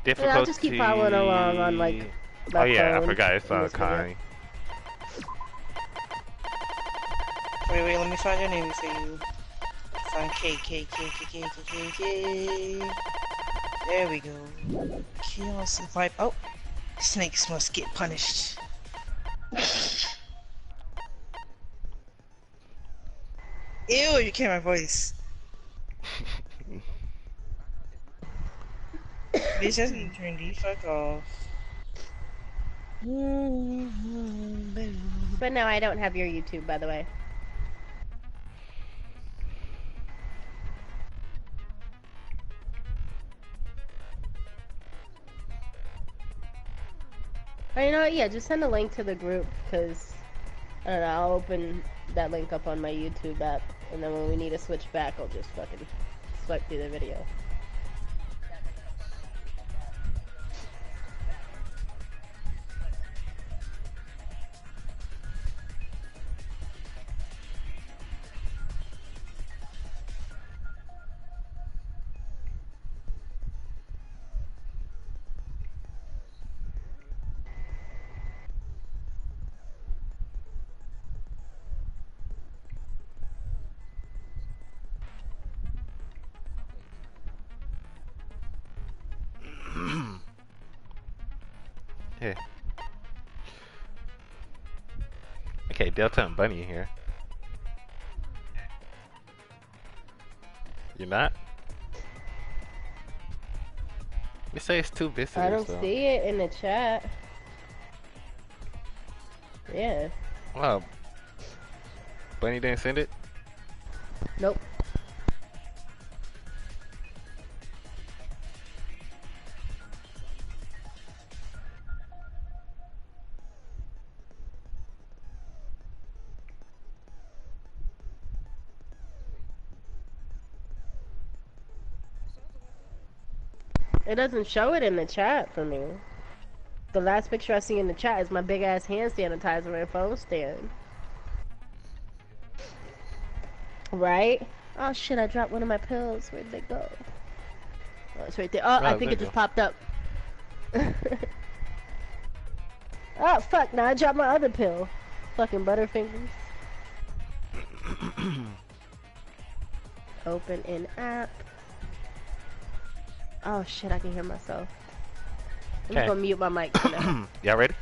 Yeah, I'll just keep following along on like Difficulty. Oh my yeah, I phone forgot it's in this video. Connie. Wait, let me find your name for you. Find K. There we go. Chaos and vibe. Oh, snakes must get punished. Ew, you can't hear my voice. Bitch, that's not trendy. Fuck off. But no, I don't have your YouTube, by the way. Or you know what? Yeah, just send a link to the group, because, I don't know, I'll open that link up on my YouTube app, and then when we need to switch back, I'll just fucking swipe through the video. Yeah. Okay, Delta and Bunny here. You're not? You say it's two visitors, I don't though. see it in the chat. Yeah. Wow. Bunny didn't send it? Nope. It doesn't show it in the chat for me. The last picture I see in the chat is my big ass hand sanitizer and phone stand. Right? Oh shit, I dropped one of my pills. Where'd they go? Oh, it's right there. Oh, I think it just popped up. Oh fuck, now I dropped my other pill. Fucking Butterfingers. Open in app. Oh shit, I can hear myself. I'm just gonna mute my mic for now. Y'all ready?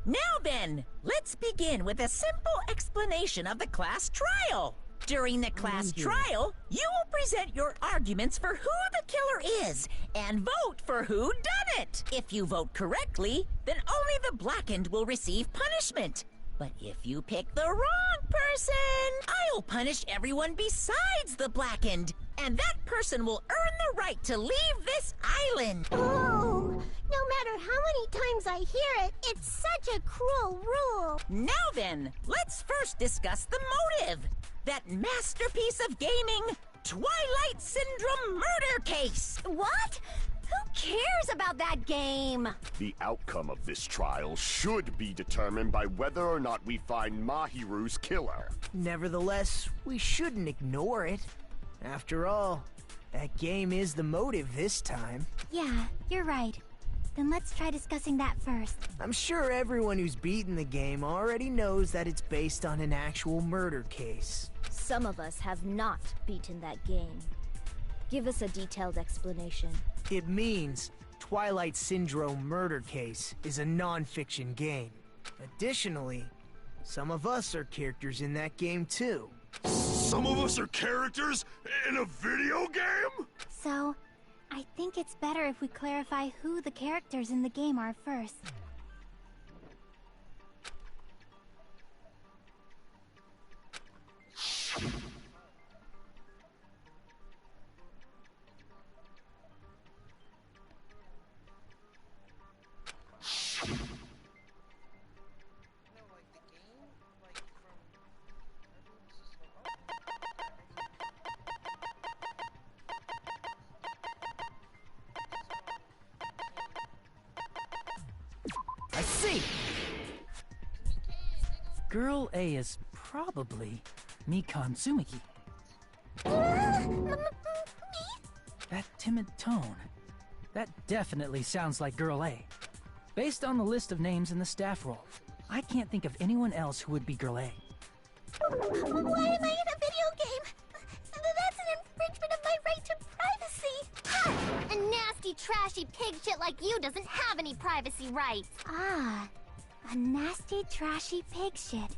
Now then, let's begin with a simple explanation of the class trial. During the class trial, you will present your arguments for who the killer is and vote for who done it. If you vote correctly, then only the blackened will receive punishment. But if you pick the wrong person, I'll punish everyone besides the blackened, and that person will earn the right to leave this island. Oh, no matter how many times I hear it, it's such a cruel rule. Now then, let's first discuss the motive. That masterpiece of gaming, Twilight Syndrome murder case. What? Who cares about that game? The outcome of this trial should be determined by whether or not we find Mahiru's killer. Nevertheless, we shouldn't ignore it. After all, that game is the motive this time. Yeah, you're right. Then let's try discussing that first. I'm sure everyone who's beaten the game already knows that it's based on an actual murder case. Some of us have not beaten that game. Give us a detailed explanation. It means Twilight Syndrome Murder Case is a non-fiction game. Additionally, some of us are characters in that game too. Some of us are characters in a video game? So, I think it's better if we clarify who the characters in the game are first. I see! Girl A is probably Mikan Tsumiki. That timid tone. That definitely sounds like Girl A. Based on the list of names in the staff roll, I can't think of anyone else who would be Girl A. Why am I in a video game? That's an infringement of my right to privacy! Ha! A nasty, trashy pig shit like you doesn't have any privacy rights! Ah, a nasty, trashy pig shit.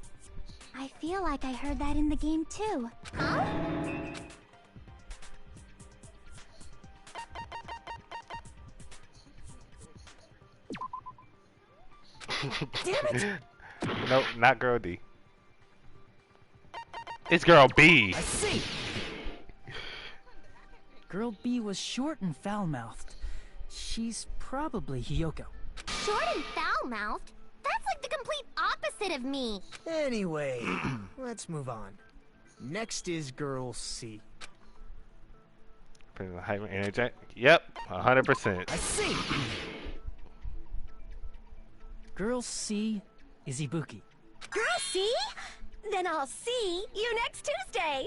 I feel like I heard that in the game too. Huh? Damn it! Nope, not Girl D. It's Girl B. I see! Girl B was short and foul-mouthed. She's probably Hiyoko. Short and foul-mouthed? That's like the complete opposite of me! Anyway, let's move on. Next is Girl C. Putting the hyper interject. Yep, 100%. I see! Girl C is Ibuki. Girl C? Then I'll see you next Tuesday!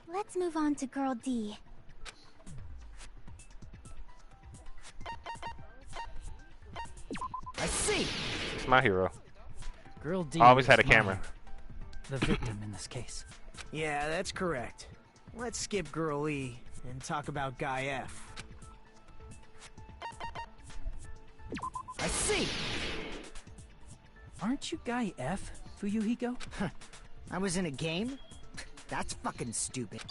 Let's move on to Girl D. I see! It's my hero. Girl D Always had a is camera. Mayu, the victim in this case. Yeah, that's correct. Let's skip Girl E and talk about Guy F. I see! Aren't you Guy F, Fuyuhiko? I was in a game? That's fucking stupid.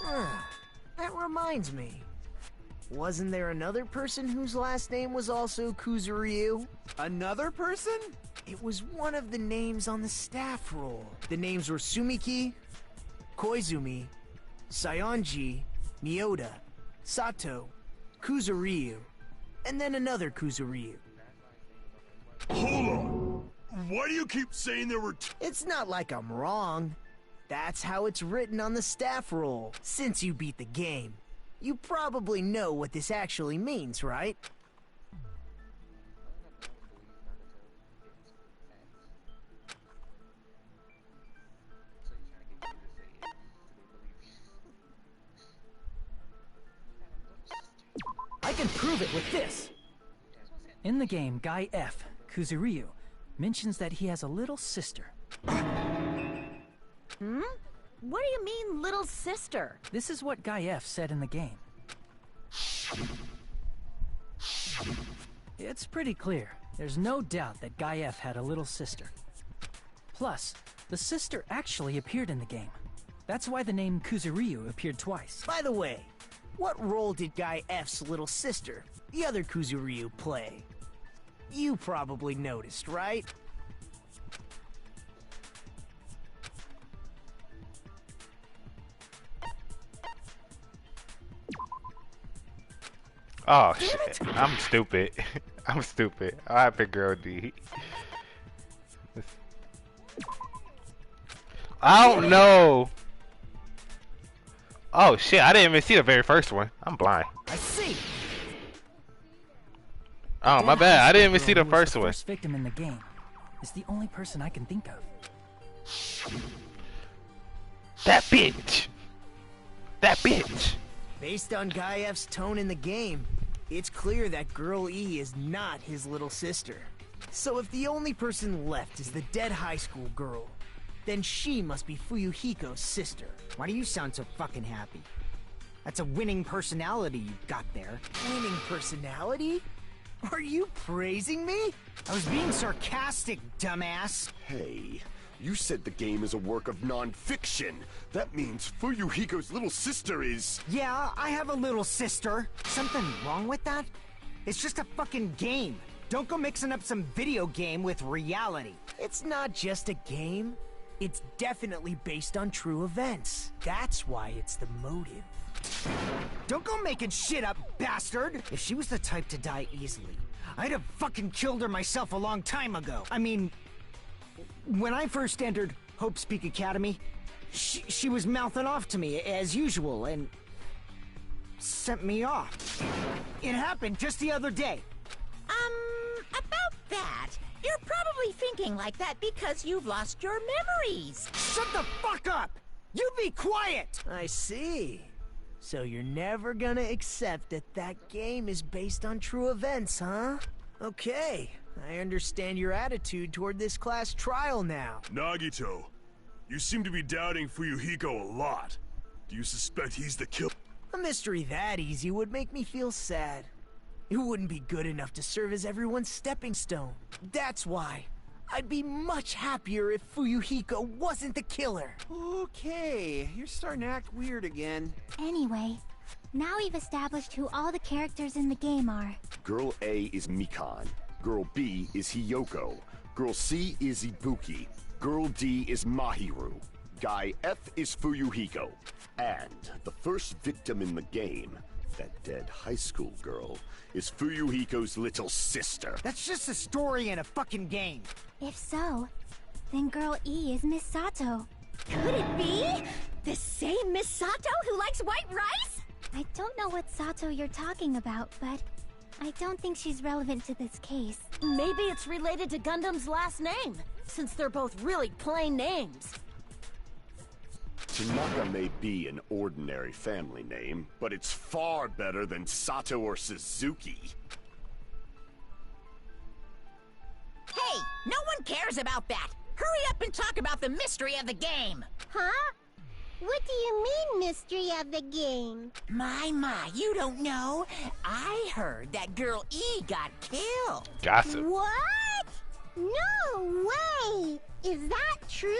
That reminds me. Wasn't there another person whose last name was also Kuzuryu? Another person? It was one of the names on the staff roll. The names were Sumiki, Koizumi, Sayonji, Mioda, Sato, Kuzuryu, and then another Kuzuryu. Hold on! Why do you keep saying there were It's not like I'm wrong. That's how it's written on the staff roll. Since you beat the game, you probably know what this actually means, right? I can prove it with this! In the game, Guy F, Kuzuryu, mentions that he has a little sister. Hmm? What do you mean, little sister? This is what Guy F said in the game. It's pretty clear. There's no doubt that Guy F had a little sister. Plus, the sister actually appeared in the game. That's why the name Kuzuryu appeared twice. By the way, what role did Guy F's little sister, the other Kuzuryu, play? You probably noticed, right? Oh shit! I'm stupid. I'm stupid. I pick Girl D. I don't know. Oh shit! I didn't even see the very first one. I'm blind. I see. Oh my bad. I didn't even see the first one. The first victim in the game is the only person I can think of. That bitch. That bitch. Based on Guy F's tone in the game, it's clear that Girl E is not his little sister. So if the only person left is the dead high school girl, then she must be Fuyuhiko's sister. Why do you sound so fucking happy? That's a winning personality you've got there. Winning personality? Are you praising me? I was being sarcastic, dumbass. Hey, you said the game is a work of non-fiction. That means Fuyuhiko's little sister is... Yeah, I have a little sister. Something wrong with that? It's just a fucking game. Don't go mixing up some video game with reality. It's not just a game. It's definitely based on true events. That's why it's the motive. Don't go making shit up, bastard! If she was the type to die easily, I'd have fucking killed her myself a long time ago. I mean, when I first entered Hope's Peak Academy, she was mouthing off to me as usual and sent me off. It happened just the other day. About that, you're probably thinking like that because you've lost your memories. Shut the fuck up! You be quiet! I see. So you're never gonna accept that that game is based on true events, huh? Okay, I understand your attitude toward this class trial now. Nagito, you seem to be doubting Fuyuhiko a lot. Do you suspect he's the killer? A mystery that easy would make me feel sad. It wouldn't be good enough to serve as everyone's stepping stone. That's why I'd be much happier if Fuyuhiko wasn't the killer. Okay, you're starting to act weird again. Anyway, now we've established who all the characters in the game are. Girl A is Mikan. Girl B is Hiyoko. Girl C is Ibuki. Girl D is Mahiru. Guy F is Fuyuhiko. And the first victim in the game, that dead high school girl, is Fuyuhiko's little sister. That's just a story in a fucking game. If so, then Girl E is Miss Sato. Could it be? The same Miss Sato who likes white rice? I don't know what Sato you're talking about, but I don't think she's relevant to this case. Maybe it's related to Gundam's last name, since they're both really plain names. Tanaka may be an ordinary family name, but it's far better than Sato or Suzuki. Hey, no one cares about that. Hurry up and talk about the mystery of the game. Huh? What do you mean, mystery of the game? My, you don't know. I heard that Girl E got killed. Gossip. What? No way! Is that true?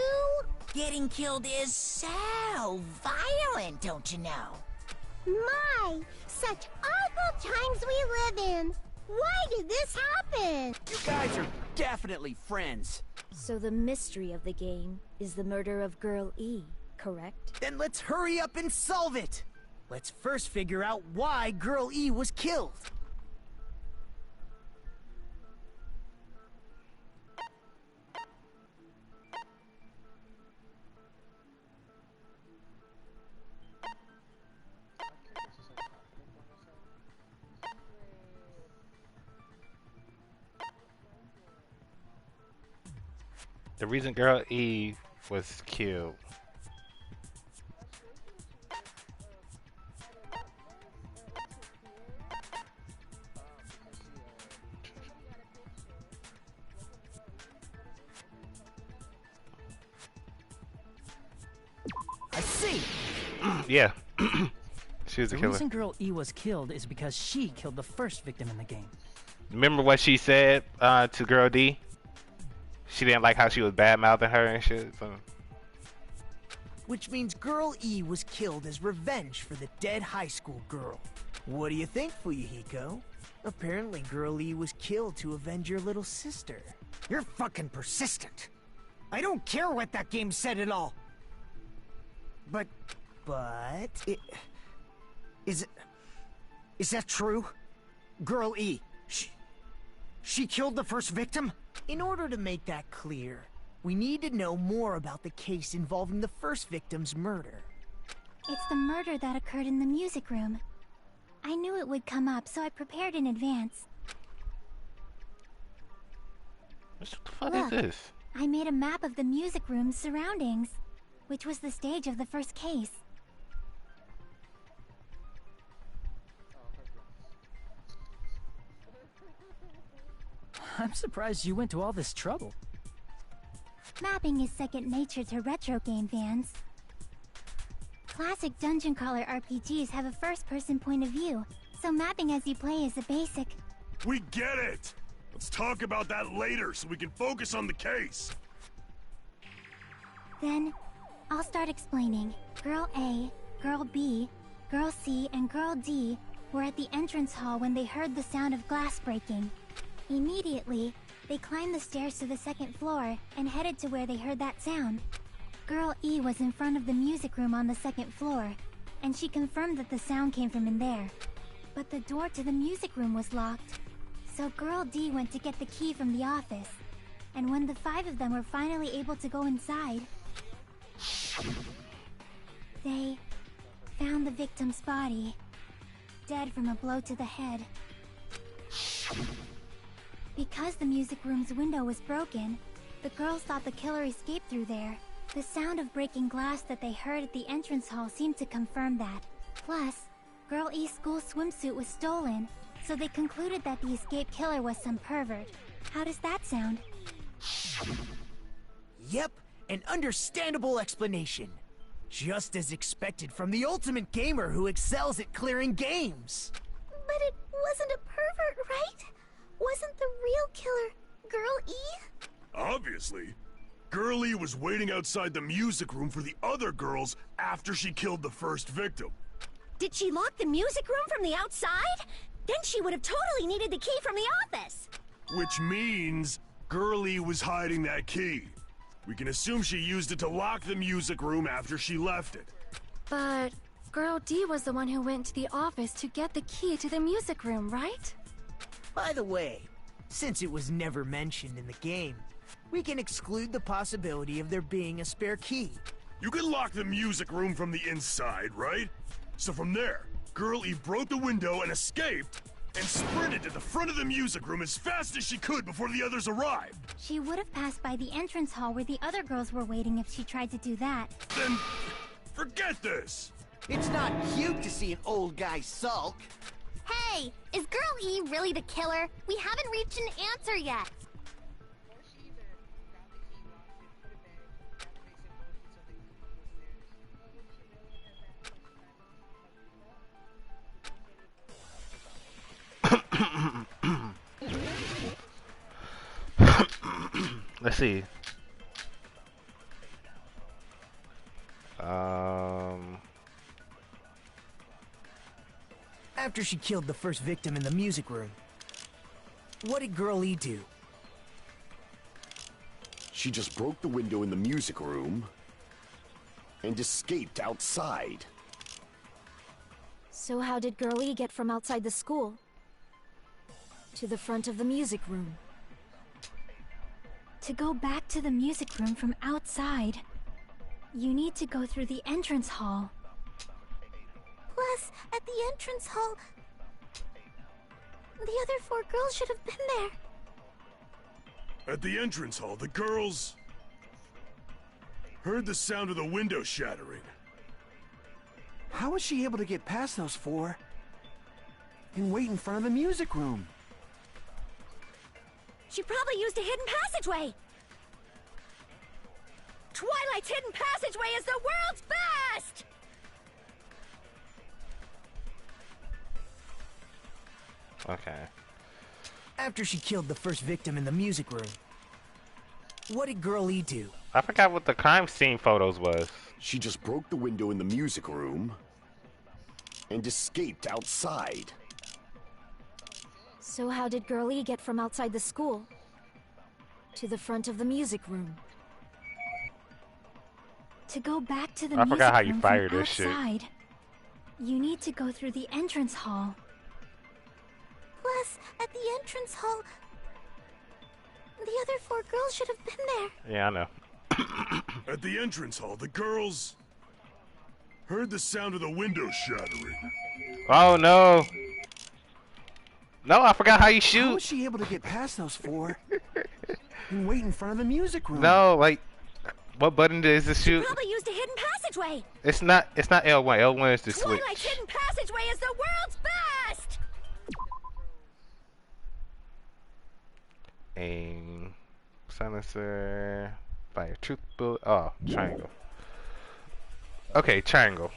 Getting killed is so violent, don't you know? My, such awful times we live in. Why did this happen? You guys are definitely friends. So the mystery of the game is the murder of Girl E, correct? Then let's hurry up and solve it. Let's first figure out why Girl E was killed. The reason Girl E was killed. I see. Yeah. She was the The killer. reason Girl E was killed is because she killed the first victim in the game. Remember what she said to Girl D? She didn't like how she was bad-mouthing her and shit. So. Which means Girl E was killed as revenge for the dead high school girl. What do you think, Fuyuhiko? Apparently Girl E was killed to avenge your little sister. You're fucking persistent. I don't care what that game said at all. But... Is that true? Girl E, she killed the first victim? In order to make that clear, we need to know more about the case involving the first victim's murder. It's the murder that occurred in the music room. I knew it would come up, so I prepared in advance. What the fuck Look, is this? I made a map of the music room's surroundings, which was the stage of the first case. I'm surprised you went to all this trouble. Mapping is second nature to retro game fans. Classic dungeon crawler RPGs have a first-person point of view, so mapping as you play is a basic. We get it! Let's talk about that later so we can focus on the case. Then, I'll start explaining. Girl A, Girl B, Girl C, and Girl D were at the entrance hall when they heard the sound of glass breaking. Immediately, they climbed the stairs to the second floor and headed to where they heard that sound. Girl E was in front of the music room on the second floor, and she confirmed that the sound came from in there. But the door to the music room was locked, so Girl D went to get the key from the office. And when the 5 of them were finally able to go inside, they found the victim's body, dead from a blow to the head. Because the music room's window was broken, the girls thought the killer escaped through there. The sound of breaking glass that they heard at the entrance hall seemed to confirm that. Plus, Girl E's school swimsuit was stolen, so they concluded that the escaped killer was some pervert. How does that sound? Yep, an understandable explanation. Just as expected from the ultimate gamer who excels at clearing games. But it wasn't a pervert, right? Wasn't the real killer Girl E? Obviously. Girl E was waiting outside the music room for the other girls after she killed the first victim. Did she lock the music room from the outside? Then she would have totally needed the key from the office. Which means Girl E was hiding that key. We can assume she used it to lock the music room after she left it. But Girl D was the one who went to the office to get the key to the music room, right? By the way, since it was never mentioned in the game, we can exclude the possibility of there being a spare key. You can lock the music room from the inside, right? So from there, Girl E broke the window and escaped, and sprinted to the front of the music room as fast as she could before the others arrived. She would have passed by the entrance hall where the other girls were waiting if she tried to do that. Then, forget this! It's not cute to see an old guy sulk. Hey, is Girl E really the killer? We haven't reached an answer yet. Let's see. After she killed the first victim in the music room, what did Girl E do? She just broke the window in the music room and escaped outside. So how did Girl E get from outside the school to the front of the music room? To go back to the music room from outside, you need to go through the entrance hall. Plus, at the entrance hall, the other 4 girls should have been there. At the entrance hall, the girls heard the sound of the window shattering. How was she able to get past those 4 and wait in front of the music room? She probably used a hidden passageway. Twilight's hidden passageway is the world's best! Okay. After she killed the first victim in the music room, what did Girl E do? I forgot what the crime scene photos was. She just broke the window in the music room and escaped outside. So how did Girl E get from outside the school to the front of the music room? To go back to the I music forgot how you room fired from this shit. outside, you need to go through the entrance hall. Plus, at the entrance hall, the other 4 girls should have been there. Yeah, I know. At the entrance hall, the girls heard the sound of the window shattering. Oh no! No, I forgot how you shoot. How was she able to get past those 4 and wait in front of the music room? No, like, what button is the shoot? Probably used a hidden passageway. It's not L1. L1 is the switch. Twilight's hidden passageway is the world's best. Aim, silencer, fire, truth bullet. Oh, triangle. Okay, triangle.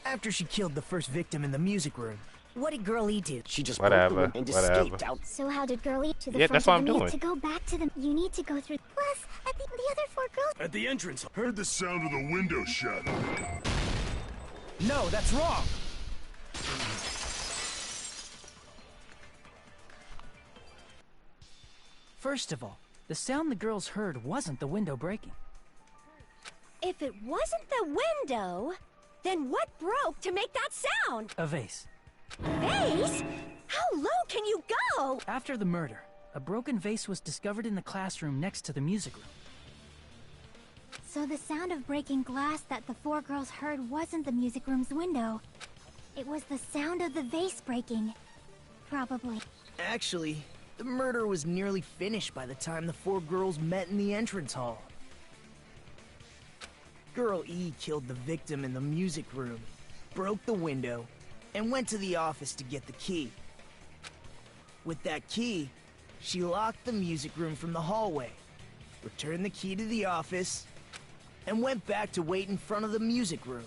After she killed the first victim in the music room, what did Girl E do? She just Whatever, broke the window and whatever. escaped out. So how did Girl E to the Yeah, front that's what of I'm the doing. To go back to the, you need to go through. Plus, at the other 4 girls. At the entrance, heard the sound of the window shattering. No, that's wrong! First of all, the sound the girls heard wasn't the window breaking. If it wasn't the window, then what broke to make that sound? A vase. Vase? How low can you go? After the murder, a broken vase was discovered in the classroom next to the music room. So the sound of breaking glass that the 4 girls heard wasn't the music room's window. It was the sound of the vase breaking. Probably. Actually, The murder was nearly finished by the time the four girls met in the entrance hall. Girl E killed the victim in the music room, broke the window, and went to the office to get the key. With that key, she locked the music room from the hallway, returned the key to the office, and went back to wait in front of the music room.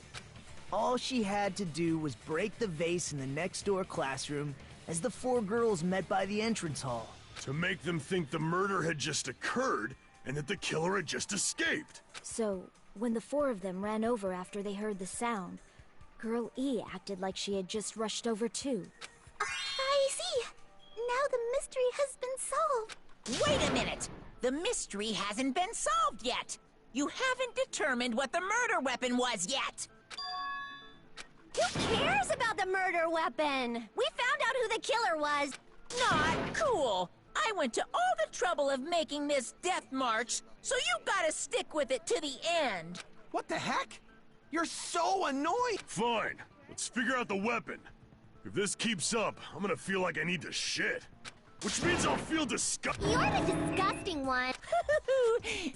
All she had to do was break the vase in the next door classroom as the four girls met by the entrance hall. To make them think the murder had just occurred and that the killer had just escaped. So, when the four of them ran over after they heard the sound, Girl E acted like she had just rushed over too. I see. Now the mystery has been solved. Wait a minute! The mystery hasn't been solved yet! You haven't determined what the murder weapon was yet! Who cares about the murder weapon? We found out who the killer was. Not cool! I went to all the trouble of making this death march, so you gotta stick with it to the end. What the heck? You're so annoying! Fine. Let's figure out the weapon. If this keeps up, I'm gonna feel like I need to shit. Which means I'll feel disgusting. You're the disgusting one.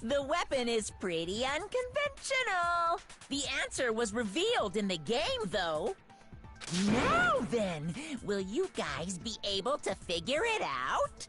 The weapon is pretty unconventional. The answer was revealed in the game, though. Now then, will you guys be able to figure it out?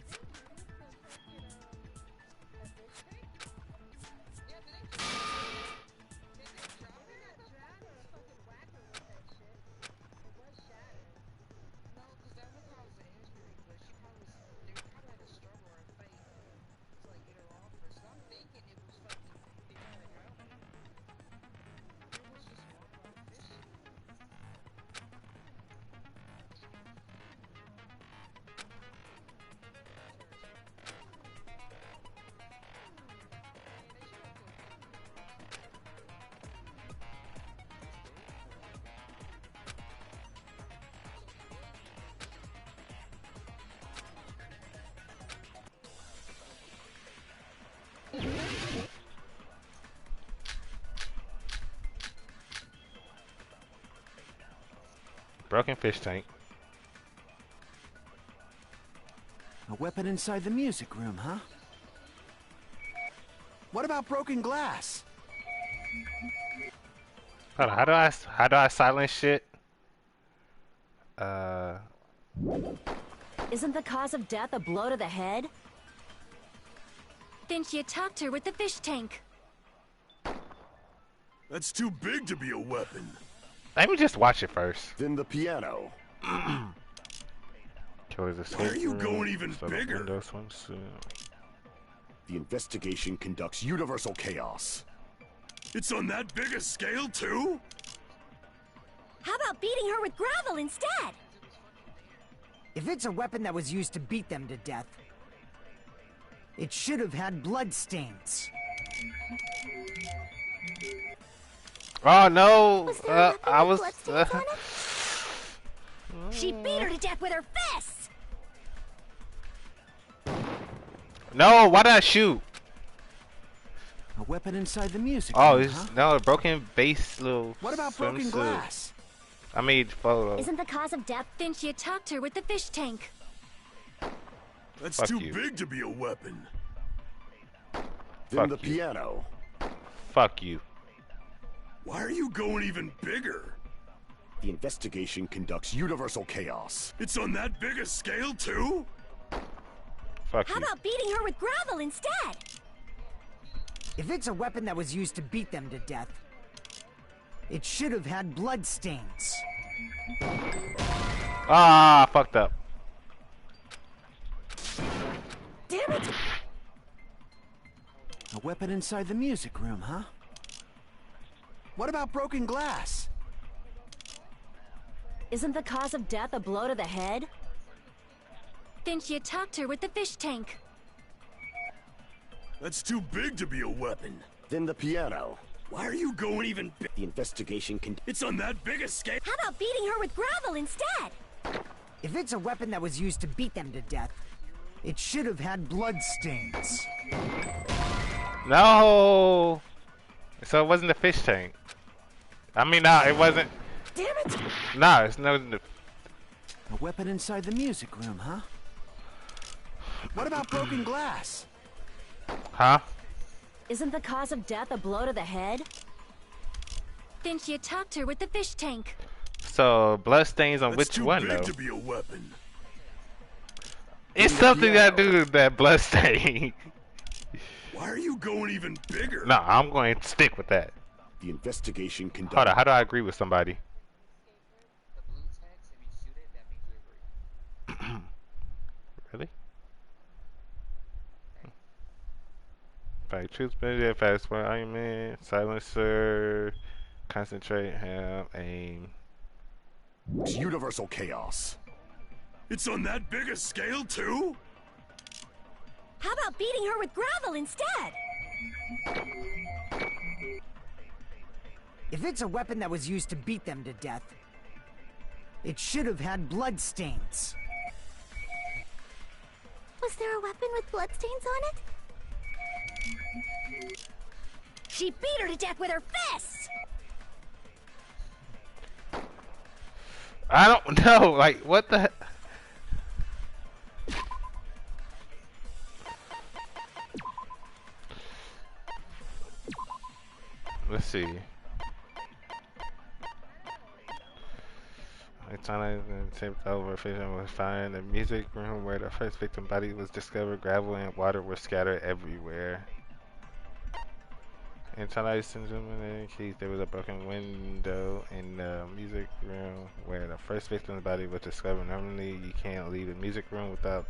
Broken fish tank. A weapon inside the music room, huh? What about broken glass? Hold on, how do I silence shit? Isn't the cause of death a blow to the head? Then she attacked her with the fish tank. That's too big to be a weapon. Let me just watch it first. Then the piano. Killer's escape Why are you room, going even solo bigger? window, swimsuit. The investigation conducts universal chaos. It's on that big a scale, too? How about beating her with gravel instead? If it's a weapon that was used to beat them to death, it should have had blood stains. Oh no! I was. She beat her to death with her fists! No! Why did I shoot? A weapon inside the music Oh, room, it's huh? no broken base little. What about broken swimsuit. glass? I made photo. Isn't the cause of death? Then she attacked her with the fish tank. That's Fuck too you. big to be a weapon. Then Fuck the you. piano. Fuck you. Why are you going even bigger? The investigation conducts universal chaos. It's on that big a scale, too? Fuck How you. about beating her with gravel instead? If it's a weapon that was used to beat them to death, it should have had blood stains. Ah, fucked up. Damn it! A weapon inside the music room, huh? What about broken glass? Isn't the cause of death a blow to the head? Then she attacked her with the fish tank. That's too big to be a weapon. Then the piano. Why are you going even big? The investigation It's on that big a scale. How about beating her with gravel instead? If it's a weapon that was used to beat them to death, it should have had blood stains. No. So it wasn't the fish tank. I mean, no, it wasn't. Damn it! No, it's no. A weapon inside the music room, huh? What about broken glass? Huh? Isn't the cause of death a blow to the head? Then she attacked her with the fish tank. So bloodstains on That's which too one big though? to be a weapon. It's something that do with that bloodstain. Why are you going even bigger? No, I'm going to stick with that. The investigation conducted. Hold on, how do I agree with somebody? Really? Like truth, measure, fast one argument, silencer, concentrate, have aim. It's universal chaos. It's on that big a scale too? How about beating her with gravel instead? If it's a weapon that was used to beat them to death, it should have had bloodstains. Was there a weapon with bloodstains on it? She beat her to death with her fists! I don't know, like, what the... Let's see. Time tipped over, fishing was found in the music room where the first victim body was discovered. Gravel and water were scattered everywhere. In Twilight Syndrome case, there was a broken window in the music room where the first victim's body was discovered. Normally, you can't leave the music room without.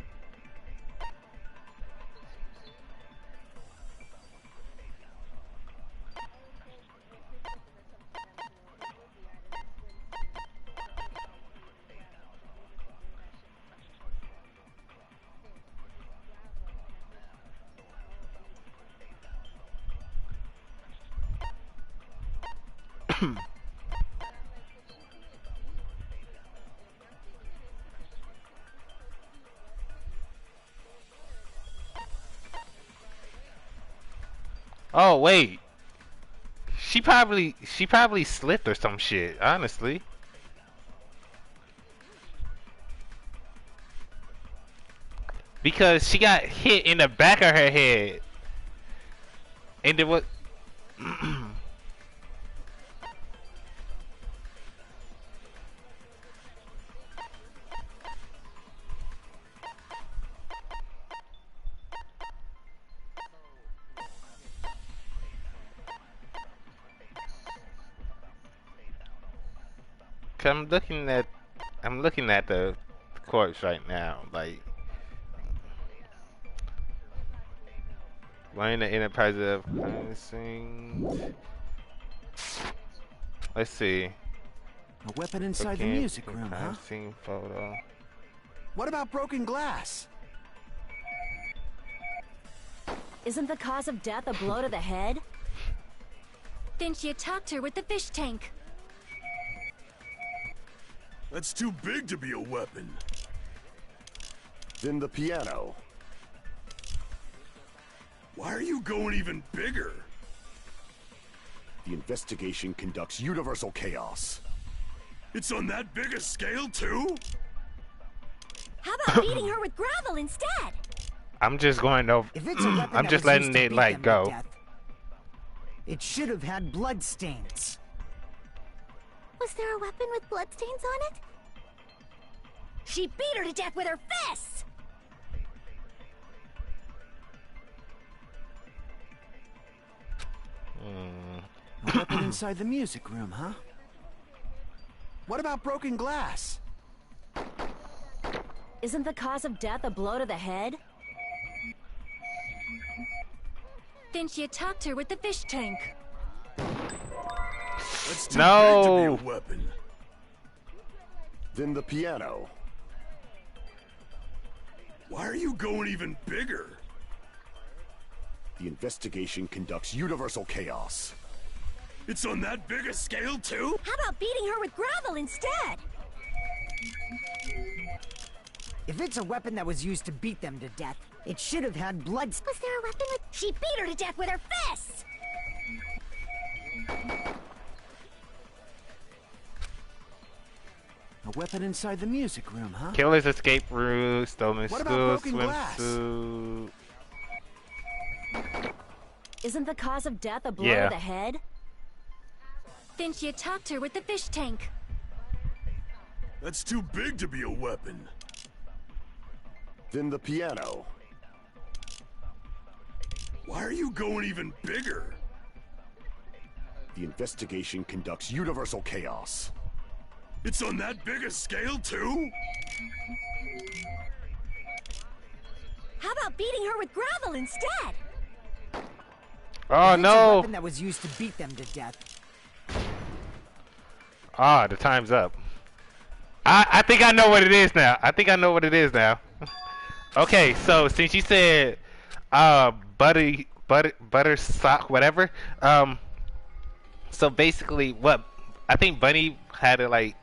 Oh wait, she probably slipped or some shit. Honestly, because she got hit in the back of her head, and then what? I'm looking at the corpse right now. Like, running the enterprise of cleansing. Let's see. A weapon inside the music room, huh? Photo. What about broken glass? Isn't the cause of death a blow to the head? Then she attacked her with the fish tank. That's too big to be a weapon. Then the piano. Why are you going even bigger? The investigation conducts universal chaos. It's on that big a scale too? How about beating her with gravel instead? I'm just going over. If it's a weapon I'm that just was letting used to it beat like them to go. death, it should have had bloodstains. Was there a weapon with bloodstains on it? She beat her to death with her fists! A weapon inside the music room, huh? What about broken glass? Isn't the cause of death a blow to the head? Then she attacked her with the fish tank. That's too No. big to be a weapon. Then the piano. Why are you going even bigger? The investigation conducts universal chaos. It's on that big a scale too? How about beating her with gravel instead? If it's a weapon that was used to beat them to death, it should have had blood. Was there a weapon with... She beat her to death with her fists! A weapon inside the music room, huh? Killer's escape route, stolen What school about broken glass? swimsuit. Isn't the cause of death a blow Yeah. to the head? Then she attacked her with the fish tank. That's too big to be a weapon. Then the piano. Why are you going even bigger? The investigation conducts universal chaos. It's on that big a scale, too? How about beating her with gravel instead? Oh It's a no! weapon that was used to beat them to death. Ah, the time's up. I think I know what it is now. I think I know what it is now. Okay, so since you said butter sock whatever, so basically what I think Bunny had it like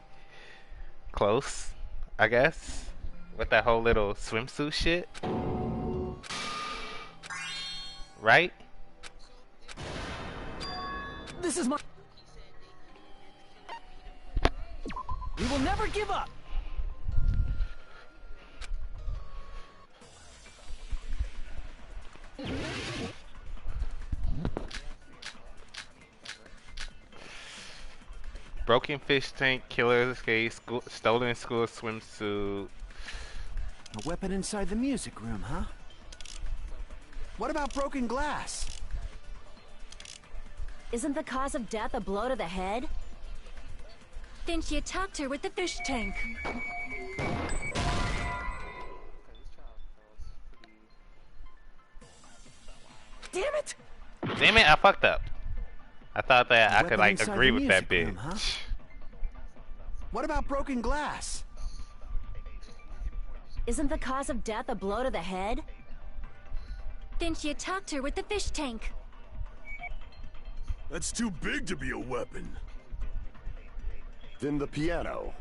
close, I guess, with that whole little swimsuit shit. Right? This is my... We will never give up! Broken fish tank, killer's escape, stolen school swimsuit. A weapon inside the music room, huh? What about broken glass? Isn't the cause of death a blow to the head? Then she attacked her with the fish tank. Damn it! Damn it, I fucked up. I thought that I could Weapon like inside agree the with that music bitch. room, huh? What about broken glass? Isn't the cause of death a blow to the head? Then she attacked her with the fish tank. That's too big to be a weapon. Then the piano.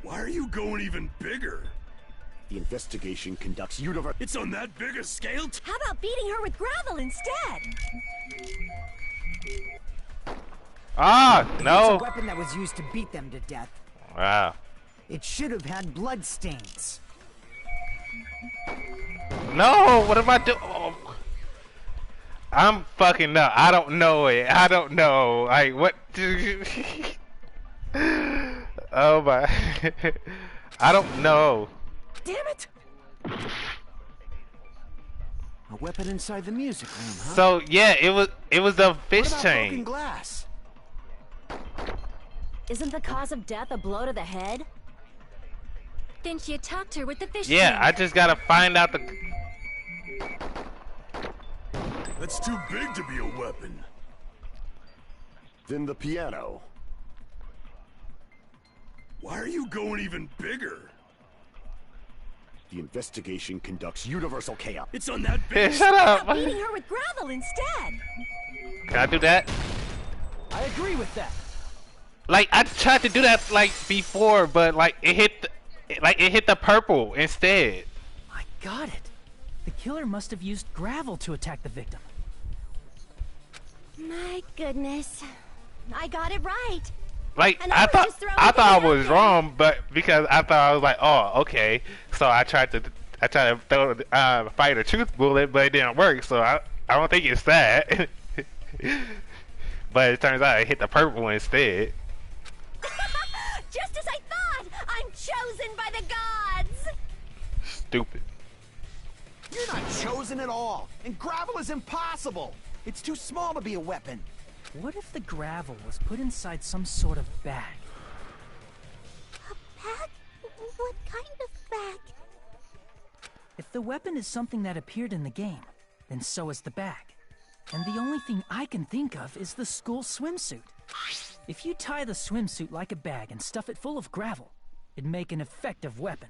Why are you going even bigger? The investigation conducts universe. It's on that big a scale? How about beating her with gravel instead? Ah, It's a no! weapon that was used to beat them to death. Wow. It should have had blood stains. No, what am I doing? Oh. I'm fucking up. I don't know it. I don't know. Like, what? Oh my. I don't know. Damn it! A weapon inside the music room, huh? So, yeah, it was the fish what about broken tank. glass? Isn't the cause of death a blow to the head? Then she attacked her with the fish Yeah, tank. I just gotta find out the... That's too big to be a weapon. Then the piano. Why are you going even bigger? The investigation conducts universal chaos. It's on that Hey, big... shut How up! about beating her with gravel instead? Can I do that? I agree with that. Like, I tried to do that, like, before, but, like, it hit the purple instead. I got it. The killer must have used gravel to attack the victim. My goodness. I got it right. Like, And I was thought just throwing I things thought I out was there. wrong, but because I thought I was like, oh, okay. So I tried to throw fight a truth bullet, but it didn't work. So I don't think it's that. But it turns out it hit the purple instead. Just as I thought! I'm chosen by the gods! Stupid. You're not chosen at all, and gravel is impossible. It's too small to be a weapon. What if the gravel was put inside some sort of bag? Bag? What kind of bag? If the weapon is something that appeared in the game, then so is the bag. And the only thing I can think of is the school swimsuit. If you tie the swimsuit like a bag and stuff it full of gravel, it'd make an effective weapon.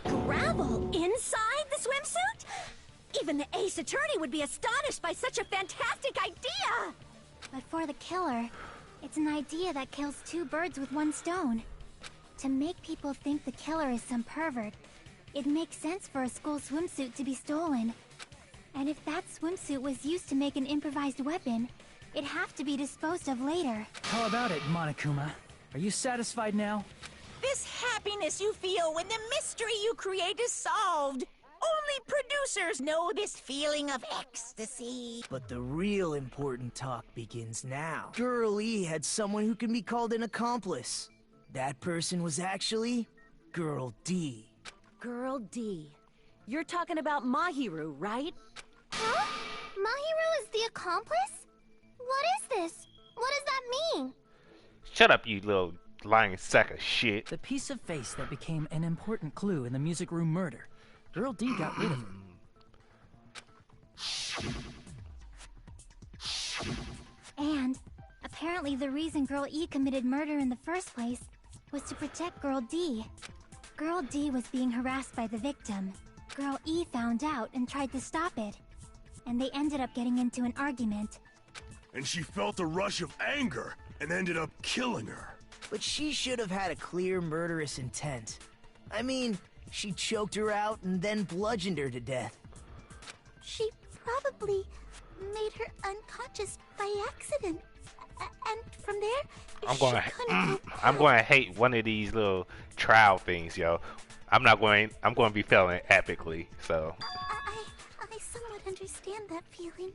Gravel inside the swimsuit? Even the Ace Attorney would be astonished by such a fantastic idea! But for the killer, it's an idea that kills two birds with one stone. To make people think the killer is some pervert, it makes sense for a school swimsuit to be stolen. And if that swimsuit was used to make an improvised weapon, it'd have to be disposed of later. How about it, Monokuma? Are you satisfied now? This happiness you feel when the mystery you create is solved. Only producers know this feeling of ecstasy. But the real important talk begins now. Girl E had someone who can be called an accomplice. That person was actually Girl D. Girl D. You're talking about Mahiru, right? Huh? Mahiru is the accomplice? What is this? What does that mean? Shut up, you little lying sack of shit. The piece of face that became an important clue in the music room murder. Girl D got rid of it. And apparently the reason Girl E committed murder in the first place was to protect Girl D. Girl D was being harassed by the victim. Girl E found out and tried to stop it. And they ended up getting into an argument. And she felt a rush of anger and ended up killing her. But she should have had a clear murderous intent. I mean, she choked her out and then bludgeoned her to death. She probably made her unconscious by accident. And from there, I'm going to hate one of these little trial things, yo. I'm going to be failing epically, so. I somewhat understand that feeling.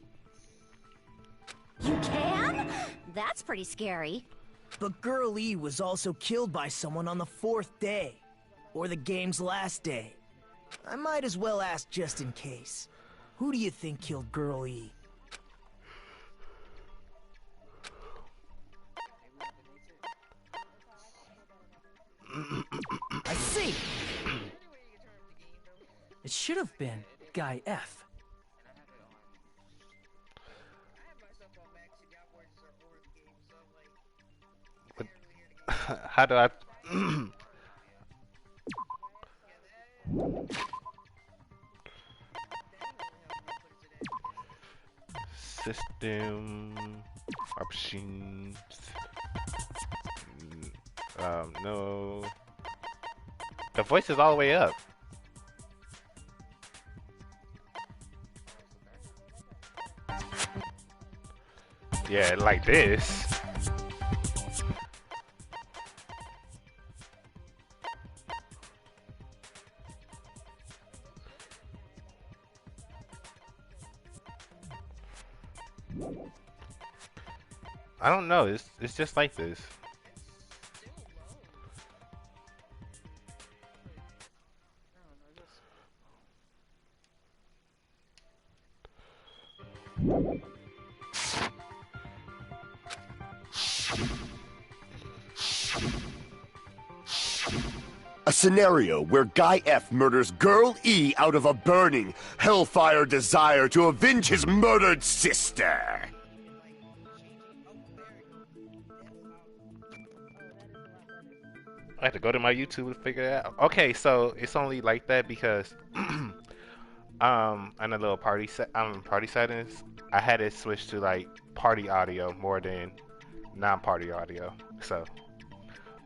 You can? That's pretty scary. But Girl E was also killed by someone on the 4th day. Or the game's last day. I might as well ask just in case. Who do you think killed Girl E? I see! It should have been Guy F. How do I... System... Options... no... The voice is all the way up. Yeah, like this. I don't know, it's just like this. A scenario where Guy F murders Girl E out of a burning, hellfire desire to avenge his murdered sister. I have to go to my YouTube to figure it out. Okay, so it's only like that because on the little party settings, I had it switched to like party audio more than non-party audio. So,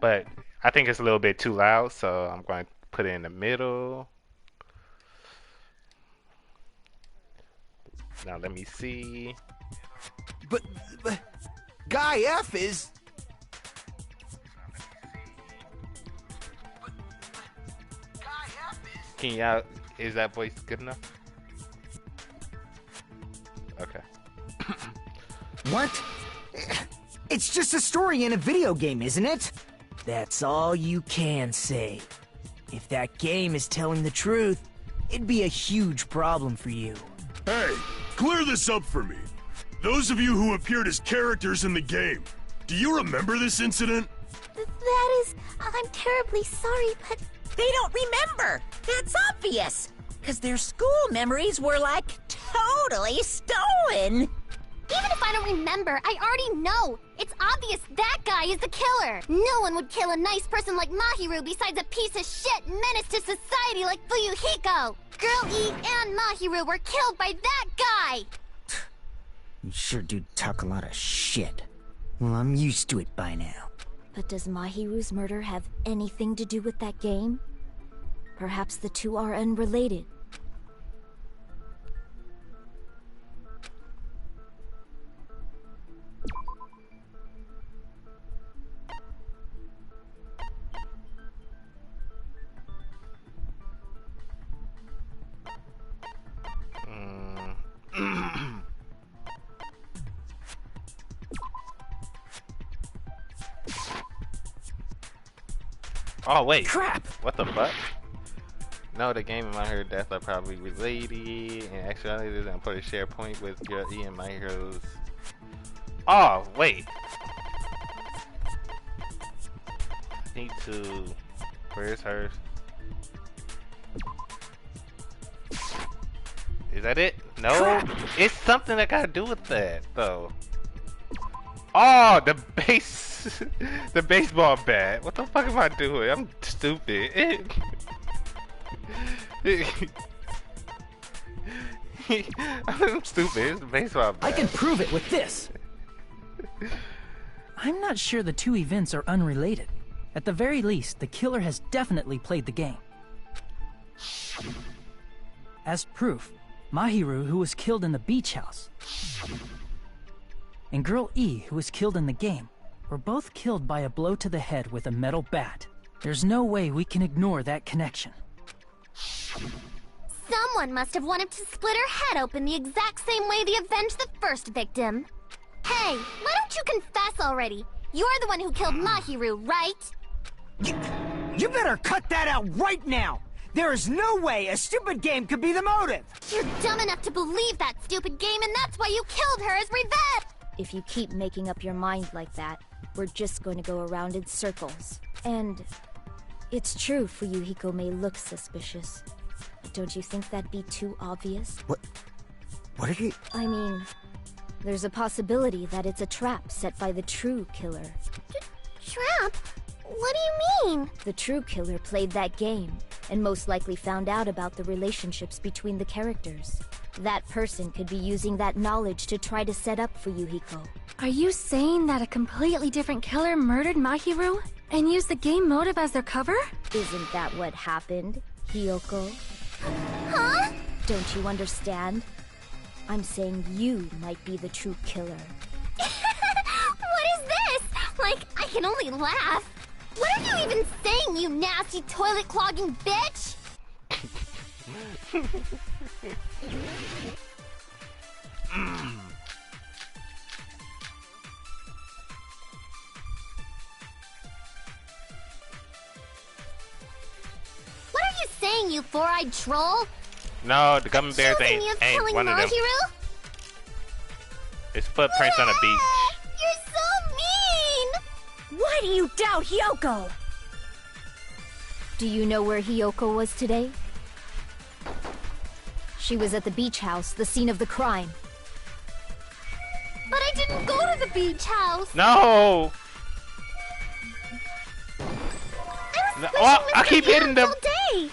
but I think it's a little bit too loud, so I'm going to put it in the middle. Now let me see. But Guy F is... Can y'all, is that voice good enough? Okay. What? It's just a story in a video game, isn't it? That's all you can say. If that game is telling the truth, it'd be a huge problem for you. Hey, clear this up for me. Those of you who appeared as characters in the game, do you remember this incident? That is... I'm terribly sorry, but... They don't remember! That's obvious! Because their school memories were, like, totally stolen! Even if I don't remember, I already know! It's obvious that guy is the killer! No one would kill a nice person like Mahiru besides a piece of shit menace to society like Fuyuhiko! Girl E and Mahiru were killed by that guy! You sure do talk a lot of shit. Well, I'm used to it by now. But does Mahiru's murder have anything to do with that game? Perhaps the two are unrelated. Oh wait. Crap! What the fuck? No, the game and My Hero Death are probably related, and actually I'm put a SharePoint with Girl E and My Heroes. Oh wait. I need to. Where's hers? Is that it? No, Crap. It's something that gotta do with that though. Oh, the base, the baseball bat. What the fuck am I doing? I'm stupid. I'm stupid. It's a baseball bat. I can prove it with this. I'm not sure the two events are unrelated. At the very least, the killer has definitely played the game. As proof, Mahiru, who was killed in the beach house, and Girl E, who was killed in the game, were both killed by a blow to the head with a metal bat. There's no way we can ignore that connection. Someone must have wanted to split her head open the exact same way they avenged the first victim. Hey, why don't you confess already? You're the one who killed Mahiru, right? You better cut that out right now! There is no way a stupid game could be the motive! You're dumb enough to believe that stupid game, and that's why you killed her as revenge! If you keep making up your mind like that, we're just going to go around in circles. And it's true Fuyuhiko may look suspicious. But don't you think that'd be too obvious? What are you... I mean, there's a possibility that it's a trap set by the true killer. Trap? What do you mean? The true killer played that game, and most likely found out about the relationships between the characters. That person could be using that knowledge to try to set up Fuyuhiko. Are you saying that a completely different killer murdered Mahiru and used the game motive as their cover? Isn't that what happened, Hiyoko? Huh? Don't you understand? I'm saying you might be the true killer. What is this? Like, I can only laugh. What are you even saying, you nasty toilet-clogging bitch? What are you saying, you four-eyed troll? No, the gummy bears Accusing me of ain't killing one of them. Mahiru? It's footprints on a beach. You're so mean! Why do you doubt Hiyoko? Do you know where Hiyoko was today? She was at the beach house, the scene of the crime. But I didn't go to the beach house! No! I was Oh, I keep hitting them. all day!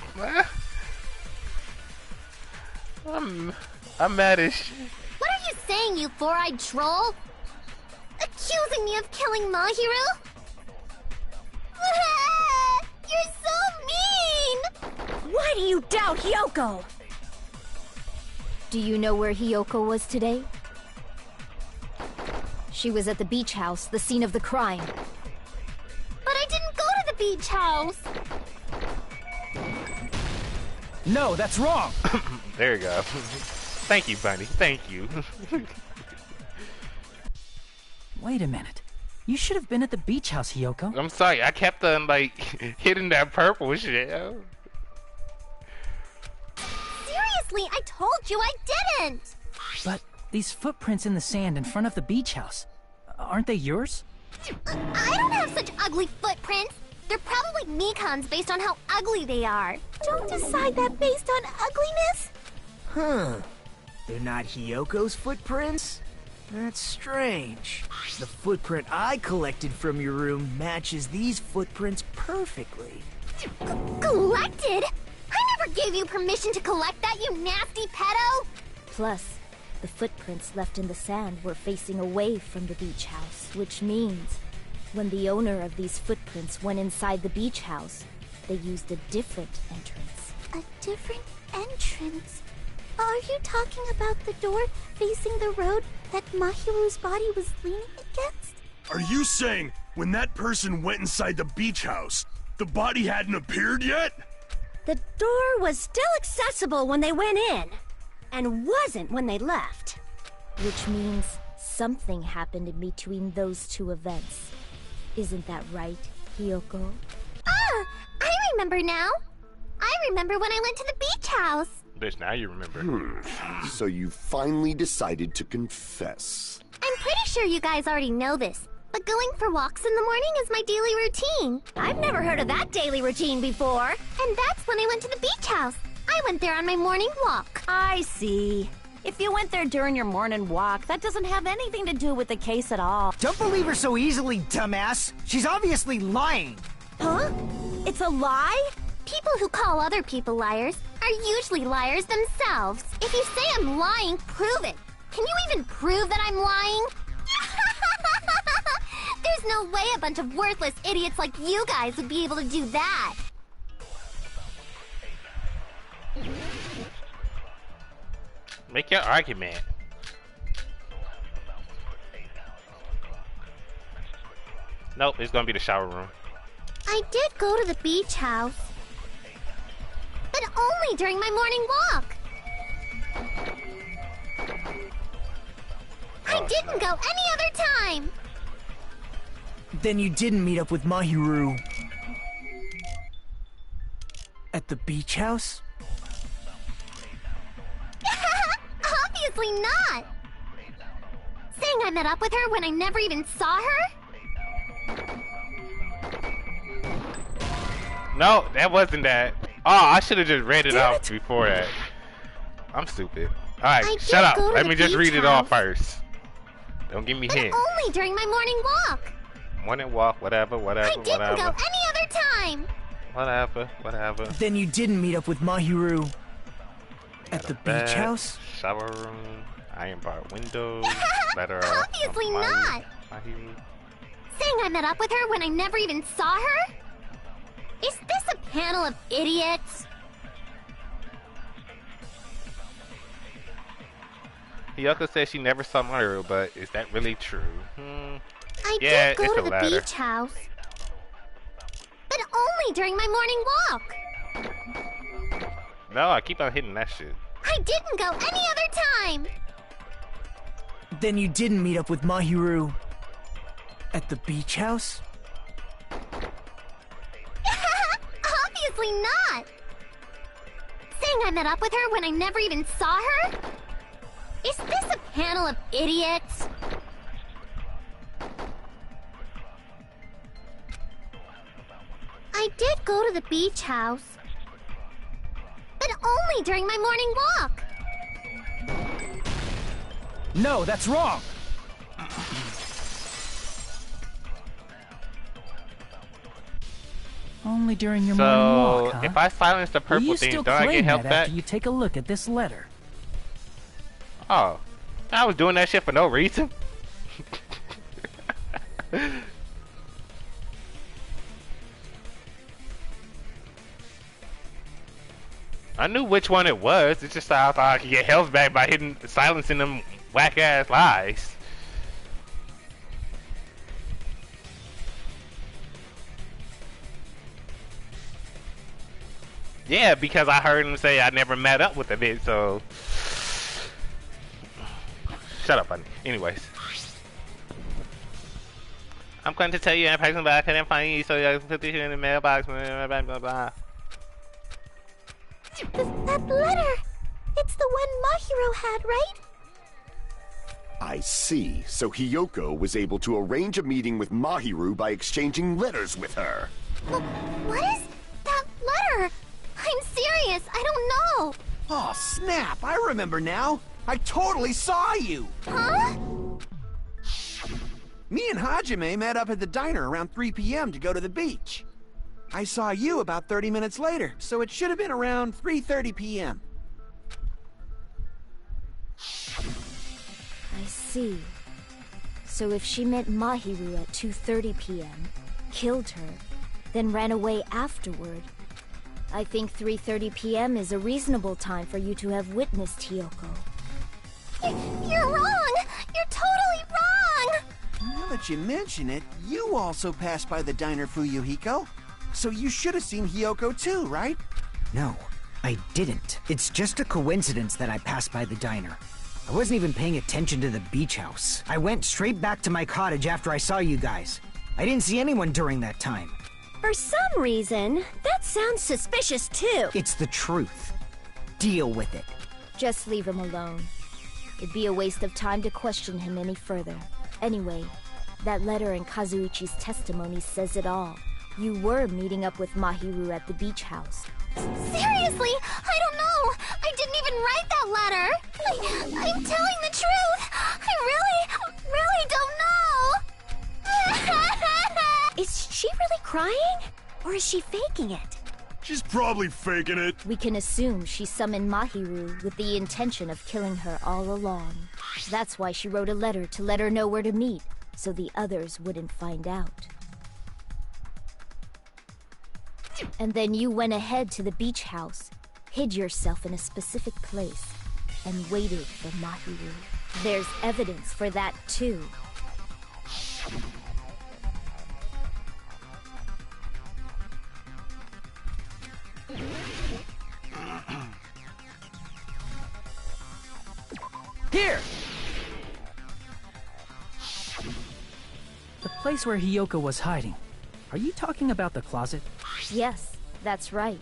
I'm mad as shit. What are you saying, you four-eyed troll? Accusing me of killing Mahiru? You're so mean! Why do you doubt Hiyoko? Do you know where Hiyoko was today? She was at the beach house, the scene of the crime. But I didn't go to the beach house! No, that's wrong! There you go. Thank you, Bunny. Thank you. Wait a minute. You should have been at the beach house, Hiyoko. I'm sorry. I kept on, like, hitting that purple shit. Seriously, I told you I didn't! But these footprints in the sand in front of the beach house, aren't they yours? I don't have such ugly footprints! They're probably Mikan's based on how ugly they are. Don't decide that based on ugliness! Huh. They're not Hiyoko's footprints? That's strange. The footprint I collected from your room matches these footprints perfectly. Collected? I never gave you permission to collect that, you nasty pedo! Plus, the footprints left in the sand were facing away from the beach house, which means when the owner of these footprints went inside the beach house, they used a different entrance. A different entrance? Are you talking about the door facing the road that Mahiru's body was leaning against? Are you saying when that person went inside the beach house, the body hadn't appeared yet? The door was still accessible when they went in. and wasn't when they left. Which means something happened in between those two events. Isn't that right, Hiyoko? Ah! I remember now! I remember when I went to the beach house! Bitch, now you remember. So you finally decided to confess. I'm pretty sure you guys already know this, but going for walks in the morning is my daily routine. I've never heard of that daily routine before. And that's when I went to the beach house. I went there on my morning walk. I see. If you went there during your morning walk, that doesn't have anything to do with the case at all. Don't believe her so easily, dumbass. She's obviously lying. Huh? It's a lie? People who call other people liars are usually liars themselves. If you say I'm lying, prove it. Can you even prove that I'm lying? There's no way a bunch of worthless idiots like you guys would be able to do that. Make your argument. Nope, it's gonna be the shower room. I did go to the beach house. But only during my morning walk. I didn't go any other time. Then you didn't meet up with Mahiru at the beach house? Obviously not. Saying I met up with her when I never even saw her? No, that wasn't that. Oh, I should have just read it off before that. I'm stupid. Alright, shut up. Let me just read it off first. Don't give me hints. Only during my morning walk. Morning walk, whatever. I didn't go any other time. Whatever. Then you didn't meet up with Mahiru at the beach house? Shower room, iron bar windows, letter. Obviously not. Saying I met up with her when I never even saw her? Is this a panel of idiots? Hiyoko says she never saw Mahiru, but is that really true? I Yeah, did go it's to a the ladder. beach house. But only during my morning walk. No, I keep on hitting that shit. I didn't go any other time. Then you didn't meet up with Mahiru at the beach house? Obviously not. Saying I met up with her when I never even saw her? Is this a panel of idiots? I did go to the beach house. But only during my morning walk. No, that's wrong! Only during your morning walk, huh? If I silence the Will purple you thing, still don't I get claim help that back? after you take a look at this letter? Oh, I was doing that shit for no reason. I knew which one it was. It's just I thought I could get health back by silencing them whack ass lies. Yeah, because I heard him say I never met up with a bitch, so shut up, honey. Anyways, I'm going to tell you in person, but I couldn't find you, so I put this in the mailbox. Blah, blah, blah, blah. That letter! It's the one Mahiro had, right? I see. So Hiyoko was able to arrange a meeting with Mahiru by exchanging letters with her. What is that letter? I'm serious, I don't know. Oh, snap! I remember now. I totally saw you. Huh? Me and Hajime met up at the diner around 3 p.m. to go to the beach. I saw you about 30 minutes later, so it should have been around 3:30 p.m. I see. So if she met Mahiru at 2:30 p.m., killed her, then ran away afterward, I think 3:30 p.m. is a reasonable time for you to have witnessed Hiyoko. You're wrong! You're totally wrong! Now that you mention it, you also passed by the diner, Fuyuhiko. So you should have seen Hiyoko too, right? No, I didn't. It's just a coincidence that I passed by the diner. I wasn't even paying attention to the beach house. I went straight back to my cottage after I saw you guys. I didn't see anyone during that time. For some reason, that sounds suspicious too. It's the truth. Deal with it. Just leave him alone. It'd be a waste of time to question him any further. Anyway, that letter in Kazuichi's testimony says it all. You were meeting up with Mahiru at the beach house. Seriously, I don't know. I didn't even write that letter. I'm telling the truth. I really don't know. Is she really crying? Or is she faking it? She's probably faking it. We can assume she summoned Mahiru with the intention of killing her all along. That's why she wrote a letter to let her know where to meet, so the others wouldn't find out. And then you went ahead to the beach house, hid yourself in a specific place, and waited for Mahiru. There's evidence for that too. Here! The place where Hiyoko was hiding. Are you talking about the closet? Yes, that's right.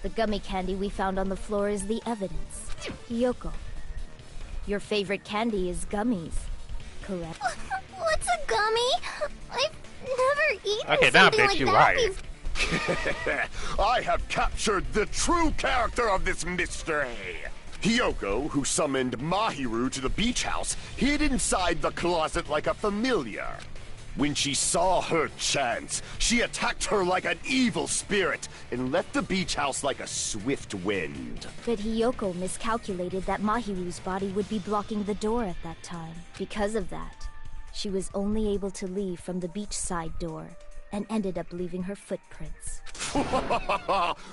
The gummy candy we found on the floor is the evidence. Hiyoko, your favorite candy is gummies, correct? What's a gummy? I've never eaten Okay, now something bitch, like you that lying. I have captured the true character of this mystery. Hiyoko, who summoned Mahiru to the beach house, hid inside the closet like a familiar. When she saw her chance, she attacked her like an evil spirit and left the beach house like a swift wind. But Hiyoko miscalculated that Mahiru's body would be blocking the door at that time. Because of that, she was only able to leave from the beachside door and ended up leaving her footprints.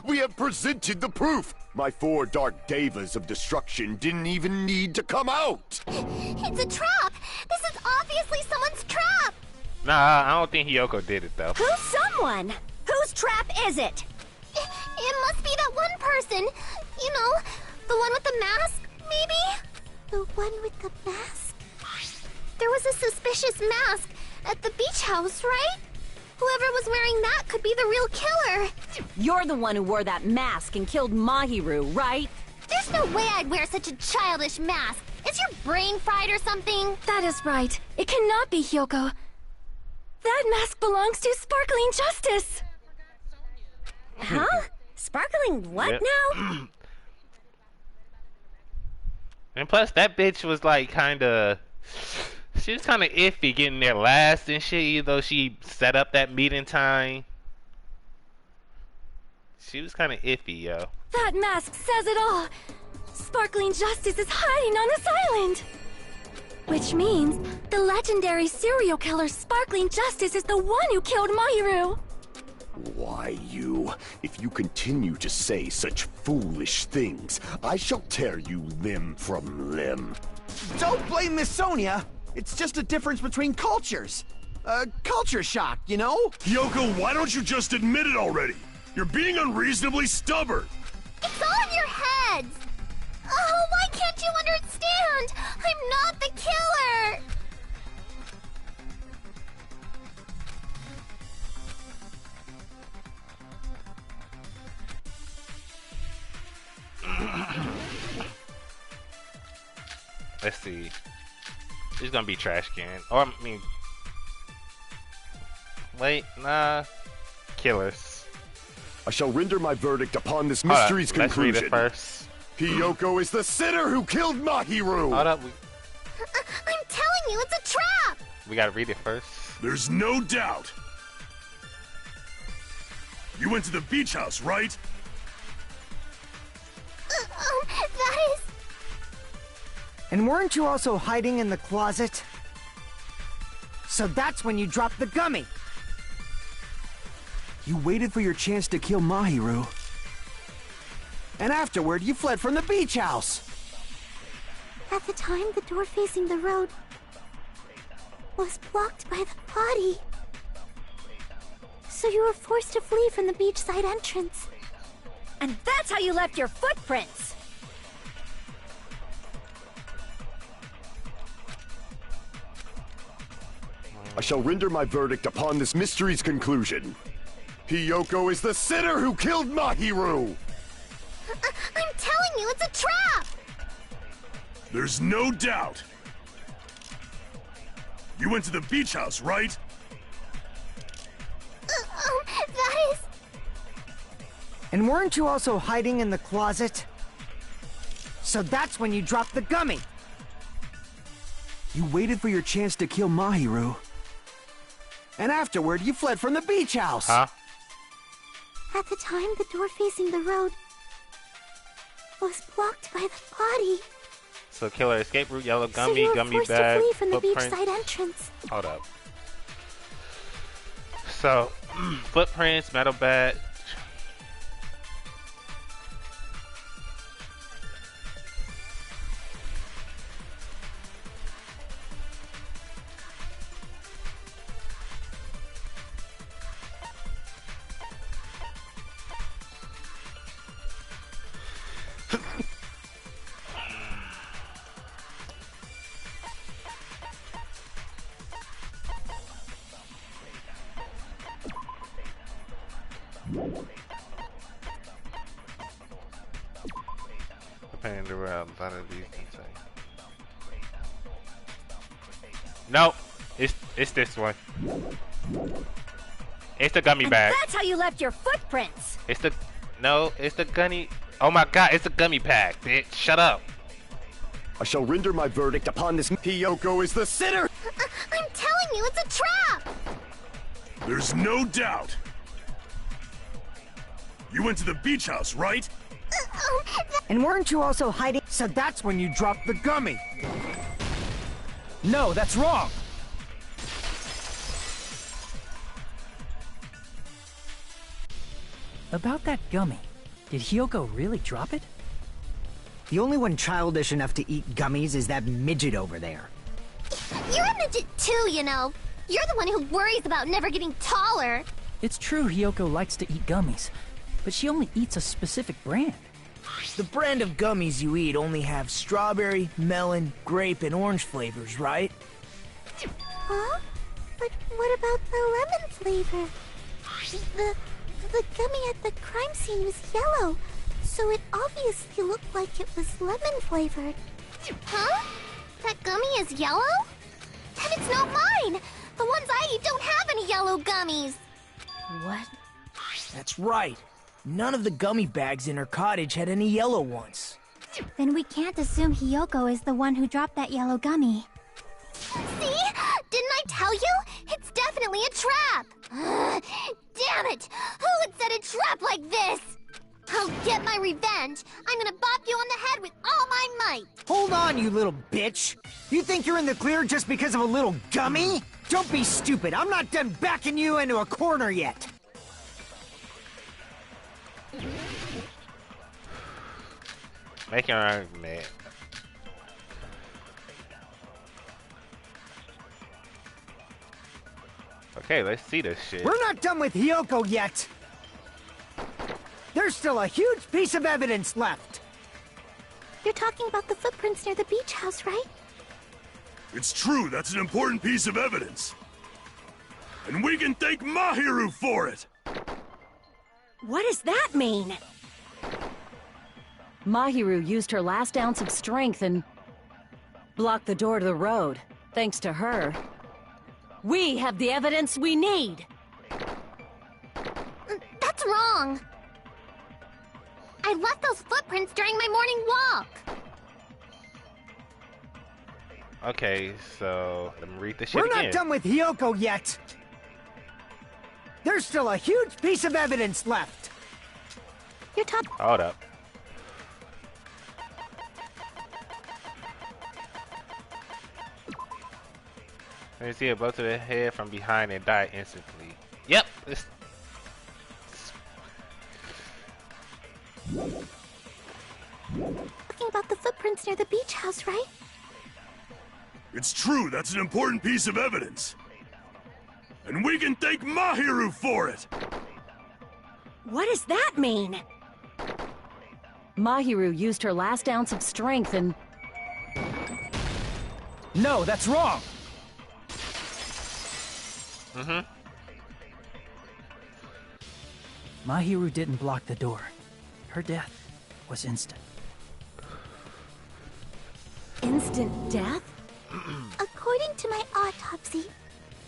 We have presented the proof! My 4 dark devas of destruction didn't even need to come out! It's a trap! This is obviously someone's trap! Nah, I don't think Hiyoko did it though. Who's someone? Whose trap is it? It must be that one person. You know, the one with the mask, maybe? The one with the mask? There was a suspicious mask at the beach house, right? Whoever was wearing that could be the real killer. You're the one who wore that mask and killed Mahiru, right? There's no way I'd wear such a childish mask. Is your brain fried or something? That is right. It cannot be Hiyoko. That mask belongs to Sparkling Justice! Huh? Sparkling what Yep. now? And plus, that bitch was like kinda... She was kinda iffy getting there last and shit, even though she set up that meeting time. She was kinda iffy, yo. That mask says it all! Sparkling Justice is hiding on this island! Which means the legendary serial killer Sparkling Justice is the one who killed Mahiru! Why, you? If you continue to say such foolish things, I shall tear you limb from limb. Don't blame Miss Sonia. It's just a difference between cultures. Culture shock, you know? Hiyoko, why don't you just admit it already? You're being unreasonably stubborn. It's all in your heads! Oh, why can't you understand? I'm not the killer! Let's see. It's gonna be trash can. Or, I mean... Wait, nah. Killers. I shall render my verdict upon this Hold up, mystery's conclusion. Let's read it first. Hiyoko is the sinner who killed Mahiru! Hold up, I'm telling you, it's a trap! we gotta read it first. There's no doubt. You went to the beach house, right? That is... And weren't you also hiding in the closet? So that's when you dropped the gummy! You waited for your chance to kill Mahiru. And afterward, you fled from the beach house. At the time, the door facing the road was blocked by the body. So you were forced to flee from the beachside entrance. And that's how you left your footprints! I shall render my verdict upon this mystery's conclusion. Hiyoko is the sinner who killed Mahiru! I'm telling you, it's a trap! There's no doubt. You went to the beach house, right? That is... And weren't you also hiding in the closet? So that's when you dropped the gummy! You waited for your chance to kill Mahiru. And afterward, you fled from the beach house! Huh? At the time, the door facing the road was blocked by the body. So killer escape route, yellow So gummy, you were gummy forced bag, to flee from the footprints. beachside entrance. Hold up. So, footprints, metal bag. Depending around a lot of these things. Nope, it's this one. It's the gummy And bag. that's how you left your footprints! It's the it's the gunny. Oh my god, it's the gummy pack, bitch. Shut up. I shall render my verdict upon this. Hiyoko is the sinner! I'm telling you, it's a trap! There's no doubt. You went to the beach house, right? And weren't you also hiding? So that's when you dropped the gummy! No, that's wrong! About that gummy, did Hiyoko really drop it? The only one childish enough to eat gummies is that midget over there. You're a midget too, you know. You're the one who worries about never getting taller. It's true Hiyoko likes to eat gummies, but she only eats a specific brand. The brand of gummies you eat only have strawberry, melon, grape, and orange flavors, right? Huh? But what about the lemon flavor? The gummy at the crime scene was yellow, so it obviously looked like it was lemon flavored. Huh? That gummy is yellow? Then it's not mine! The ones I eat don't have any yellow gummies! What? That's right. None of the gummy bags in her cottage had any yellow ones. Then we can't assume Hiyoko is the one who dropped that yellow gummy. See? Didn't I tell you? It's definitely a trap! Damn it! Who would set a trap like this? I'll get my revenge! I'm gonna bop you on the head with all my might! Hold on, you little bitch! You think you're in the clear just because of a little gummy? Don't be stupid, I'm not done backing you into a corner yet! Make your argument. Okay, let's see this shit. We're not done with Hiyoko yet! There's still a huge piece of evidence left! You're talking about the footprints near the beach house, right? It's true, that's an important piece of evidence. And we can thank Mahiru for it! What does that mean? Mahiru used her last ounce of strength and blocked the door to the road. Thanks to her, we have the evidence we need. That's wrong! I left those footprints during my morning walk! Okay, so let me read this shit We're again. not done with Hiyoko yet! There's still a huge piece of evidence left! You're talking. Hold up. Let me see a blow to the head from behind and die instantly. Yep. Talking about the footprints near the beach house, right? It's true, that's an important piece of evidence. And we can thank Mahiru for it! What does that mean? Mahiru used her last ounce of strength and... No, that's wrong! Mahiru didn't block the door. Her death was instant. Instant death? According to my autopsy,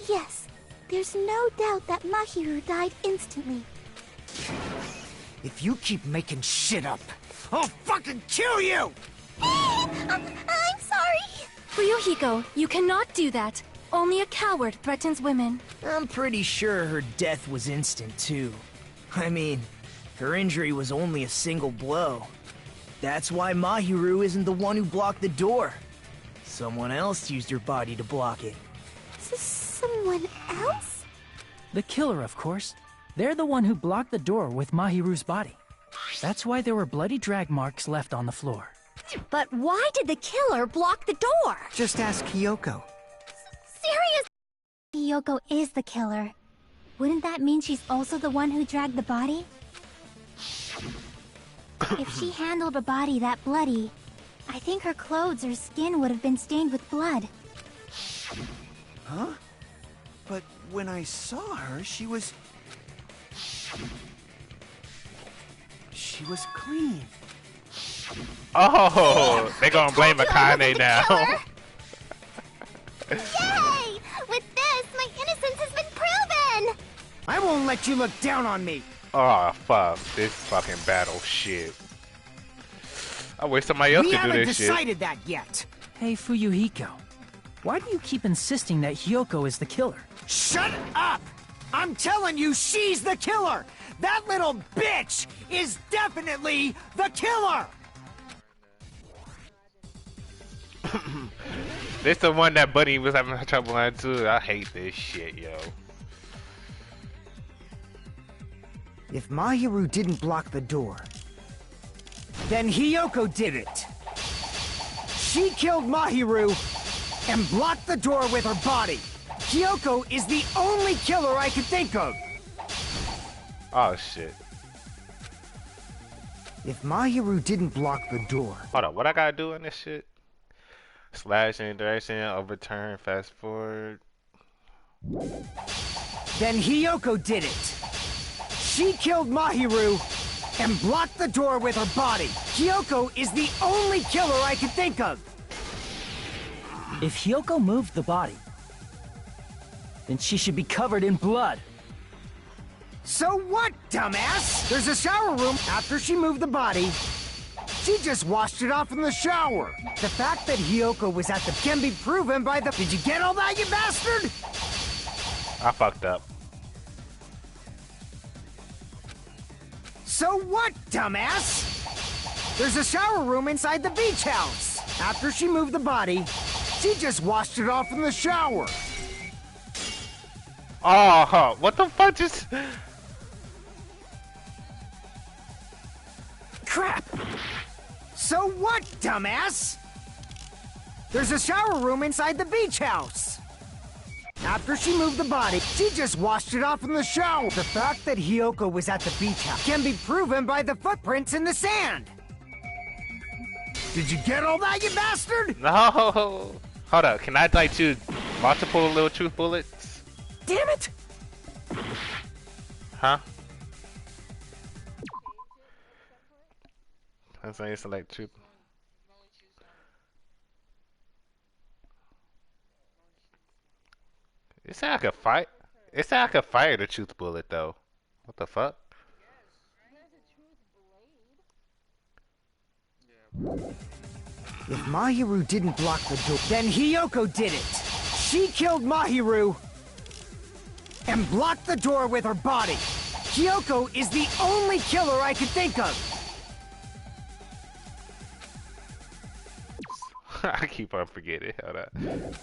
yes, there's no doubt that Mahiru died instantly. If you keep making shit up, I'll fucking kill you! I'm sorry! Fuyuhiko, you cannot do that. Only a coward threatens women. I'm pretty sure her death was instant, too. I mean, her injury was only a single blow. That's why Mahiru isn't the one who blocked the door. Someone else used her body to block it. Someone else? The killer, of course. They're the one who blocked the door with Mahiru's body. That's why there were bloody drag marks left on the floor. But why did the killer block the door? Just ask Hiyoko. Serious? Hiyoko is the killer. Wouldn't that mean she's also the one who dragged the body? If she handled a body that bloody, I think her clothes or skin would have been stained with blood. Huh? But when I saw her, she was clean. Oh, they gonna blame Akane now. Yay! With this, my innocence has been proven! I won't let you look down on me! Oh, fuck. This fucking battle shit. I wish somebody else We could do haven't this shit. decided that yet. Hey, Fuyuhiko. Why do you keep insisting that Hiyoko is the killer? Shut up! I'm telling you, she's the killer! That little bitch is definitely the killer! This the one that Bunny was having trouble on too. I hate this shit, yo. If Mahiru didn't block the door, then Hiyoko did it. She killed Mahiru and blocked the door with her body. Hiyoko is the only killer I could think of. Oh shit. If Mahiru didn't block the door... Hold on, what I gotta do in this shit? Slash any direction, overturn, fast forward. Then Hiyoko did it. She killed Mahiru and blocked the door with her body. Hiyoko is the only killer I could think of. If Hiyoko moved the body, then she should be covered in blood. So what, dumbass? There's a shower room after she moved the body. She just washed it off in the shower. The fact that Hiyoko was at the can be proven by the... Did you get all that, you bastard? I fucked up. So what, dumbass? There's a shower room inside the beach house. After she moved the body, she just washed it off in the shower. Oh, what the fuck just... Crap! So what, dumbass? There's a shower room inside the beach house. After she moved the body, she just washed it off in the shower. The fact that Hiyoko was at the beach house can be proven by the footprints in the sand. Did you get all that, you bastard? No! Hold up, can I like choose multiple little truth bullets? Damn it! Huh? That's why you select truth. It said I could fight. It said I could fire the truth bullet though. What the fuck? If Mahiru didn't block the door, then Hiyoko did it. She killed Mahiru and blocked the door with her body. Hiyoko is the only killer I could think of. I keep on forgetting. Hold up.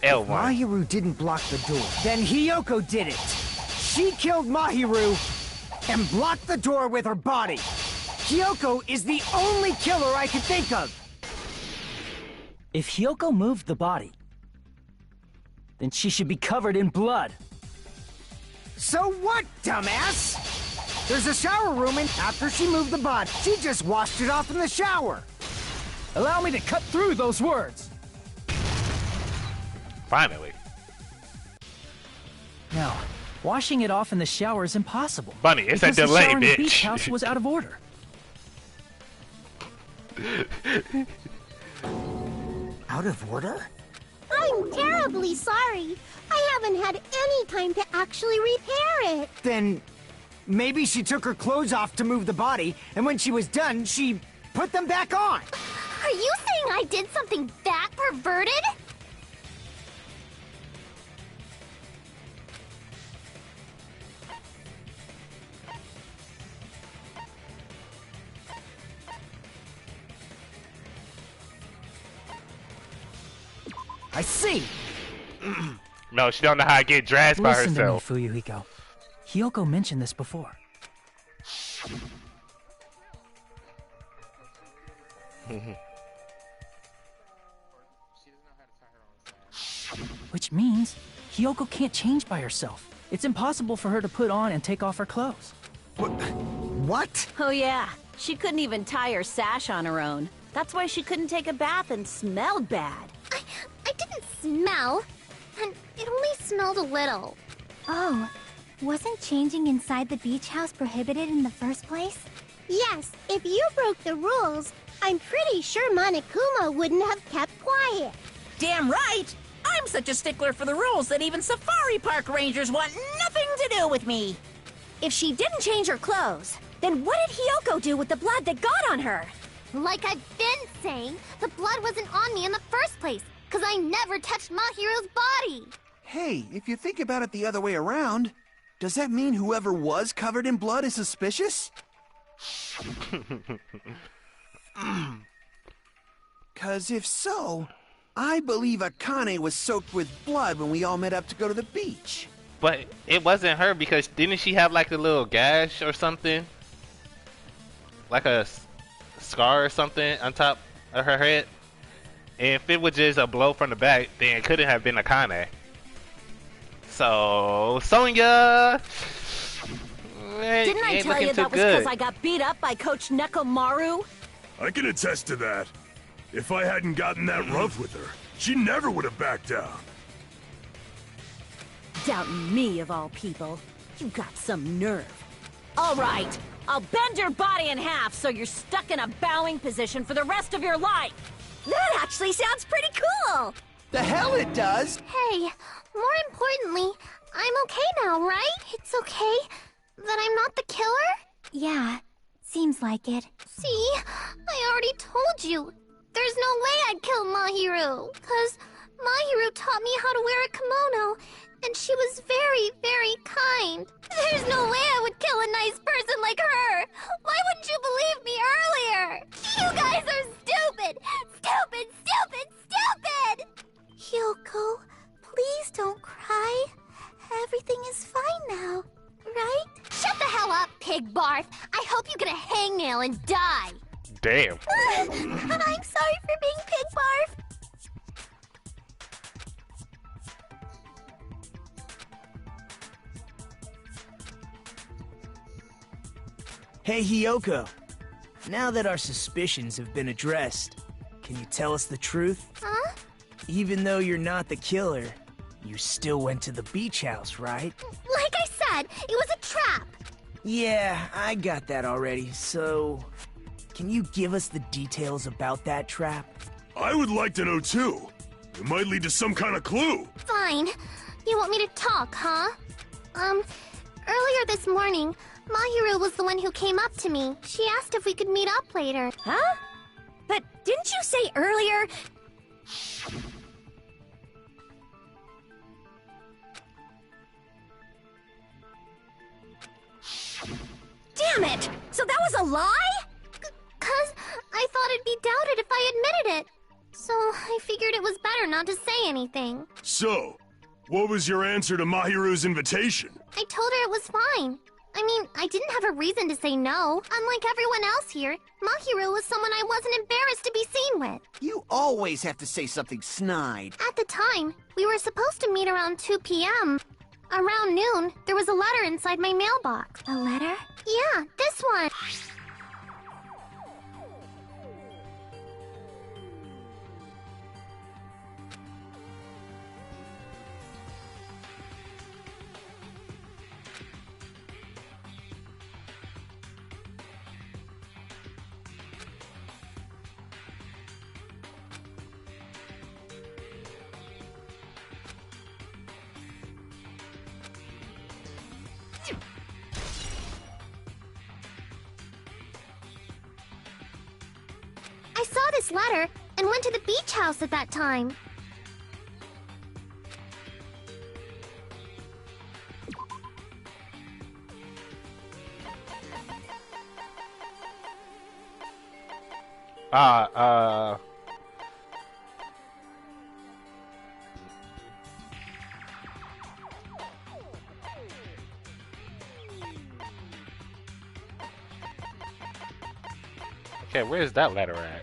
L1. Mahiru didn't block the door, then Hiyoko did it. She killed Mahiru and blocked the door with her body. Hiyoko is the only killer I could think of. If Hiyoko moved the body, then she should be covered in blood. So what, dumbass? There's a shower room, and after she moved the body, she just washed it off in the shower. Allow me to cut through those words. Finally. Now, washing it off in the shower is impossible. Bunny, it's a because the delay, shower in the bitch. beach house was out of order. Out of order? I'm terribly sorry. I haven't had any time to actually repair it. Then maybe she took her clothes off to move the body, and when she was done, she put them back on. Are you saying I did something that perverted? I see. No, she don't know how to get dressed by Listen herself. to me, Fuyuhiko. Hiyoko mentioned this before. Which means Hiyoko can't change by herself. It's impossible for her to put on and take off her clothes. What? Oh yeah, she couldn't even tie her sash on her own. That's why she couldn't take a bath and smelled bad. I didn't smell, and it only smelled a little. Oh, wasn't changing inside the beach house prohibited in the first place? Yes, if you broke the rules, I'm pretty sure Monokuma wouldn't have kept quiet. Damn right! I'm such a stickler for the rules that even safari park rangers want nothing to do with me. If she didn't change her clothes, then what did Hiyoko do with the blood that got on her? Like I've been saying, the blood wasn't on me in the first place, because I never touched Mahiru's body. Hey, if you think about it the other way around, does that mean whoever was covered in blood is suspicious? 'Cause if so, I believe Akane was soaked with blood when we all met up to go to the beach. But it wasn't her because didn't she have like a little gash or something? Like a scar or something on top of her head? And if it was just a blow from the back, then it couldn't have been Akane. So, Sonya! Didn't I tell you that was because I got beat up by Coach Nekomaru? I can attest to that. If I hadn't gotten that rough with her, she never would have backed down. Doubting me, of all people. You got some nerve. All right, I'll bend your body in half so you're stuck in a bowing position for the rest of your life. That actually sounds pretty cool! The hell it does! Hey, more importantly, I'm okay now, right? It's okay that I'm not the killer? Yeah, seems like it. See, I already told you. There's no way I'd kill Mahiru, because Mahiru taught me how to wear a kimono, and she was very, very kind. There's no way I would kill a nice person like her. Why wouldn't you believe me earlier? You guys are stupid! Stupid, stupid, stupid! Hyoko, please don't cry. Everything is fine now, right? Shut the hell up, pig barf! I hope you get a hangnail and die! Damn. I'm sorry for being pig barf! Hey, Hiyoko. Now that our suspicions have been addressed, can you tell us the truth? Huh? Even though you're not the killer, you still went to the beach house, right? Like I said, it was a trap! Yeah, I got that already, so... Can you give us the details about that trap? I would like to know too. It might lead to some kind of clue. Fine. You want me to talk, huh? Earlier this morning, Mahiru was the one who came up to me. She asked if we could meet up later. Huh? But didn't you say earlier... Damn it! So that was a lie? 'Cause I thought it'd be doubted if I admitted it. So I figured it was better not to say anything. So, what was your answer to Mahiru's invitation? I told her it was fine. I mean, I didn't have a reason to say no. Unlike everyone else here, Mahiru was someone I wasn't embarrassed to be seen with. You always have to say something snide. At the time, we were supposed to meet around 2 p.m. Around noon, there was a letter inside my mailbox. A letter? Yeah, this one. I saw this letter and went to the beach house at that time. Okay, where's that letter at?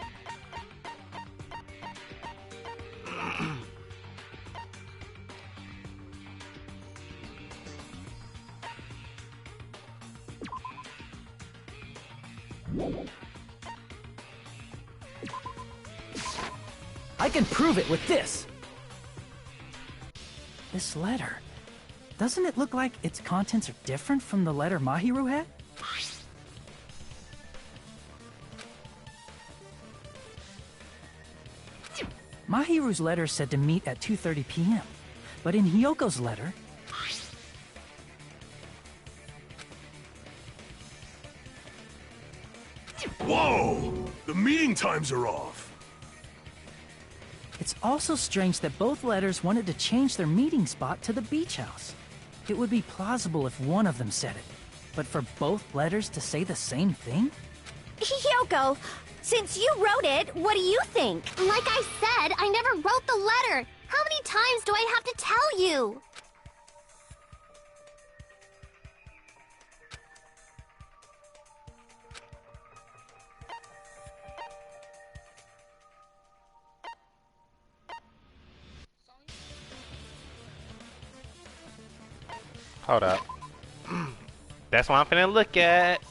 I can prove it with this! This letter. Doesn't it look like its contents are different from the letter Mahiru had? Mahiru's letter said to meet at 2:30 p.m., but in Hyoko's letter... Whoa! The meeting times are off! It's also strange that both letters wanted to change their meeting spot to the beach house. It would be plausible if one of them said it, but for both letters to say the same thing? Hyoko, since you wrote it, what do you think? Like I said, I never wrote the letter. How many times do I have to tell you? Hold up. That's what I'm finna look at.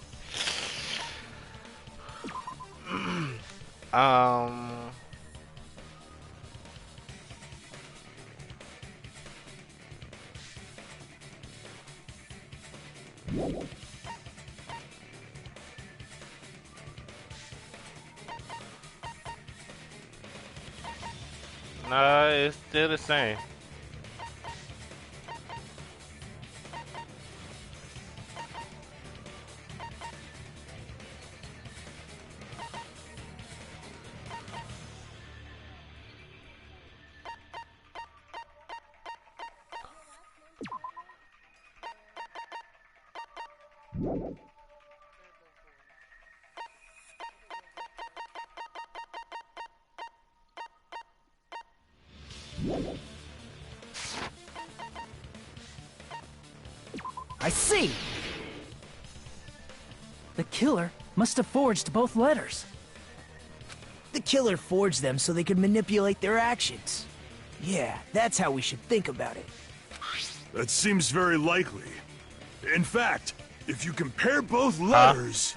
No, it's still the same. I see! The killer must have forged both letters. The killer forged them so they could manipulate their actions. Yeah, that's how we should think about it. That seems very likely. In fact, if you compare both letters...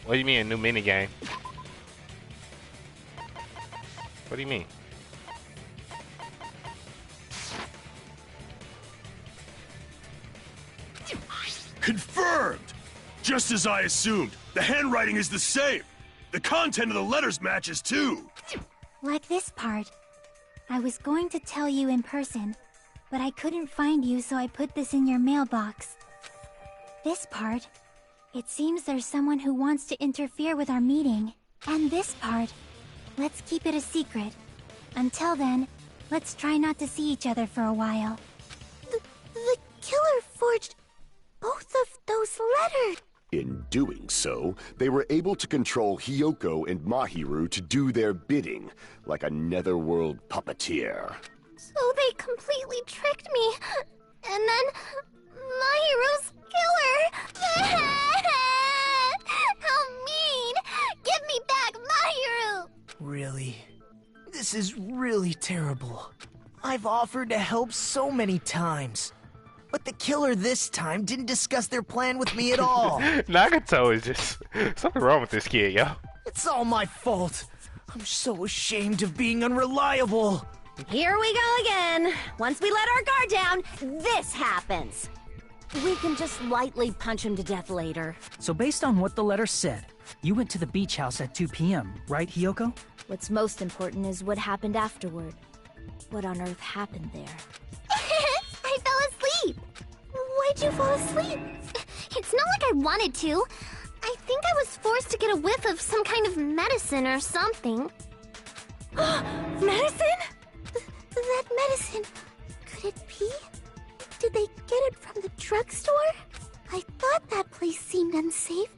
What do you mean, a new minigame? What do you mean? Confirmed! Just as I assumed, the handwriting is the same. The content of the letters matches too. Like this part. I was going to tell you in person, but I couldn't find you, so I put this in your mailbox. This part. It seems there's someone who wants to interfere with our meeting. And this part. Let's keep it a secret. Until then, let's try not to see each other for a while. The killer forged both of those letters. In doing so, they were able to control Hyoko and Mahiru to do their bidding, like a netherworld puppeteer. So they completely tricked me. And then Mahiru's killer. How mean! Give me back Mahiru! Really? This is really terrible. I've offered to help so many times. But the killer this time didn't discuss their plan with me at all. Nagato is just something wrong with this kid, yo. It's all my fault. I'm so ashamed of being unreliable. Here we go again. Once we let our guard down, this happens. We can just lightly punch him to death later. So based on what the letter said, you went to the beach house at 2 p.m., right, Hiyoko? What's most important is what happened afterward. What on earth happened there? I fell asleep. Why'd you fall asleep? It's not like I wanted to. I think I was forced to get a whiff of some kind of medicine or something. Medicine? That medicine. Could it be? Did they get it from the drugstore? I thought that place seemed unsafe.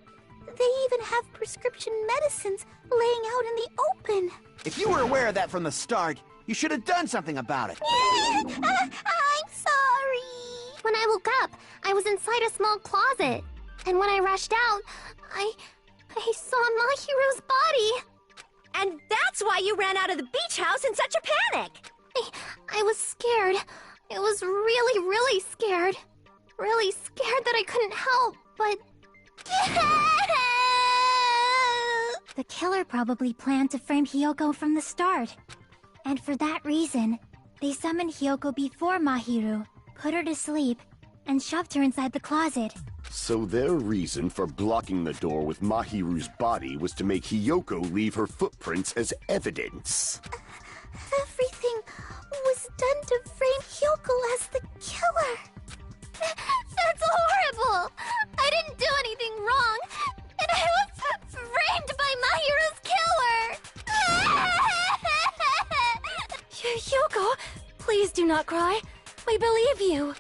They even have prescription medicines laying out in the open. If you were aware of that from the start, you should have done something about it. I'm sorry. When I woke up, I was inside a small closet. And when I rushed out, I saw Mahiru's body. And that's why you ran out of the beach house in such a panic. I was scared. I was really, really scared. Really scared that I couldn't help, but... The killer probably planned to frame Hiyoko from the start. And for that reason, they summoned Hiyoko before Mahiru, put her to sleep, and shoved her inside the closet. So their reason for blocking the door with Mahiru's body was to make Hiyoko leave her footprints as evidence. Everything was done to frame Hiyoko as the killer. That's horrible! I didn't do anything wrong, and I was framed by Mahiru's killer! Hiyoko, please do not cry. We believe you.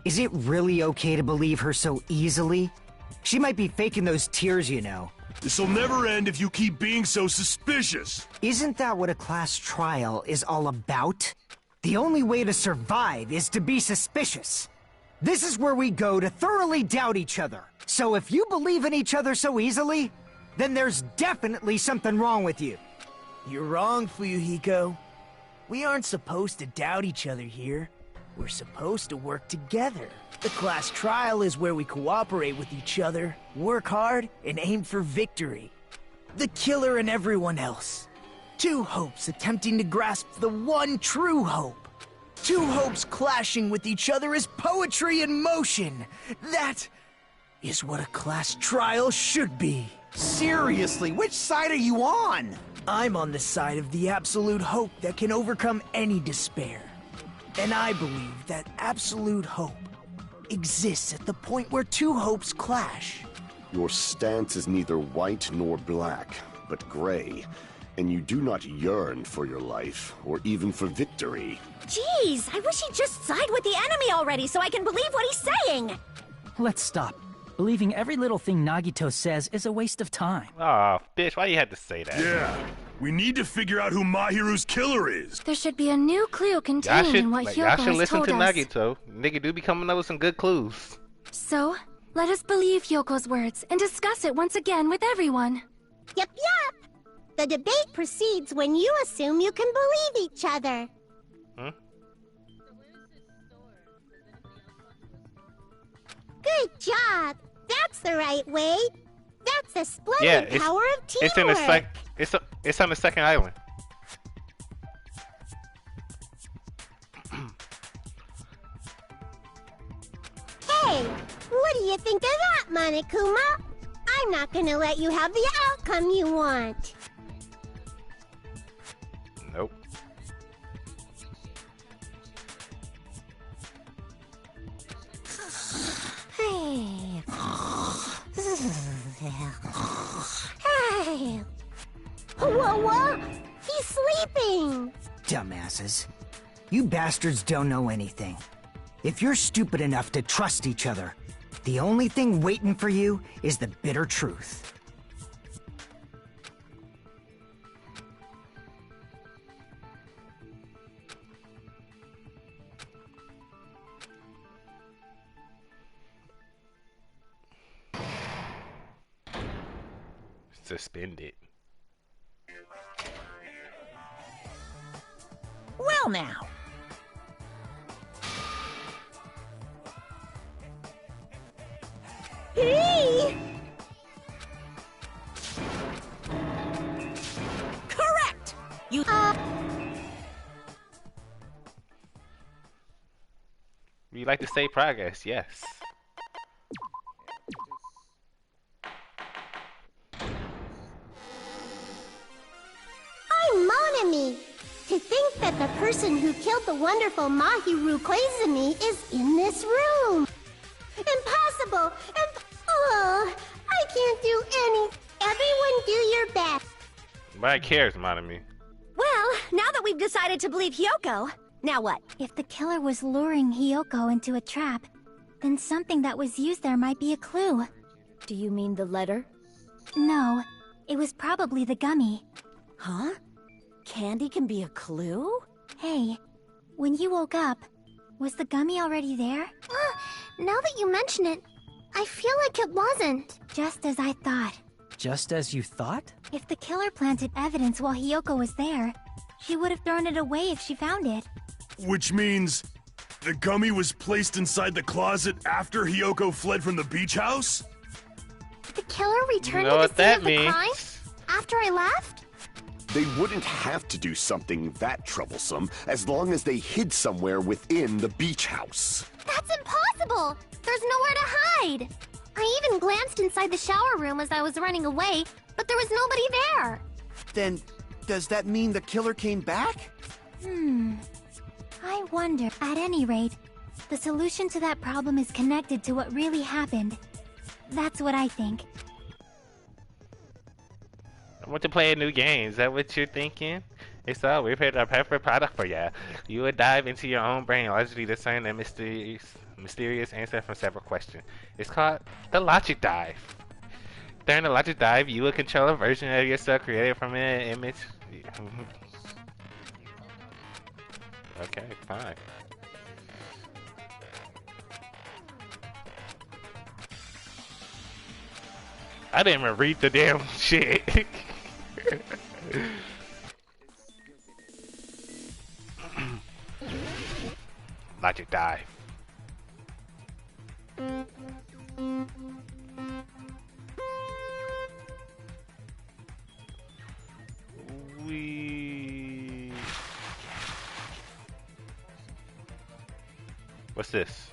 Is it really okay to believe her so easily? She might be faking those tears, you know. This'll never end if you keep being so suspicious. Isn't that what a class trial is all about? The only way to survive is to be suspicious. This is where we go to thoroughly doubt each other. So if you believe in each other so easily, then there's definitely something wrong with you. You're wrong, Fuyuhiko. We aren't supposed to doubt each other here. We're supposed to work together. The class trial is where we cooperate with each other, work hard, and aim for victory. The killer and everyone else. Two hopes attempting to grasp the one true hope. Two hopes clashing with each other is poetry in motion. That is what a class trial should be. Seriously, which side are you on? I'm on the side of the absolute hope that can overcome any despair. And I believe that absolute hope exists at the point where two hopes clash. Your stance is neither white nor black, but gray, and you do not yearn for your life, or even for victory. Jeez, I wish he'd just side with the enemy already so I can believe what he's saying. Let's stop. Believing every little thing Nagito says is a waste of time. Aw, bitch, why you had to say that? Yeah, we need to figure out who Mahiru's killer is. There should be a new clue contained in what y'all Hiyoko should has listen told to us. Nagito. Nigga do be coming up with some good clues. So, let us believe Hyoko's words and discuss it once again with everyone. Yep. The debate proceeds when you assume you can believe each other. Good job. That's the right way. That's the splendid power of teamwork. It's on the second island. Hey, what do you think of that, Monokuma? I'm not gonna let you have the outcome you want. Nope. Hey. Hey. What? He's sleeping. Dumbasses. You bastards don't know anything. If you're stupid enough to trust each other, the only thing waiting for you is the bitter truth. Suspended. Well now, You. We like to say progress, yes. I'm Monami. To think that the person who killed the wonderful Mahiru Koizumi is in this room. Impossible! Oh, I can't do any. Everyone do your best. Nobody cares, Monami. Well, now that we've decided to believe Hiyoko, now what? If the killer was luring Hiyoko into a trap, then something that was used there might be a clue. Do you mean the letter? No, it was probably the gummy. Huh? Candy can be a clue? Hey, when you woke up, was the gummy already there? Now that you mention it, I feel like it wasn't. Just as I thought. Just as you thought? If the killer planted evidence while Hiyoko was there, she would have thrown it away if she found it. Which means the gummy was placed inside the closet after Hiyoko fled from the beach house? The killer returned You know to what the scene that of the means. crime after I left? They wouldn't have to do something that troublesome as long as they hid somewhere within the beach house. That's impossible! There's nowhere to hide! I even glanced inside the shower room as I was running away, but there was nobody there. Then, does that mean the killer came back? I wonder. At any rate, the solution to that problem is connected to what really happened. That's what I think. I want to play a new game. Is that what you're thinking? If so, we've prepared a perfect product for ya. You would dive into your own brain, largely discern a mysterious answer from several questions. It's called the Logic Dive. During the Logic Dive, you will control a version of yourself created from an image. Okay, fine. I didn't even read the damn shit. Logic Dive. What's this?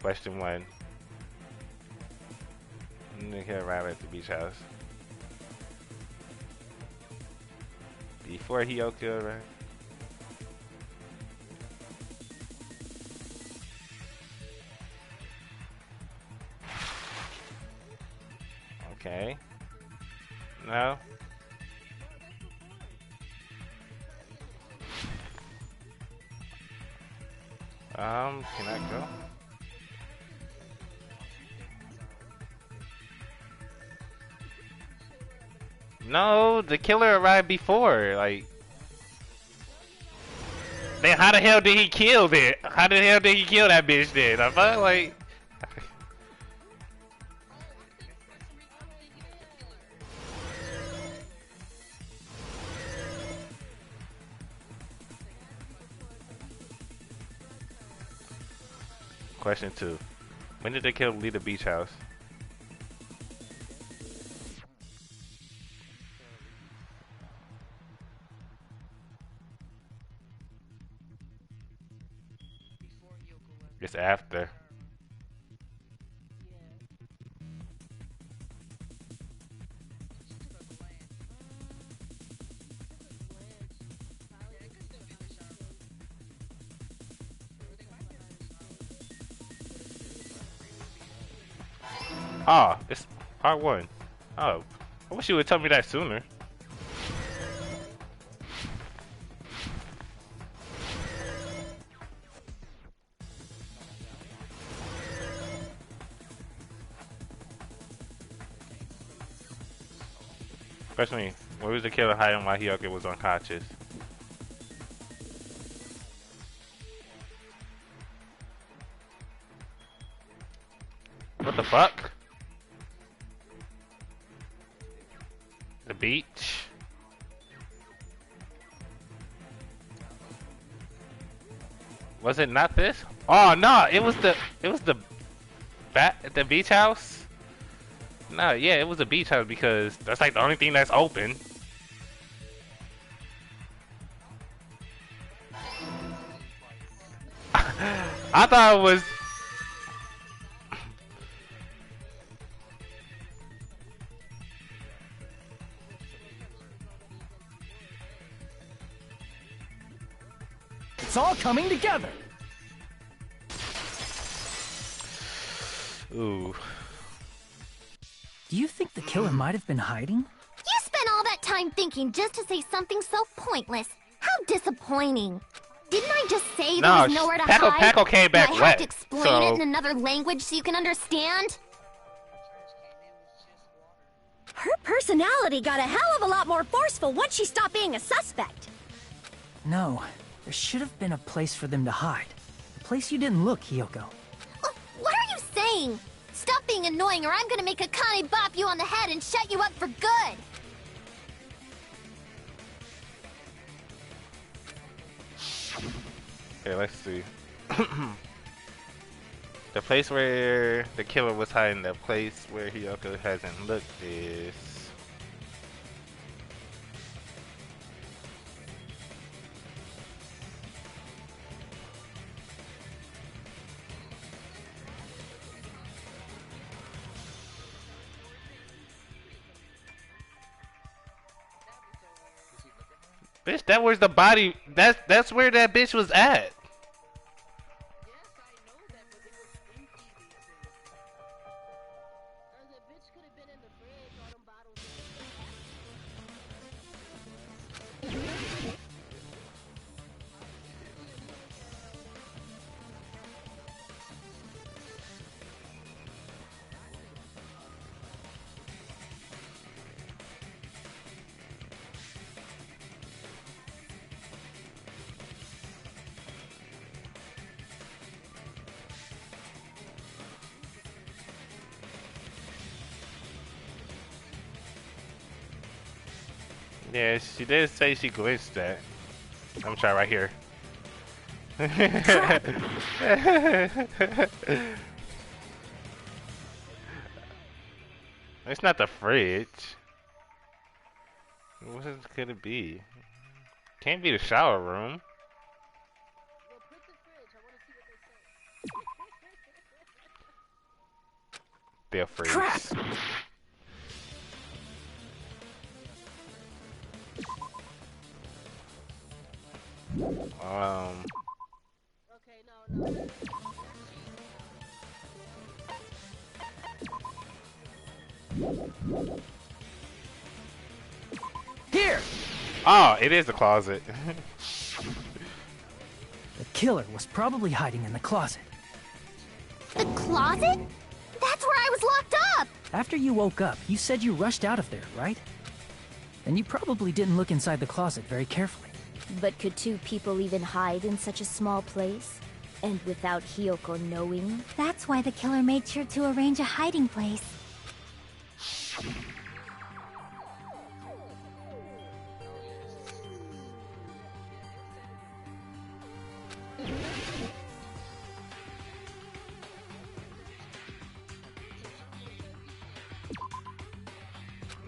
Question 1. Nigga arrived at the beach house. Before Hiyoko arrived. Okay. No. Can I go? No, the killer arrived before, like. Then how the hell did he kill it? How the hell did he kill that bitch then? I felt like. Question 2. When did the killer leave the beach house? It's after. Ah, it's part 1. Oh, I wish you would tell me that sooner. Question me, where was the killer hiding while Hiyoko was unconscious? What the fuck? The beach. Was it not this? Oh no, it was the beach house. No, yeah, it was the beach house because that's like the only thing that's open. I thought it was. It's all coming together. Ooh. Do you think the killer might have been hiding? You spent all that time thinking just to say something so pointless. How disappointing. Didn't I just say there was nowhere to hide? Paco came back I have wet. to explain So it in another language so you can understand? Her personality got a hell of a lot more forceful once she stopped being a suspect. No, there should have been a place for them to hide. A place you didn't look, Hiyoko. What are you saying? Stop being annoying or I'm gonna make Akane bop you on the head and shut you up for good! okay, let's see. The place where the killer was hiding, the place where Hiyoko hasn't looked is. Bitch, that was the body. That's where that bitch was at. Yeah, she did say she glitched that. I'm gonna try right here. It's not the fridge. What could it be? Can't be the shower room. They're freeze. Crap! Here! Oh, it is the closet. The killer was probably hiding in the closet. The closet? That's where I was locked up! After you woke up, you said you rushed out of there, right? And you probably didn't look inside the closet very carefully. But could two people even hide in such a small place? And without Hiyoko knowing? That's why the killer made sure to arrange a hiding place.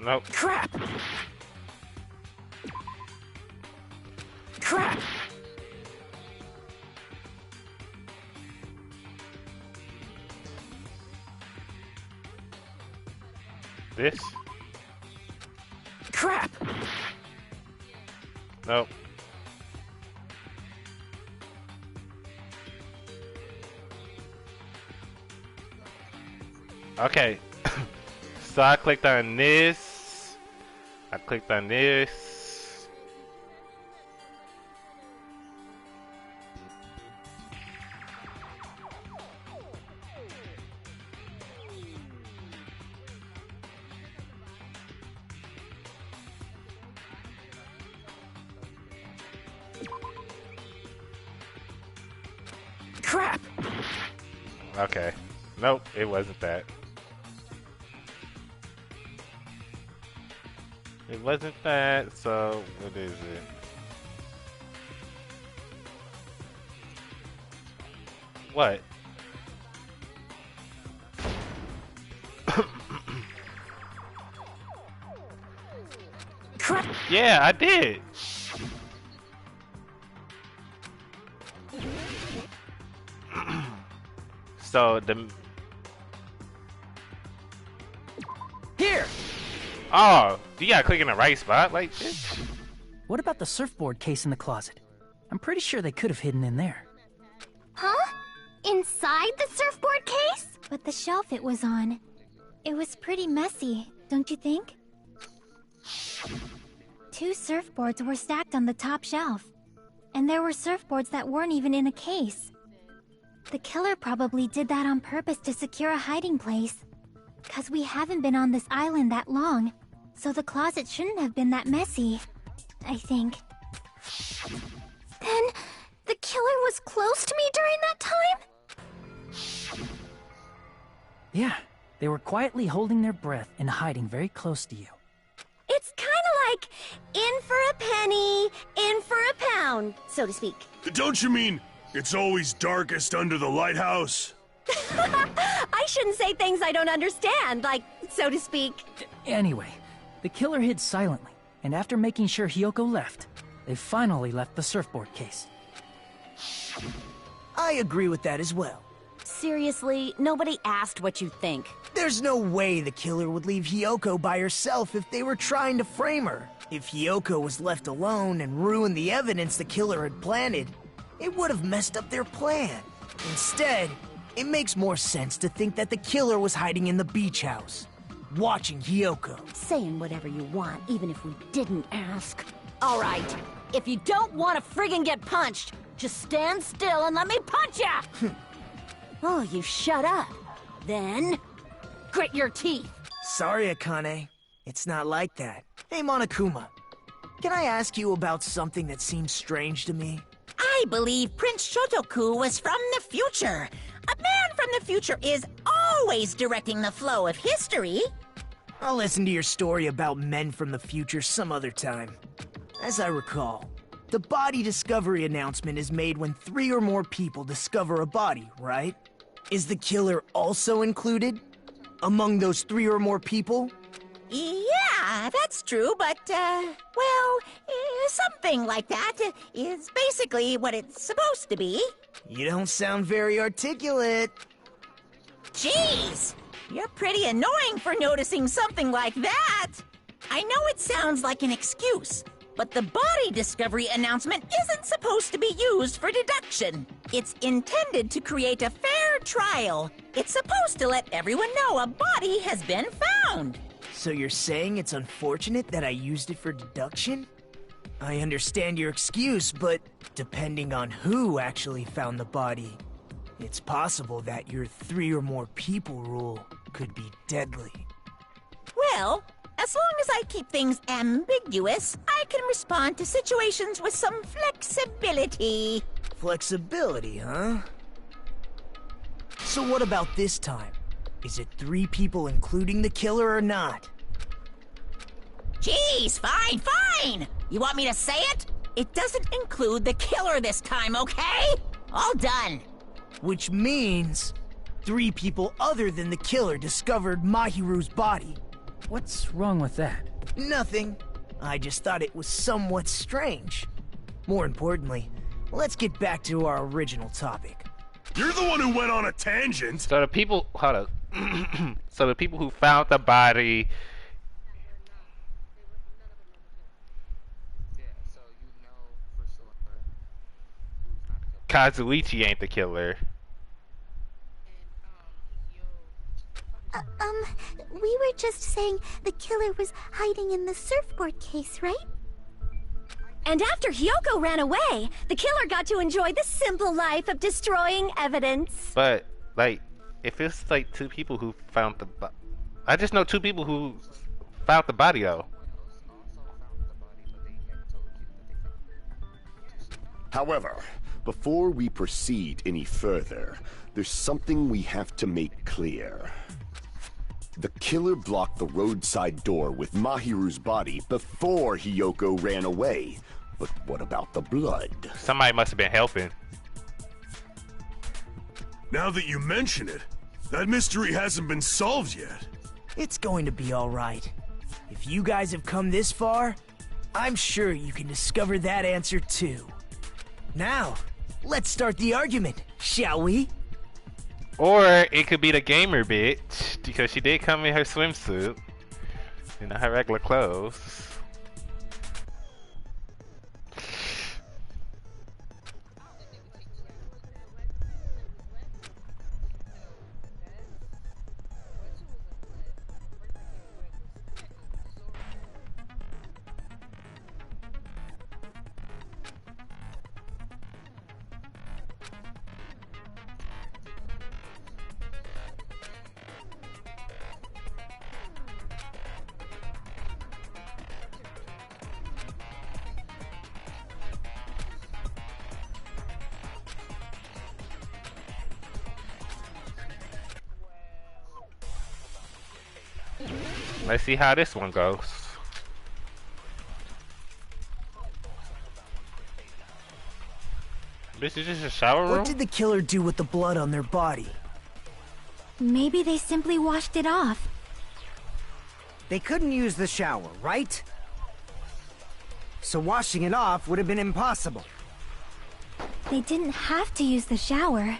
Nope. Crap! Crap! This? Crap! Nope. Okay. So I clicked on this. I clicked on this. Crap! Okay. Nope, it wasn't that. It wasn't that, so what is it? What? Yeah, I did. So the Here! Oh, you gotta click in the right spot like this? What about the surfboard case in the closet? I'm pretty sure they could have hidden in there. Huh? Inside the surfboard case? But the shelf it was on, it was pretty messy, don't you think? 2 surfboards were stacked on the top shelf. And there were surfboards that weren't even in a case. The killer probably did that on purpose to secure a hiding place. 'Cause we haven't been on this island that long, so the closet shouldn't have been that messy, I think. Then, the killer was close to me during that time? Yeah, they were quietly holding their breath and hiding very close to you. It's kinda like in for a penny, in for a pound, so to speak. Don't you mean it's always darkest under the lighthouse? I shouldn't say things I don't understand, like, so to speak. Anyway, the killer hid silently, and after making sure Hiyoko left, they finally left the surfboard case. I agree with that as well. Seriously, nobody asked what you think. There's no way the killer would leave Hiyoko by herself if they were trying to frame her. If Hiyoko was left alone and ruined the evidence the killer had planted, it would have messed up their plan. Instead, it makes more sense to think that the killer was hiding in the beach house, watching Hiyoko. Saying whatever you want, even if we didn't ask. All right, if you don't want to friggin' get punched, just stand still and let me punch ya! Oh, you shut up. Then, grit your teeth. Sorry, Akane. It's not like that. Hey, Monokuma. Can I ask you about something that seems strange to me? I believe Prince Shotoku was from the future. A man from the future is always directing the flow of history. I'll listen to your story about men from the future some other time. As I recall, the body discovery announcement is made when 3 or more people discover a body, right? Is the killer also included among those 3 or more people? Yeah, that's true, but, well, something like that is basically what it's supposed to be. You don't sound very articulate. Jeez, you're pretty annoying for noticing something like that. I know it sounds like an excuse, but the body discovery announcement isn't supposed to be used for deduction. It's intended to create a fair trial. It's supposed to let everyone know a body has been found. So you're saying it's unfortunate that I used it for deduction? I understand your excuse, but depending on who actually found the body, it's possible that your 3 or more people rule could be deadly. Well, as long as I keep things ambiguous, I can respond to situations with some flexibility. Flexibility, huh? So what about this time? Is it 3 people including the killer or not? Jeez, fine! You want me to say it? It doesn't include the killer this time, okay? All done. Which means 3 people other than the killer discovered Mahiru's body. What's wrong with that? Nothing. I just thought it was somewhat strange. More importantly, let's get back to our original topic. You're the one who went on a tangent. So the people, hold up. So the people who found the body. Kazuichi ain't the killer. We were just saying the killer was hiding in the surfboard case, right? And after Hiyoko ran away, the killer got to enjoy the simple life of destroying evidence. But, like, if it's like 2 people who found the body. I just know 2 people who found the body, though. However, before we proceed any further, there's something we have to make clear. The killer blocked the roadside door with Mahiru's body before Hiyoko ran away. But what about the blood? Somebody must have been helping. Now that you mention it, that mystery hasn't been solved yet. It's going to be all right. If you guys have come this far, I'm sure you can discover that answer too. Now, let's start the argument, shall we? Or it could be the gamer bitch, because she did come in her swimsuit, in her regular clothes. Let's see how this one goes. This is just a shower room? What did the killer do with the blood on their body? Maybe they simply washed it off. They couldn't use the shower, right? So washing it off would have been impossible. They didn't have to use the shower.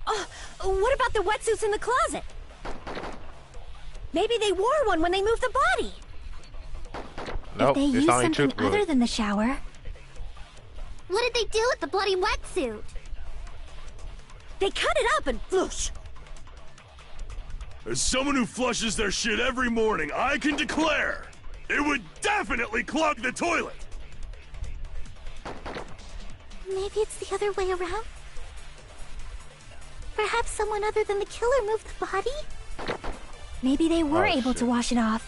Oh, what about the wetsuits in the closet? Maybe they wore one when they moved the body. Nope, if they it's used only something truthful. other than the shower. What did they do with the bloody wetsuit? They cut it up and floosh. As someone who flushes their shit every morning, I can declare it would definitely clog the toilet. Maybe it's the other way around? Perhaps someone other than the killer moved the body? Maybe they were Oh, able to shit. wash it off.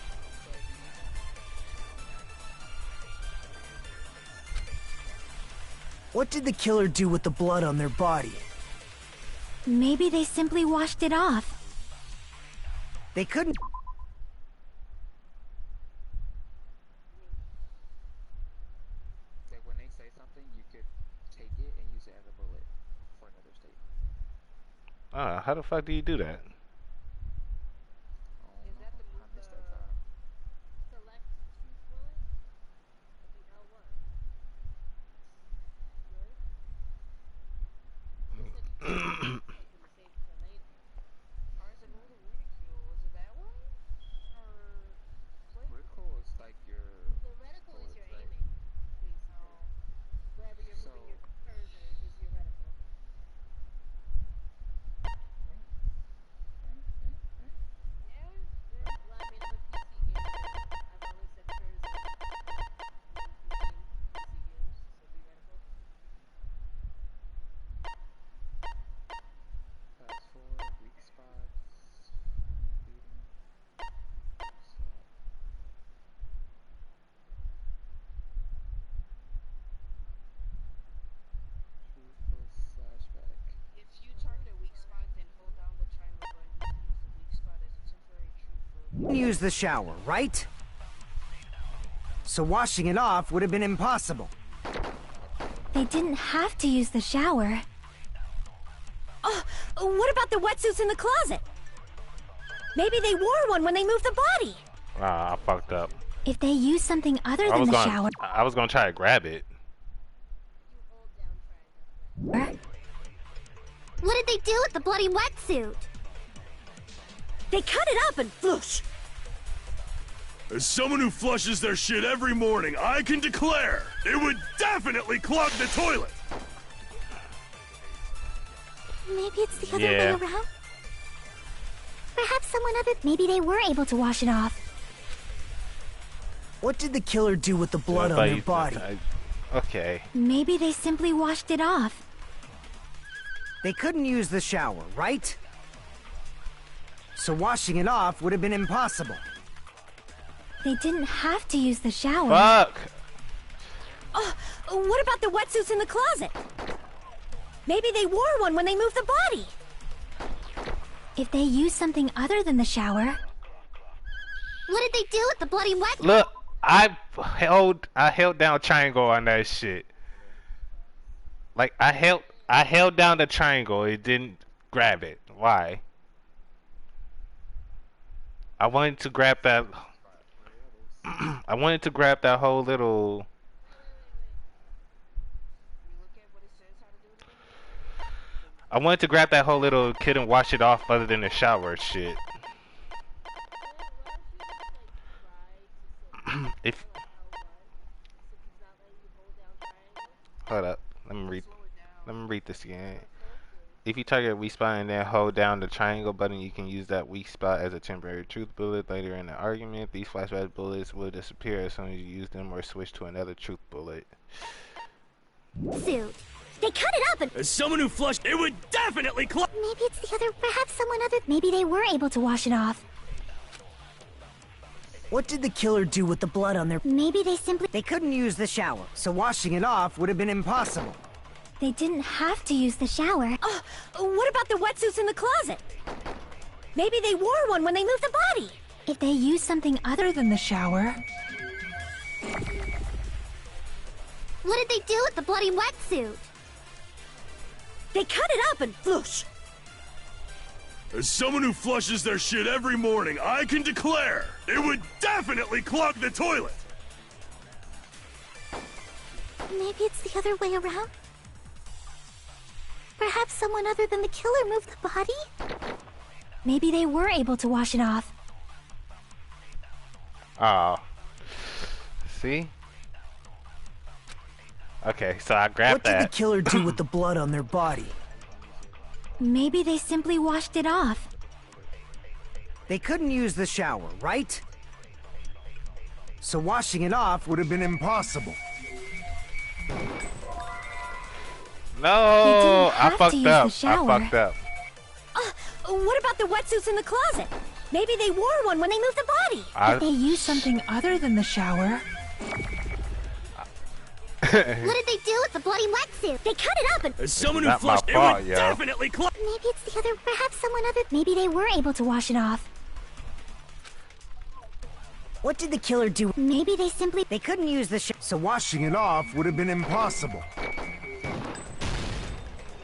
What did the killer do with the blood on their body? Maybe they simply washed it off. They couldn't... Like when they say something, you could take it and use it as a bullet for another statement. How the fuck do you do that? use the shower, right? So washing it off would have been impossible. They didn't have to use the shower. Oh, what about the wetsuits in the closet? Maybe they wore one when they moved the body. I fucked up. If they used something other than the shower... I was gonna try to grab it. What did they do with the bloody wetsuit? They cut it up and floosh. As someone who flushes their shit every morning, I can declare it would definitely clog the toilet. Maybe it's the other Yeah. way around. Perhaps someone other... Maybe they were able to wash it off. What did the killer do with the blood on their body? Okay. Maybe they simply washed it off. They couldn't use the shower, right? So washing it off would have been impossible. They didn't have to use the shower. Fuck! Oh, what about the wetsuits in the closet? Maybe they wore one when they moved the body. If they use something other than the shower... What did they do with the bloody wet... Look, I held down triangle on that shit. Like I held down the triangle. It didn't grab it. Why? I wanted to grab that. I wanted to grab that whole little. I wanted to grab that whole little kid and wash it off other than the shower shit. If hold up, let me read this again. If you target a weak spot and then hold down the triangle button, you can use that weak spot as a temporary truth bullet later in the argument. These flashback bullets will disappear as soon as you use them or switch to another truth bullet. Suit. They cut it up and... As someone who flushed, it would definitely clog. Maybe it's the other... Perhaps someone other... Maybe they were able to wash it off. What did the killer do with the blood on their... Maybe they simply... They couldn't use the shower, so washing it off would have been impossible. They didn't have to use the shower. Oh, what about the wetsuits in the closet? Maybe they wore one when they moved the body. If they used something other than the shower... What did they do with the bloody wetsuit? They cut it up and floosh. As someone who flushes their shit every morning, I can declare it would definitely clog the toilet. Maybe it's the other way around? Perhaps someone other than the killer moved the body? Maybe they were able to wash it off. Oh. See? Okay, so I grabbed that. What did the killer do with the blood on their body? Maybe they simply washed it off. They couldn't use the shower, right? So washing it off would have been impossible. No, I fucked up. I fucked up. What about the wetsuits in the closet? Maybe they wore one when they moved the body. If they used something other than the shower... What did they do with the bloody wetsuit? They cut it up and... As someone who flushed, it would definitely clog. Maybe it's the other... Perhaps someone other... Maybe they were able to wash it off. What did the killer do? Maybe they simply... They couldn't use the shower, so washing it off would have been impossible.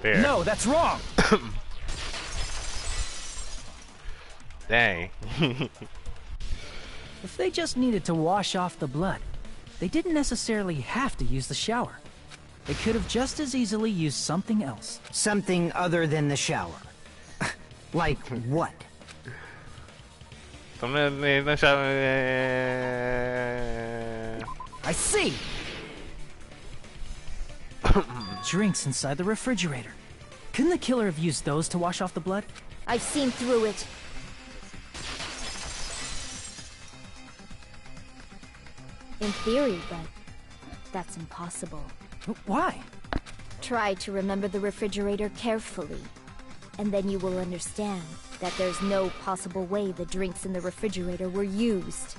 There. No, that's wrong. Dang. If they just needed to wash off the blood, they didn't necessarily have to use the shower. They could have just as easily used something else. Something other than the shower. Like what? Something in the shower. I see. Drinks inside the refrigerator. Couldn't the killer have used those to wash off the blood? I've seen through it. In theory, but that's impossible. Why? Try to remember the refrigerator carefully, and then you will understand that there's no possible way the drinks in the refrigerator were used.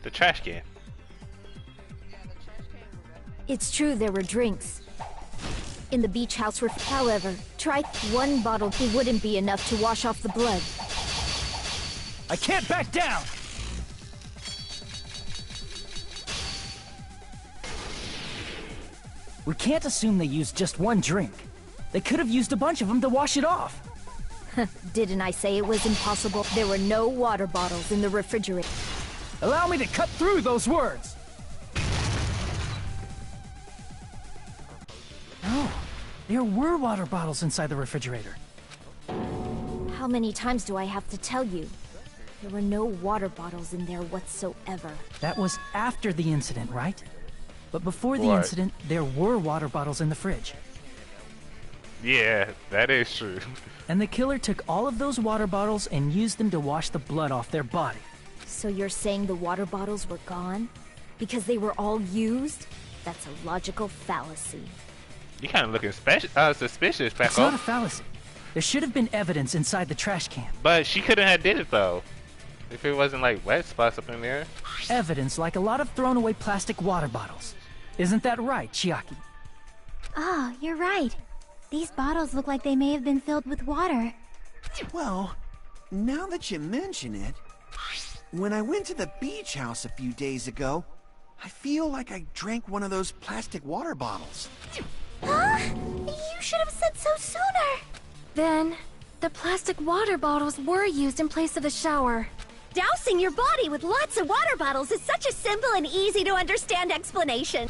The trash can. It's true there were drinks in the beach house ref. However, try one bottle. It wouldn't be enough to wash off the blood. I can't back down! We can't assume they used just one drink. They could have used a bunch of them to wash it off. Didn't I say it was impossible? There were no water bottles in the refrigerator. Allow me to cut through those words! No, there were water bottles inside the refrigerator. How many times do I have to tell you? There were no water bottles in there whatsoever. That was after the incident, right? But before the What? incident, there were water bottles in the fridge. Yeah, that is true. And the killer took all of those water bottles and used them to wash the blood off their body. So you're saying the water bottles were gone? Because they were all used? That's a logical fallacy. You kind of looking suspicious, It's not a Pecco. fallacy. There should have been evidence inside the trash can. But she couldn't have did it though. If it wasn't like wet spots up in there. Evidence like a lot of thrown away plastic water bottles. Isn't that right, Chiaki? Oh, you're right. These bottles look like they may have been filled with water. Well, now that you mention it, when I went to the beach house a few days ago, I feel like I drank one of those plastic water bottles. Huh? You should have said so sooner. Then, the plastic water bottles were used in place of the shower. Dousing your body with lots of water bottles is such a simple and easy to understand explanation.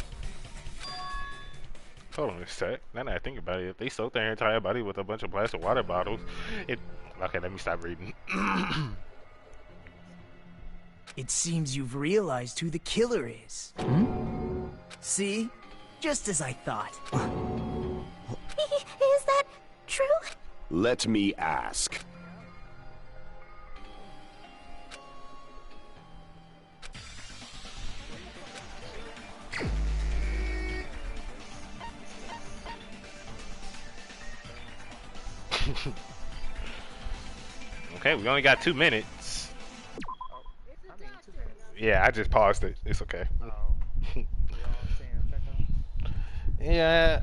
Hold on a sec. Now that I think about it, if they soak their entire body with a bunch of plastic water bottles, it... Okay, let me stop reading. It seems you've realized who the killer is. See? Just as I thought. Is that true? Let me ask. Okay, we only got 2 minutes. Yeah, I just paused it. It's okay. Yeah.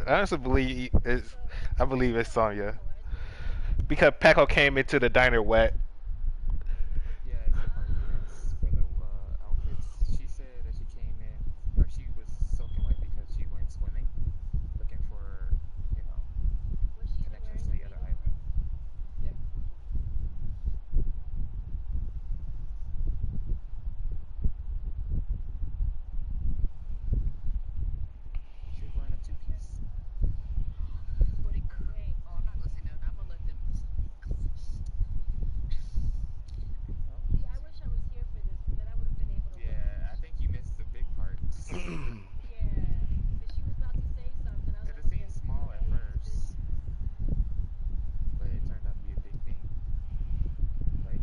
I honestly believe I believe it's Sonya because Peko came into the diner wet. Yeah, it's for the outfits. She said that she came in, or she was soaking wet because she went swimming, looking for, you know, connections to the other island. Yeah. She was wearing a two-piece. Yeah, I think you missed the big part. It seemed small at first, but it turned out to be a big thing. Like,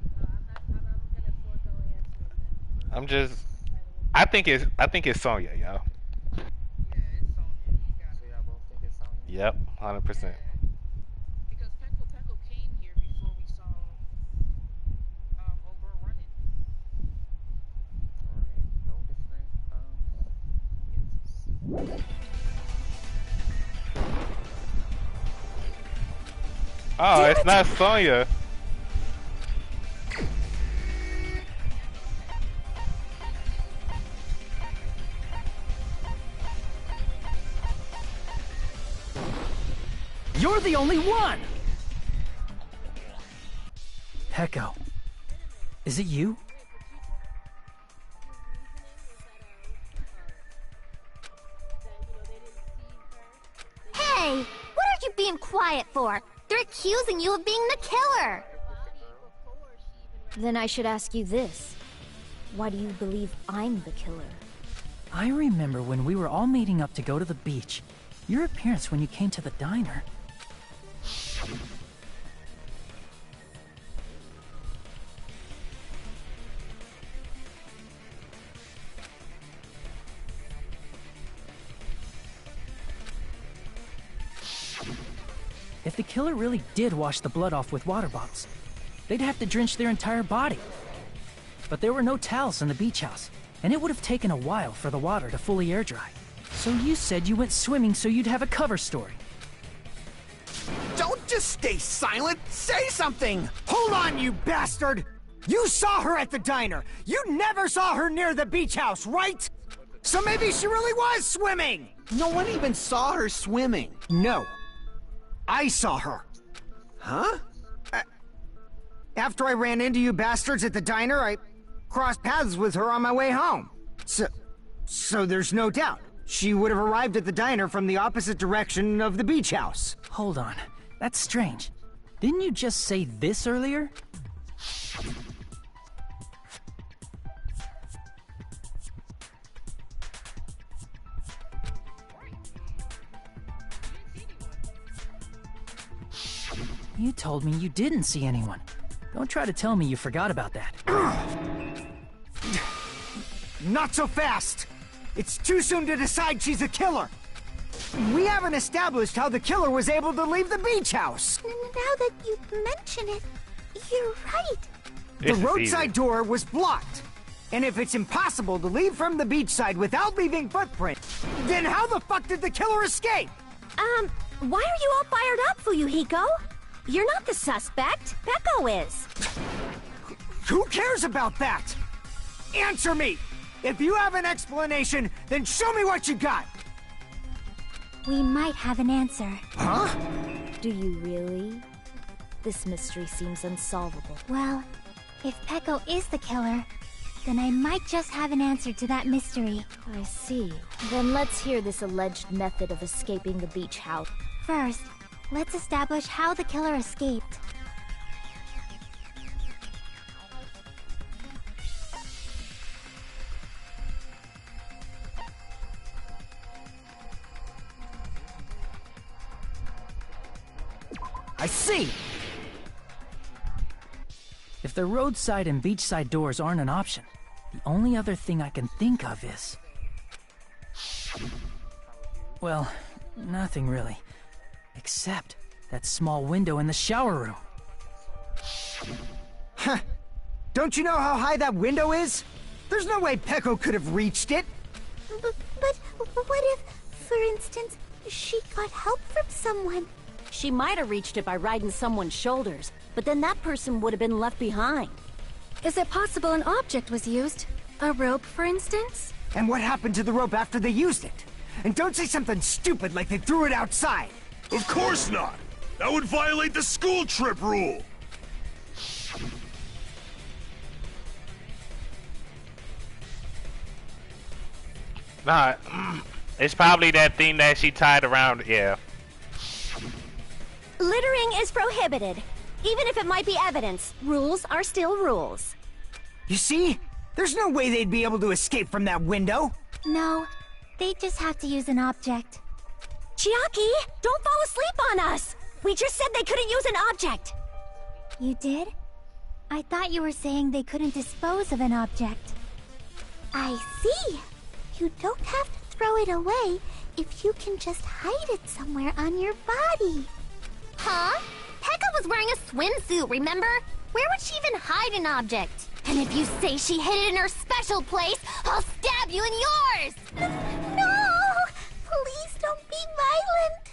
I'm just. I think it's Sonya, yo. so y'all both think it's Sonya? Yep, 100%. No different answers. Oh, it's not Sonya. You're the only one! Peko, is it you? Hey! What are you being quiet for? They're accusing you of being the killer! Then I should ask you this. Why do you believe I'm the killer? I remember when we were all meeting up to go to the beach. Your appearance when you came to the diner. If the killer really did wash the blood off with water bottles, they'd have to drench their entire body. But there were no towels in the beach house, and it would have taken a while for the water to fully air dry. So you said you went swimming so you'd have a cover story. Don't just stay silent! Say something! Hold on, you bastard! You saw her at the diner! You never saw her near the beach house, right? So maybe she really was swimming! No one even saw her swimming. No. I saw her. Huh? After I ran into you bastards at the diner, I crossed paths with her on my way home. So there's no doubt. She would have arrived at the diner from the opposite direction of the beach house. Hold on. That's strange. Didn't you just say this earlier? told me you didn't see anyone. Don't try to tell me you forgot about that. Not so fast! It's too soon to decide she's a killer! We haven't established how the killer was able to leave the beach house! Now that you mention it, you're right. The roadside door was blocked. And if it's impossible to leave from the beachside without leaving footprints, then how the fuck did the killer escape? Why are you all fired up, Fuyuhiko? You're not the suspect. Peko is. Who cares about that? Answer me! If you have an explanation, then show me what you got! We might have an answer. Huh? Do you really? This mystery seems unsolvable. Well, if Peko is the killer, then I might just have an answer to that mystery. I see. Then let's hear this alleged method of escaping the beach house. First, let's establish how the killer escaped. I see! If the roadside and beachside doors aren't an option, the only other thing I can think of is... well, nothing really. Except that small window in the shower room. Huh. Don't you know how high that window is? There's no way Peko could have reached it! But what if, for instance, she got help from someone? She might have reached it by riding someone's shoulders, but then that person would have been left behind. Is it possible an object was used? A rope, for instance? And what happened to the rope after they used it? And don't say something stupid like they threw it outside! Of course not! That would violate the school trip rule! Nah, it's probably that thing that she tied around, yeah. Littering is prohibited. Even if it might be evidence, rules are still rules. You see? There's no way they'd be able to escape from that window! No, they just have to use an object. Chiaki, don't fall asleep on us! We just said they couldn't use an object! You did? I thought you were saying they couldn't dispose of an object. I see! You don't have to throw it away if you can just hide it somewhere on your body. Huh? Pekka was wearing a swimsuit, remember? Where would she even hide an object? And if you say she hid it in her special place, I'll stab you in yours! No! Please don't be violent!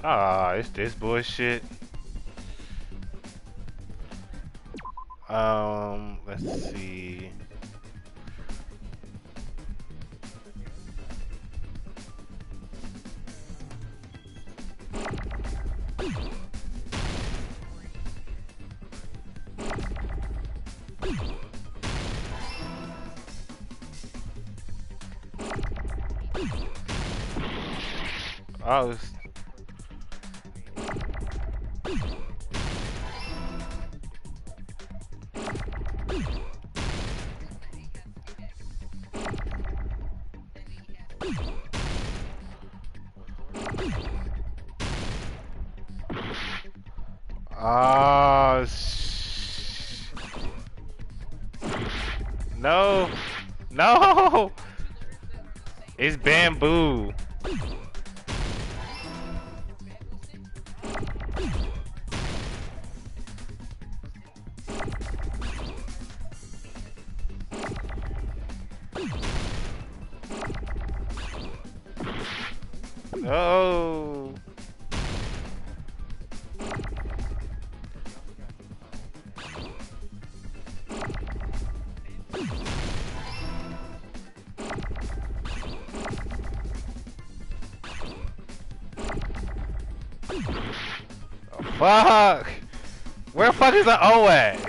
Ah, it's this bullshit. Let's see. Oh, no, no, it's bamboo. Oh. Fuck! Where the fuck is the O at?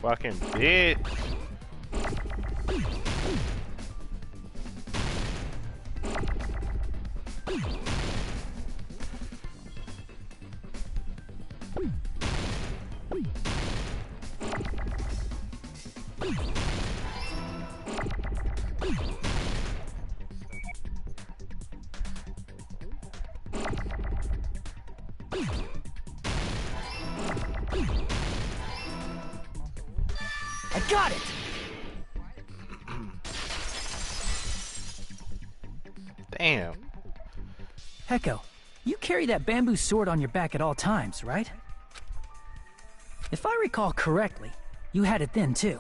Fucking bitch. I got it! Damn. Heko, you carry that bamboo sword on your back at all times, right? If I recall correctly, you had it then too.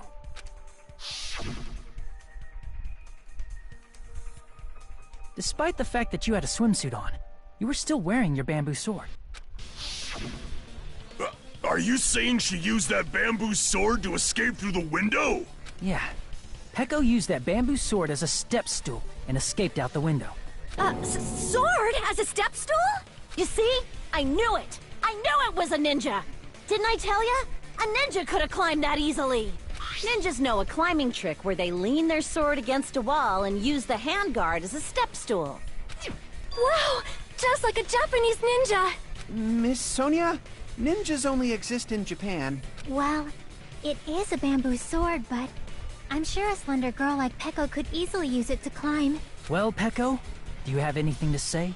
Despite the fact that you had a swimsuit on, you were still wearing your bamboo sword. Are you saying she used that bamboo sword to escape through the window? Yeah. Peko used that bamboo sword as a step stool and escaped out the window. Sword as a step stool? You see? I knew it! I knew it was a ninja! Didn't I tell ya? A ninja could have climbed that easily! Ninjas know a climbing trick where they lean their sword against a wall and use the handguard as a step stool. Wow! Just like a Japanese ninja! Miss Sonia, ninjas only exist in Japan. Well, it is a bamboo sword, but I'm sure a slender girl like Peko could easily use it to climb. Well, Peko, do you have anything to say?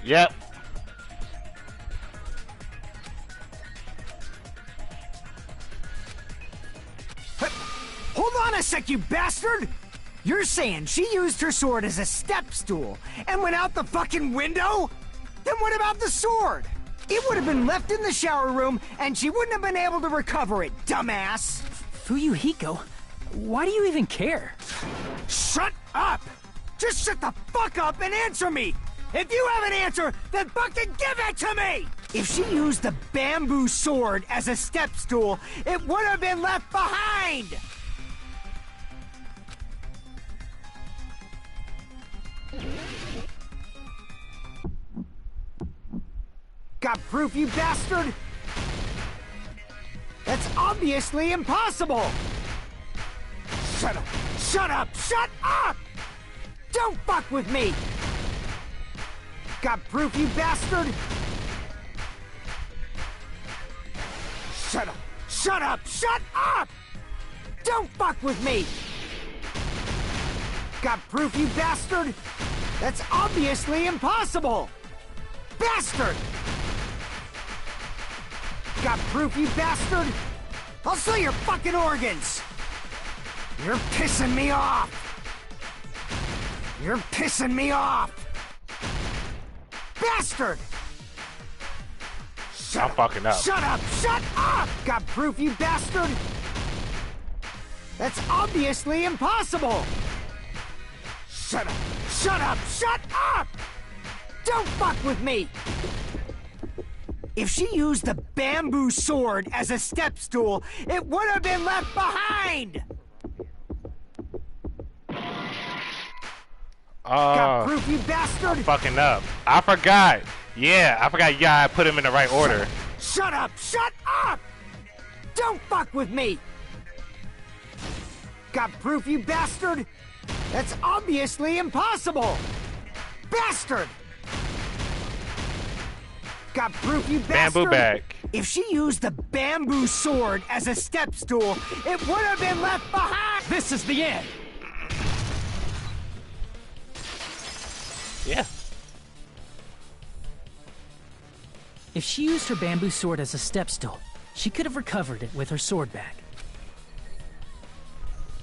Yep. Hold on a sec, you bastard! You're saying she used her sword as a step stool and went out the fucking window? Then what about the sword? It would have been left in the shower room and she wouldn't have been able to recover it, dumbass! Fuyuhiko, why do you even care? Shut up! Just shut the fuck up and answer me! If you have an answer, then fucking give it to me! If she used the bamboo sword as a step stool, it would have been left behind! Got proof, you bastard? That's obviously impossible! Shut up! Shut up! Shut up! Don't fuck with me! Got proof, you bastard? Shut up! Shut up! Shut up! Don't fuck with me! Got proof, you bastard? That's obviously impossible! Bastard! Got proof, you bastard? I'll sell your fucking organs! You're pissing me off! You're pissing me off! Bastard! I'm fucking up. Shut up! Shut up! Got proof, you bastard? That's obviously impossible! Shut up! Shut up! Shut up! Don't fuck with me! If she used the bamboo sword as a step stool, it would have been left behind! Got proof, you bastard? I'm fucking up. I forgot. Yeah, I forgot. Yeah, I put him in the right order. Shut up! Shut up! Don't fuck with me! Got proof, you bastard? That's obviously impossible! Bastard! Got proof, you bastard? Bamboo bag. If she used the bamboo sword as a step stool, it would have been left behind! This is the end! Yeah. If she used her bamboo sword as a step stool, she could have recovered it with her sword bag.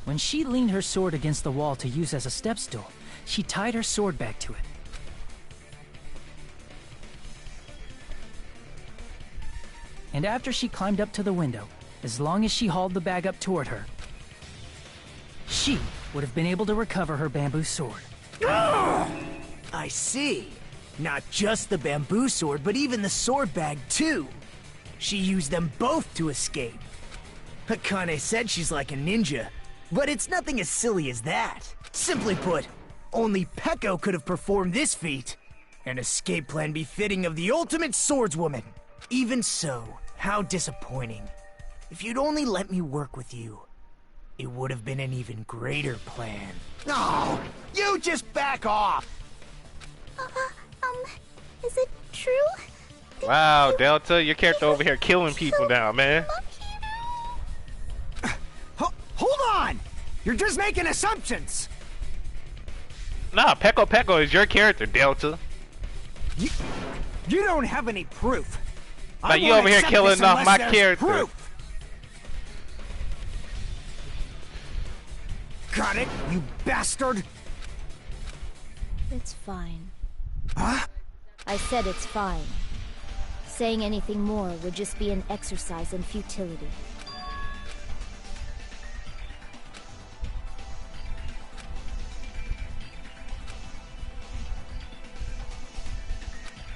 When she leaned her sword against the wall to use as a step stool, she tied her sword bag to it. And after she climbed up to the window, as long as she hauled the bag up toward her, she would have been able to recover her bamboo sword. I see. Not just the bamboo sword, but even the sword bag, too. She used them both to escape. Akane said she's like a ninja, but it's nothing as silly as that. Simply put, only Peko could have performed this feat. An escape plan befitting of the ultimate swordswoman. Even so, how disappointing. If you'd only let me work with you, it would have been an even greater plan. No! You just back off! Is it true? Wow, Delta, your character over here killing people now, man. Hold on! You're just making assumptions! Nah, Peko is your character, Delta. You don't have any proof. Now you over here killing off my character. Proof. Got it, you bastard! It's fine. Huh? I said it's fine. Saying anything more would just be an exercise in futility.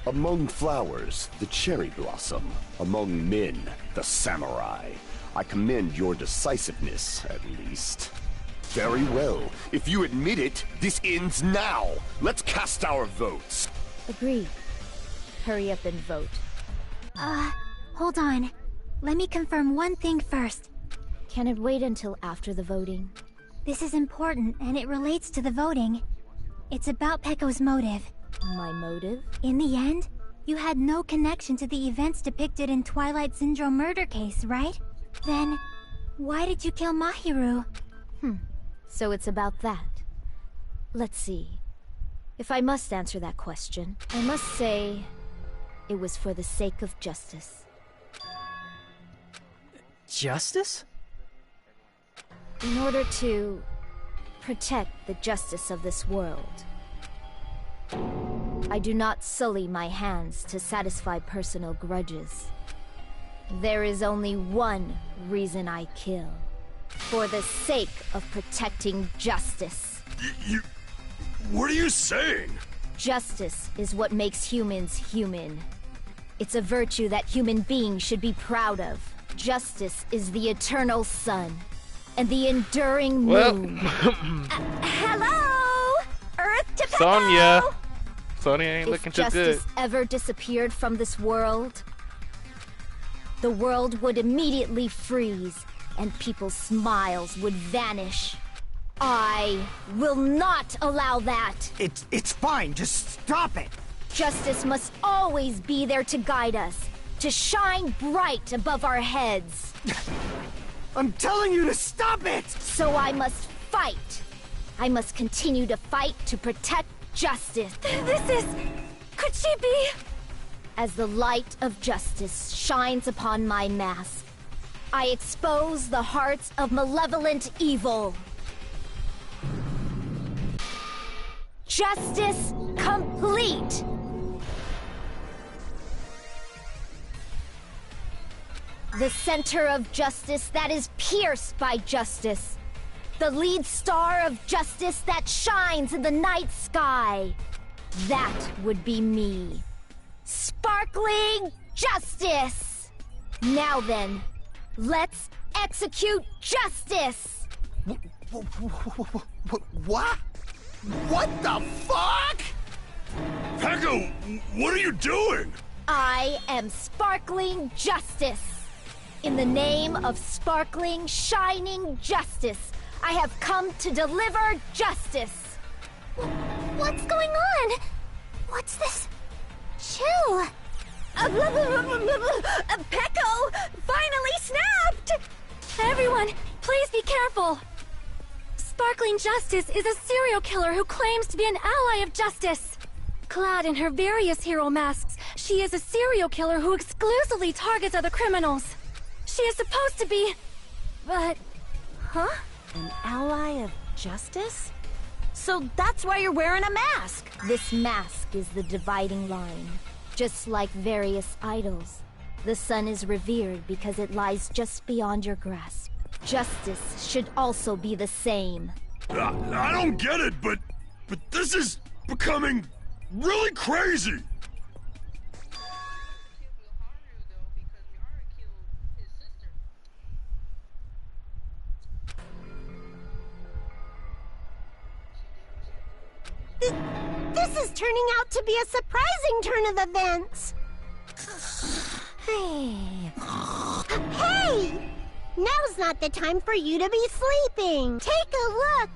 Among flowers, the cherry blossom. Among men, the samurai. I commend your decisiveness, at least. Very well. If you admit it, this ends now. Let's cast our votes. Agreed. Hurry up and vote. Hold on. Let me confirm one thing first. Can it wait until after the voting? This is important, and it relates to the voting. It's about Peko's motive. My motive? In the end, you had no connection to the events depicted in Twilight Syndrome murder case, right? Then, why did you kill Mahiru? So it's about that. Let's see. If I must answer that question, I must say it was for the sake of justice. Justice? In order to protect the justice of this world. I do not sully my hands to satisfy personal grudges. There is only one reason I kill. For the sake of protecting justice. What are you saying? Justice is what makes humans human. It's a virtue that human beings should be proud of. Justice is the eternal sun and the enduring moon. Hello? Earth to Sonya. Sonya ain't looking too good. If justice ever disappeared from this world, the world would immediately freeze and people's smiles would vanish. I will not allow that. It's fine, just stop it. Justice must always be there to guide us, to shine bright above our heads. I'm telling you to stop it! So I must fight. I must continue to fight to protect justice. Could she be? As the light of justice shines upon my mask, I expose the hearts of malevolent evil. Justice complete! The center of justice that is pierced by justice. The lead star of justice that shines in the night sky. That would be me. Sparkling justice! Now then, let's execute justice! What? What the fuck? Peko, what are you doing? I am sparkling justice. In the name of sparkling, shining justice, I have come to deliver justice. What's going on? What's this? Chill. Pecco finally snapped! Everyone, please be careful. Sparkling Justice is a serial killer who claims to be an ally of justice. Clad in her various hero masks, she is a serial killer who exclusively targets other criminals. She is supposed to be... but... Huh? An ally of justice? So that's why you're wearing a mask! This mask is the dividing line. Just like various idols, the sun is revered because it lies just beyond your grasp. Justice should also be the same. I don't get it, but this is becoming really crazy. This is turning out to be a surprising turn of events. Hey! Now's not the time for you to be sleeping. Take a look.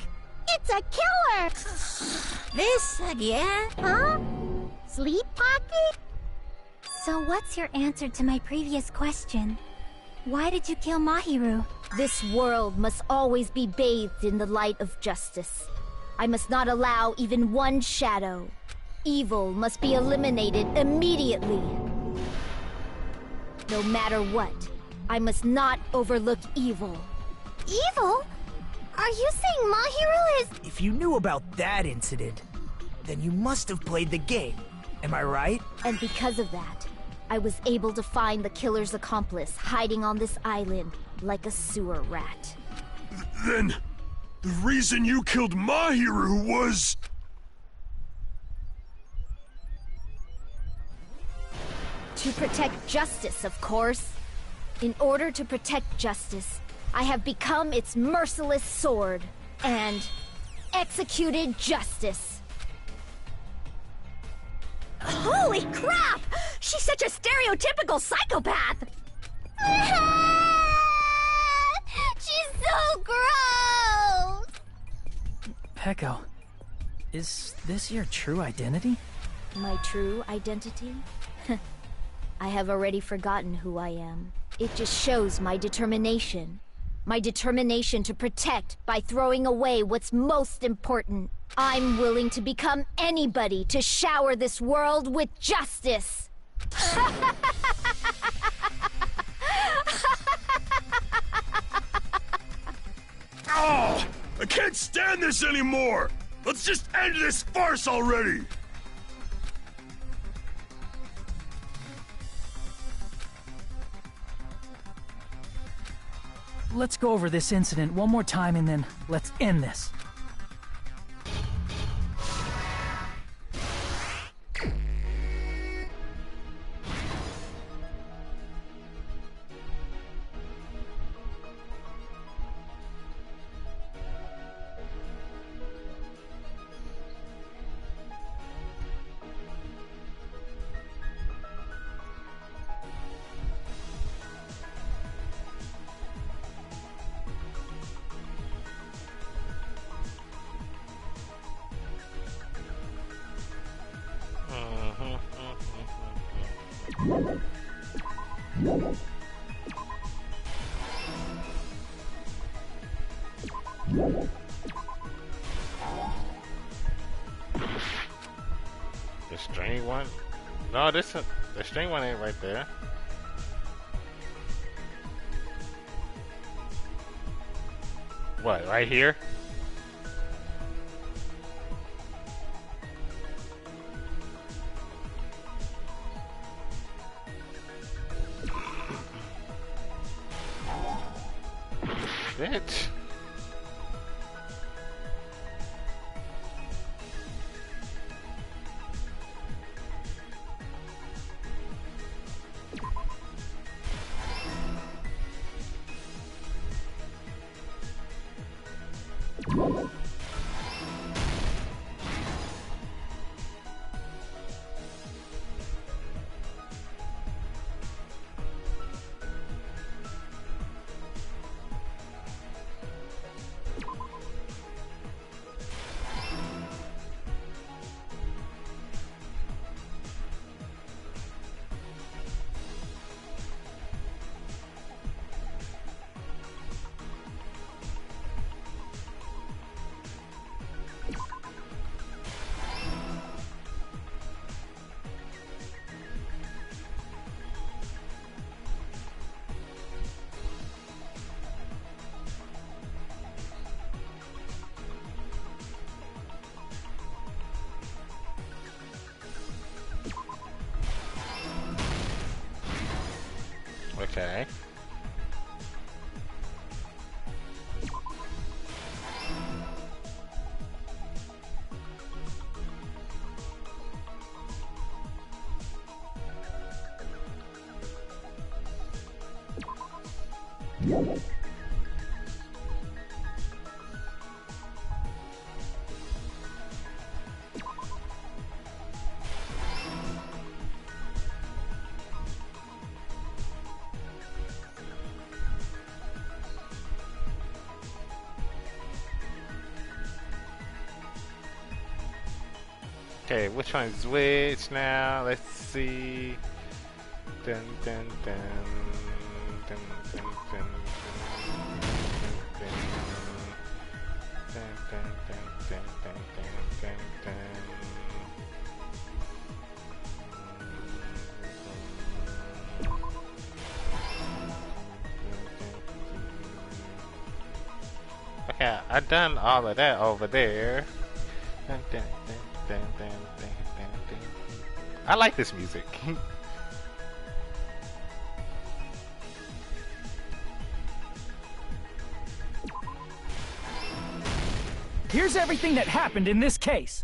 It's a killer. This again? Huh? Sleep pocket? So what's your answer to my previous question? Why did you kill Mahiru? This world must always be bathed in the light of justice. I must not allow even one shadow. Evil must be eliminated immediately. No matter what, I must not overlook evil. Evil? Are you saying Mahiru is... If you knew about that incident, then you must have played the game. Am I right? And because of that, I was able to find the killer's accomplice hiding on this island like a sewer rat. Then... the reason you killed Mahiru was... To protect justice, of course. In order to protect justice, I have become its merciless sword and executed justice. Holy crap! She's such a stereotypical psychopath! She's so gross! Pecco, is this your true identity? My true identity? I have already forgotten who I am. It just shows my determination. My determination to protect by throwing away what's most important. I'm willing to become anybody to shower this world with justice. Oh! I can't stand this anymore! Let's just end this farce already! Let's go over this incident one more time and then let's end this. The string one? No, the string one ain't right there. What, right here? Bitch. Okay. Okay, which one's which now? Let's see. Dun, dun, dun, dun, dun, dun, dun, okay, I done all of that over there. Dun, dun, dun, dun, dun, dun, dun, dun. I like this music. Here's everything that happened in this case.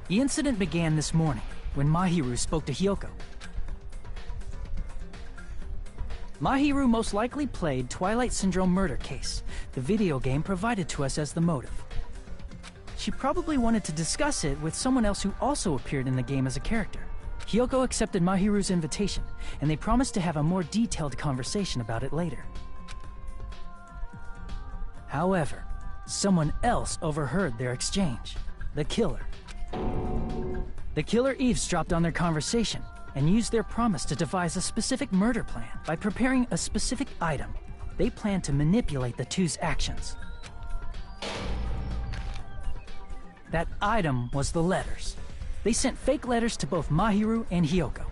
The incident began this morning when Mahiru spoke to Hiyoko. Mahiru most likely played Twilight Syndrome Murder Case, the video game provided to us as the motive. She probably wanted to discuss it with someone else who also appeared in the game as a character. Hiyoko accepted Mahiru's invitation, and they promised to have a more detailed conversation about it later. However, someone else overheard their exchange. The killer. The killer eavesdropped on their conversation and used their promise to devise a specific murder plan. By preparing a specific item, they planned to manipulate the two's actions. That item was the letters. They sent fake letters to both Mahiru and Hiyoko.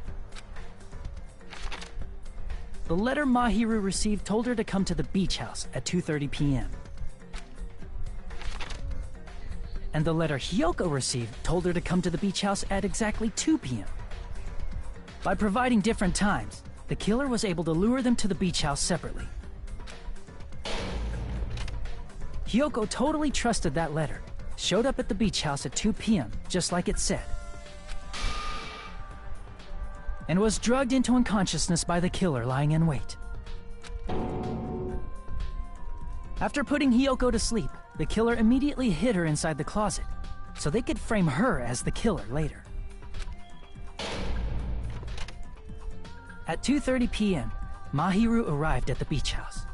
The letter Mahiru received told her to come to the beach house at 2:30 p.m. And the letter Hiyoko received told her to come to the beach house at exactly 2 p.m. By providing different times, the killer was able to lure them to the beach house separately. Hiyoko totally trusted that letter, showed up at the beach house at 2 p.m., just like it said, and was drugged into unconsciousness by the killer lying in wait. After putting Hiyoko to sleep, the killer immediately hid her inside the closet, so they could frame her as the killer later. At 2:30 p.m., Mahiru arrived at the beach house.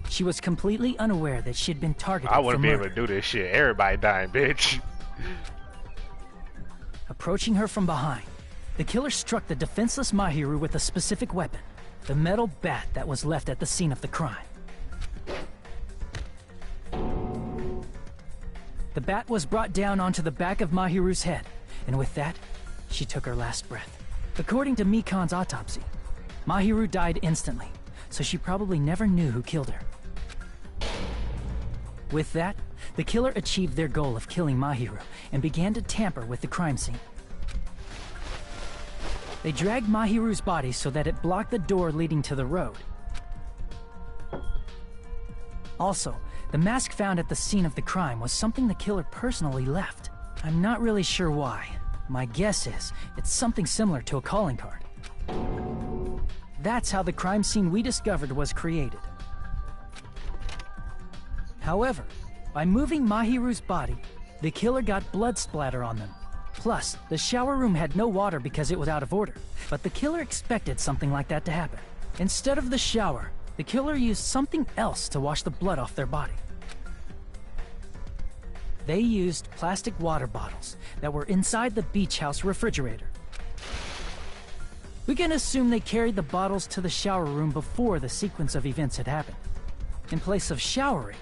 She was completely unaware that she had been targeted for murder. I wouldn't be able to do this shit. Everybody dying, bitch. Approaching her from behind, the killer struck the defenseless Mahiru with a specific weapon, the metal bat that was left at the scene of the crime. The bat was brought down onto the back of Mahiru's head, and with that, she took her last breath. According to Mikan's autopsy, Mahiru died instantly, so she probably never knew who killed her. With that, the killer achieved their goal of killing Mahiru and began to tamper with the crime scene. They dragged Mahiru's body so that it blocked the door leading to the road. Also, the mask found at the scene of the crime was something the killer personally left. I'm not really sure why. My guess is it's something similar to a calling card. That's how the crime scene we discovered was created. However, by moving Mahiru's body, the killer got blood splatter on them. Plus, the shower room had no water because it was out of order, but the killer expected something like that to happen. Instead of the shower, the killer used something else to wash the blood off their body. They used plastic water bottles that were inside the beach house refrigerator. We can assume they carried the bottles to the shower room before the sequence of events had happened. In place of showering,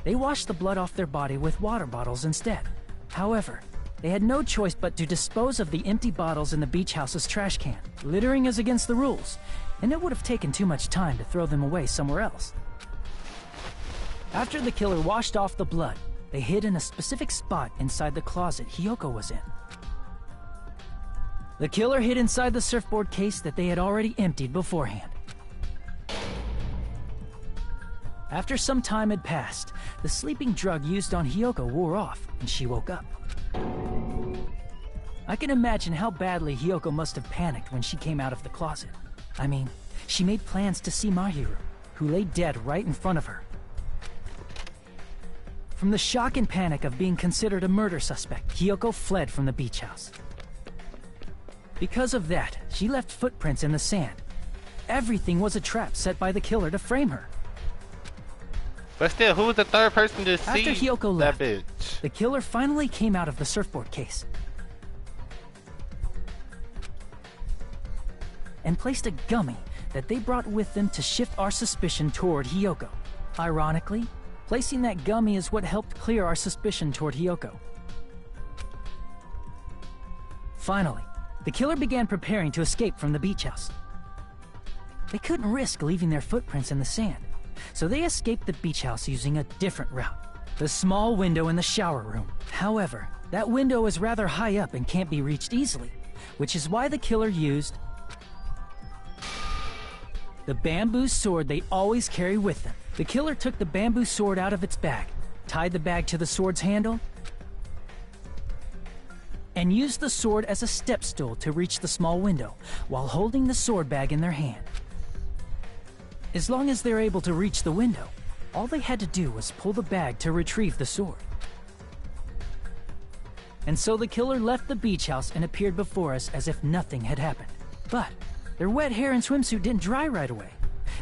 they washed the blood off their body with water bottles instead. However, they had no choice but to dispose of the empty bottles in the beach house's trash can. Littering is against the rules, and it would have taken too much time to throw them away somewhere else. After the killer washed off the blood, they hid in a specific spot inside the closet Hiyoko was in. The killer hid inside the surfboard case that they had already emptied beforehand. After some time had passed, the sleeping drug used on Hiyoko wore off, and she woke up. I can imagine how badly Hiyoko must have panicked when she came out of the closet. I mean, she made plans to see Mahiru, who lay dead right in front of her. From the shock and panic of being considered a murder suspect, Hiyoko fled from the beach house. Because of that, she left footprints in the sand. Everything was a trap set by the killer to frame her. But still, who was the third person to see After Hiyoko that left, bitch? the killer finally came out of the surfboard case and placed a gummy that they brought with them to shift our suspicion toward Hiyoko. Ironically, placing that gummy is what helped clear our suspicion toward Hiyoko. Finally, the killer began preparing to escape from the beach house. They couldn't risk leaving their footprints in the sand, so they escaped the beach house using a different route. The small window in the shower room. However, that window is rather high up and can't be reached easily, which is why the killer used the bamboo sword they always carry with them. The killer took the bamboo sword out of its bag, tied the bag to the sword's handle, and used the sword as a step stool to reach the small window, while holding the sword bag in their hand. As long as they're able to reach the window, all they had to do was pull the bag to retrieve the sword. And so the killer left the beach house and appeared before us as if nothing had happened. But their wet hair and swimsuit didn't dry right away.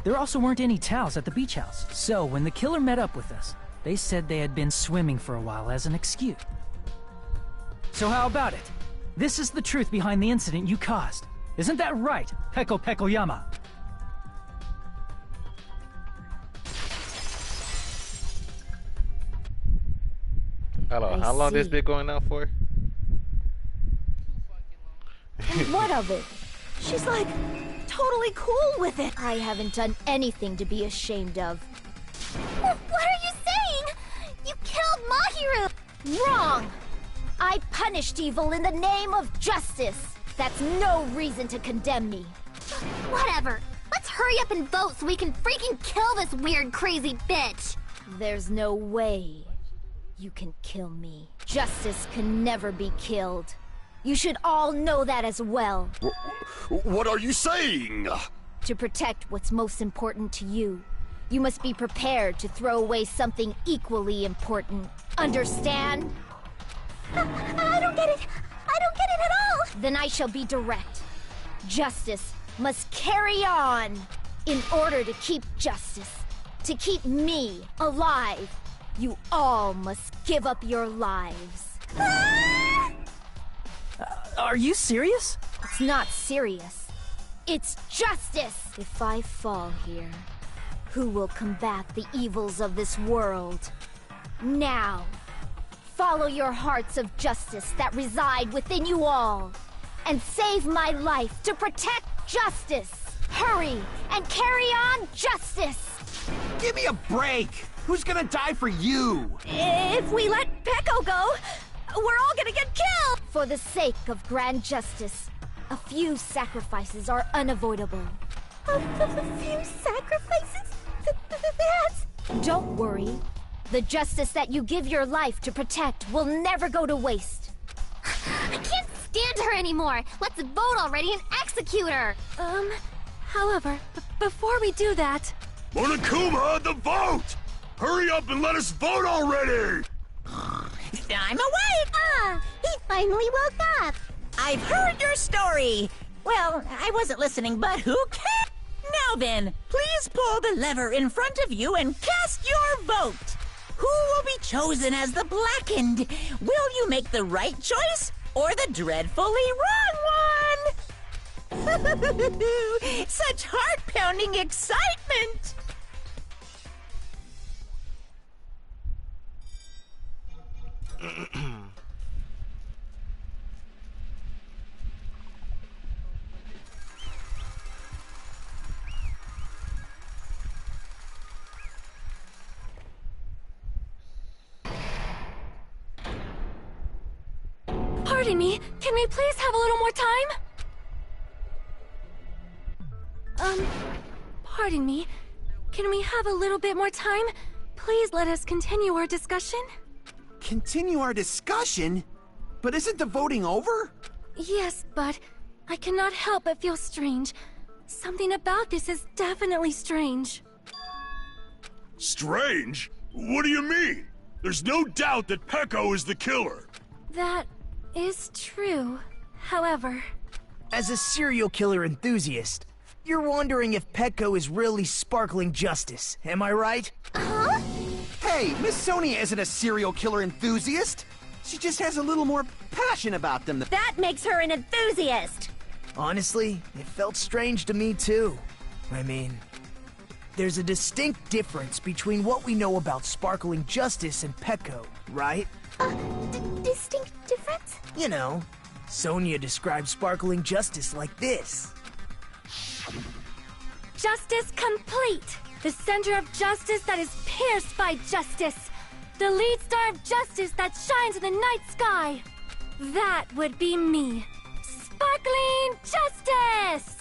There also weren't any towels at the beach house. So when the killer met up with us, they said they had been swimming for a while as an excuse. So how about it? This is the truth behind the incident you caused. Isn't that right, Peko Pekoyama? Hello, how long this been going on for? And what of it? She's like, totally cool with it. I haven't done anything to be ashamed of. What are you saying? You killed Mahiru! Wrong! I punished evil in the name of justice. That's no reason to condemn me. Whatever. Let's hurry up and vote so we can freaking kill this weird, crazy bitch! There's no way you can kill me. Justice can never be killed. You should all know that as well. What are you saying? To protect what's most important to you, you must be prepared to throw away something equally important. Understand? I don't get it. I don't get it at all. Then I shall be direct. Justice must carry on. In order to keep justice, to keep me alive, you all must give up your lives. Are you serious? It's not serious. It's justice! If I fall here, who will combat the evils of this world? Now, follow your hearts of justice that reside within you all, and save my life to protect justice! Hurry and carry on justice! Give me a break! Who's gonna die for you? If we let Peko go, we're all gonna get killed! For the sake of grand justice, a few sacrifices are unavoidable. A few sacrifices? That's... Don't worry. The justice that you give your life to protect will never go to waste. I can't stand her anymore! Let's vote already and execute her! However, before we do that... Monokuma, the vote! Hurry up and let us vote already! I'm awake! He finally woke up! I've heard your story! Well, I wasn't listening, but who cares? Now then, please pull the lever in front of you and cast your vote! Who will be chosen as the Blackened? Will you make the right choice or the dreadfully wrong one? Such heart-pounding excitement! Pardon me, can we please have a little more time? Pardon me. Can we have a little bit more time? Please let us continue our discussion. Continue our discussion? But isn't the voting over? Yes, but I cannot help but feel strange. Something about this is definitely strange. Strange? What do you mean? There's no doubt that Peko is the killer. That is true. However... As a serial killer enthusiast, you're wondering if Petco is really Sparkling Justice, am I right? Huh? Hey, Miss Sonia isn't a serial killer enthusiast. She just has a little more passion about them. That makes her an enthusiast! Honestly, it felt strange to me too. I mean, there's a distinct difference between what we know about Sparkling Justice and Petco, right? Distinct difference? You know, Sonia describes Sparkling Justice like this. Justice complete! The center of justice that is pierced by justice! The lead star of justice that shines in the night sky! That would be me! Sparkling Justice!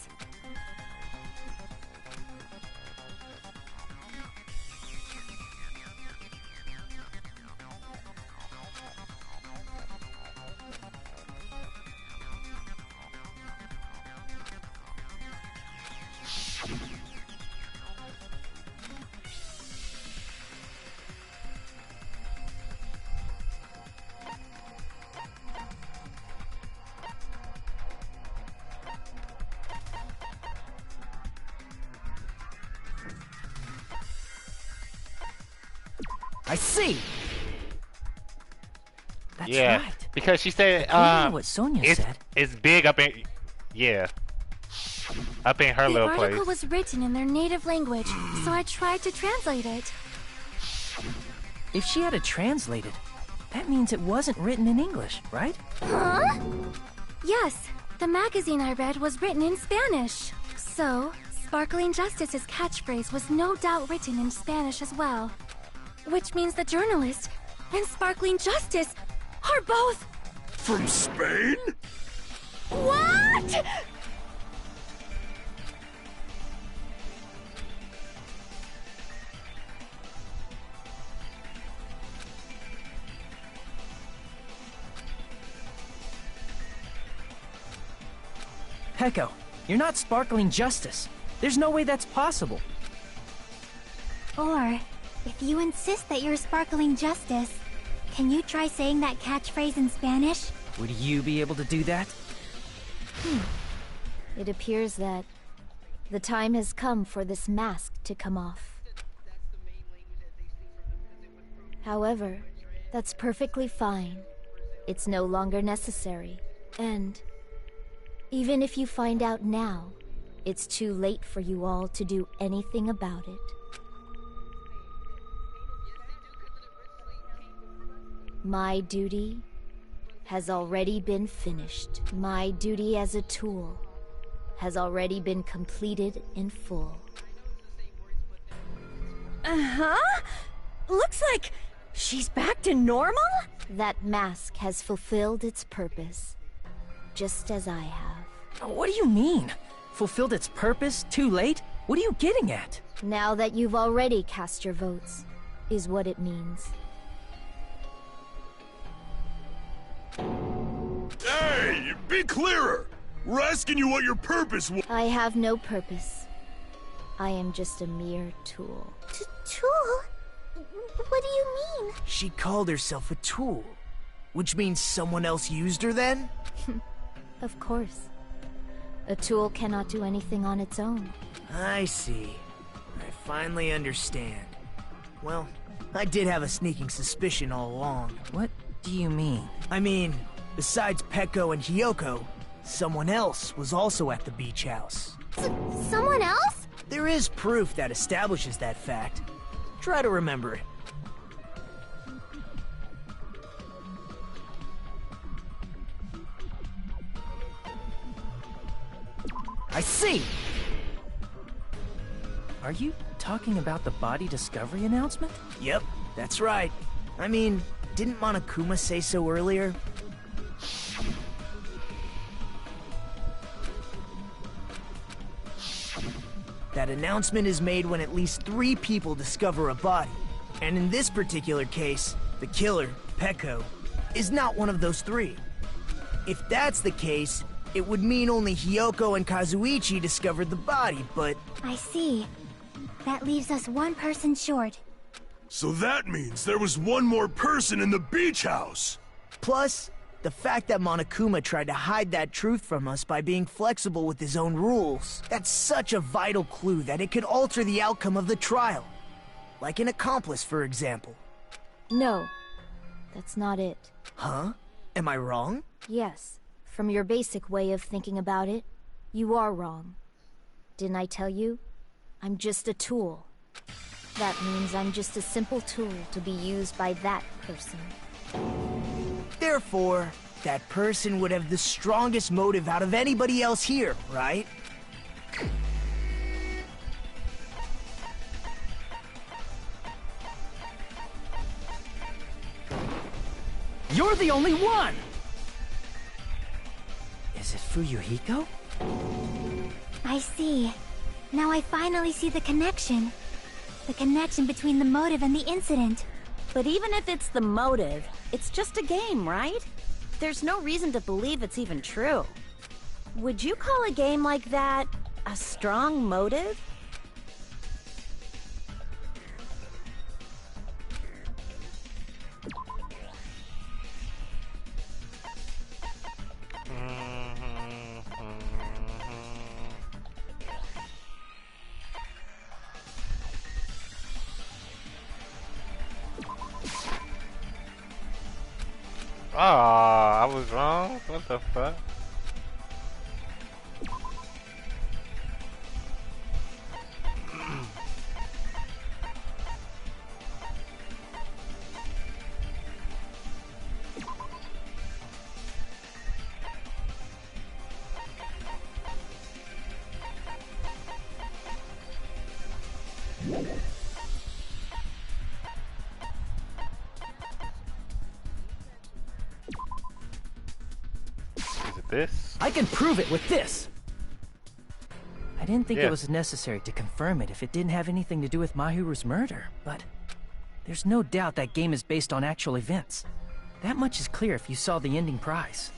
I see. That's yeah, right. because she said According to what Sonia said. It's big up in up in her The little article place. was written in their native language, so I tried to translate it. If she had it translated, that means it wasn't written in English, right? Huh? Yes, the magazine I read was written in Spanish. So, Sparkling Justice's catchphrase was no doubt written in Spanish as well. Which means the journalist and Sparkling Justice are both... From Spain? What?! Peko, you're not Sparkling Justice. There's no way that's possible. Or, if you insist that you're Sparkling Justice, can you try saying that catchphrase in Spanish? Would you be able to do that? It appears that the time has come for this mask to come off. However, that's perfectly fine. It's no longer necessary. And even if you find out now, it's too late for you all to do anything about it. My duty has already been finished. My duty as a tool has already been completed in full. Uh-huh? Looks like she's back to normal? That mask has fulfilled its purpose, just as I have. What do you mean? Fulfilled its purpose? Too late? What are you getting at? Now that you've already cast your votes, is what it means. Hey, be clearer! We're asking you what your purpose was. I have no purpose. I am just a mere tool. Tool? What do you mean? She called herself a tool, which means someone else used her then? Of course. A tool cannot do anything on its own. I see. I finally understand. Well, I did have a sneaking suspicion all along. What do you mean? I mean, besides Peko and Hiyoko, someone else was also at the beach house. Someone else? There is proof that establishes that fact. Try to remember it. I see! Are you talking about the body discovery announcement? Yep, that's right. I mean, didn't Monokuma say so earlier? That announcement is made when at least 3 people discover a body. And in this particular case, the killer, Peko, is not one of those 3. If that's the case, it would mean only Hiyoko and Kazuichi discovered the body, but... I see. That leaves us 1 person short. So that means there was 1 more person in the beach house! Plus, the fact that Monokuma tried to hide that truth from us by being flexible with his own rules. That's such a vital clue that it could alter the outcome of the trial. Like an accomplice, for example. No, that's not it. Huh? Am I wrong? Yes, from your basic way of thinking about it, you are wrong. Didn't I tell you? I'm just a tool. That means I'm just a simple tool to be used by that person. Therefore, that person would have the strongest motive out of anybody else here, right? You're the only one! Is it Fuyuhiko? I see. Now I finally see the connection. The connection between the motive and the incident. But even if it's the motive, it's just a game, right? There's no reason to believe it's even true. Would you call a game like that a strong motive? Oh, I was wrong? What the fuck? This? I can prove it with this! I didn't think Yeah. it was necessary to confirm it if it didn't have anything to do with Mahiru's murder, but there's no doubt that game is based on actual events. That much is clear if you saw the ending prize.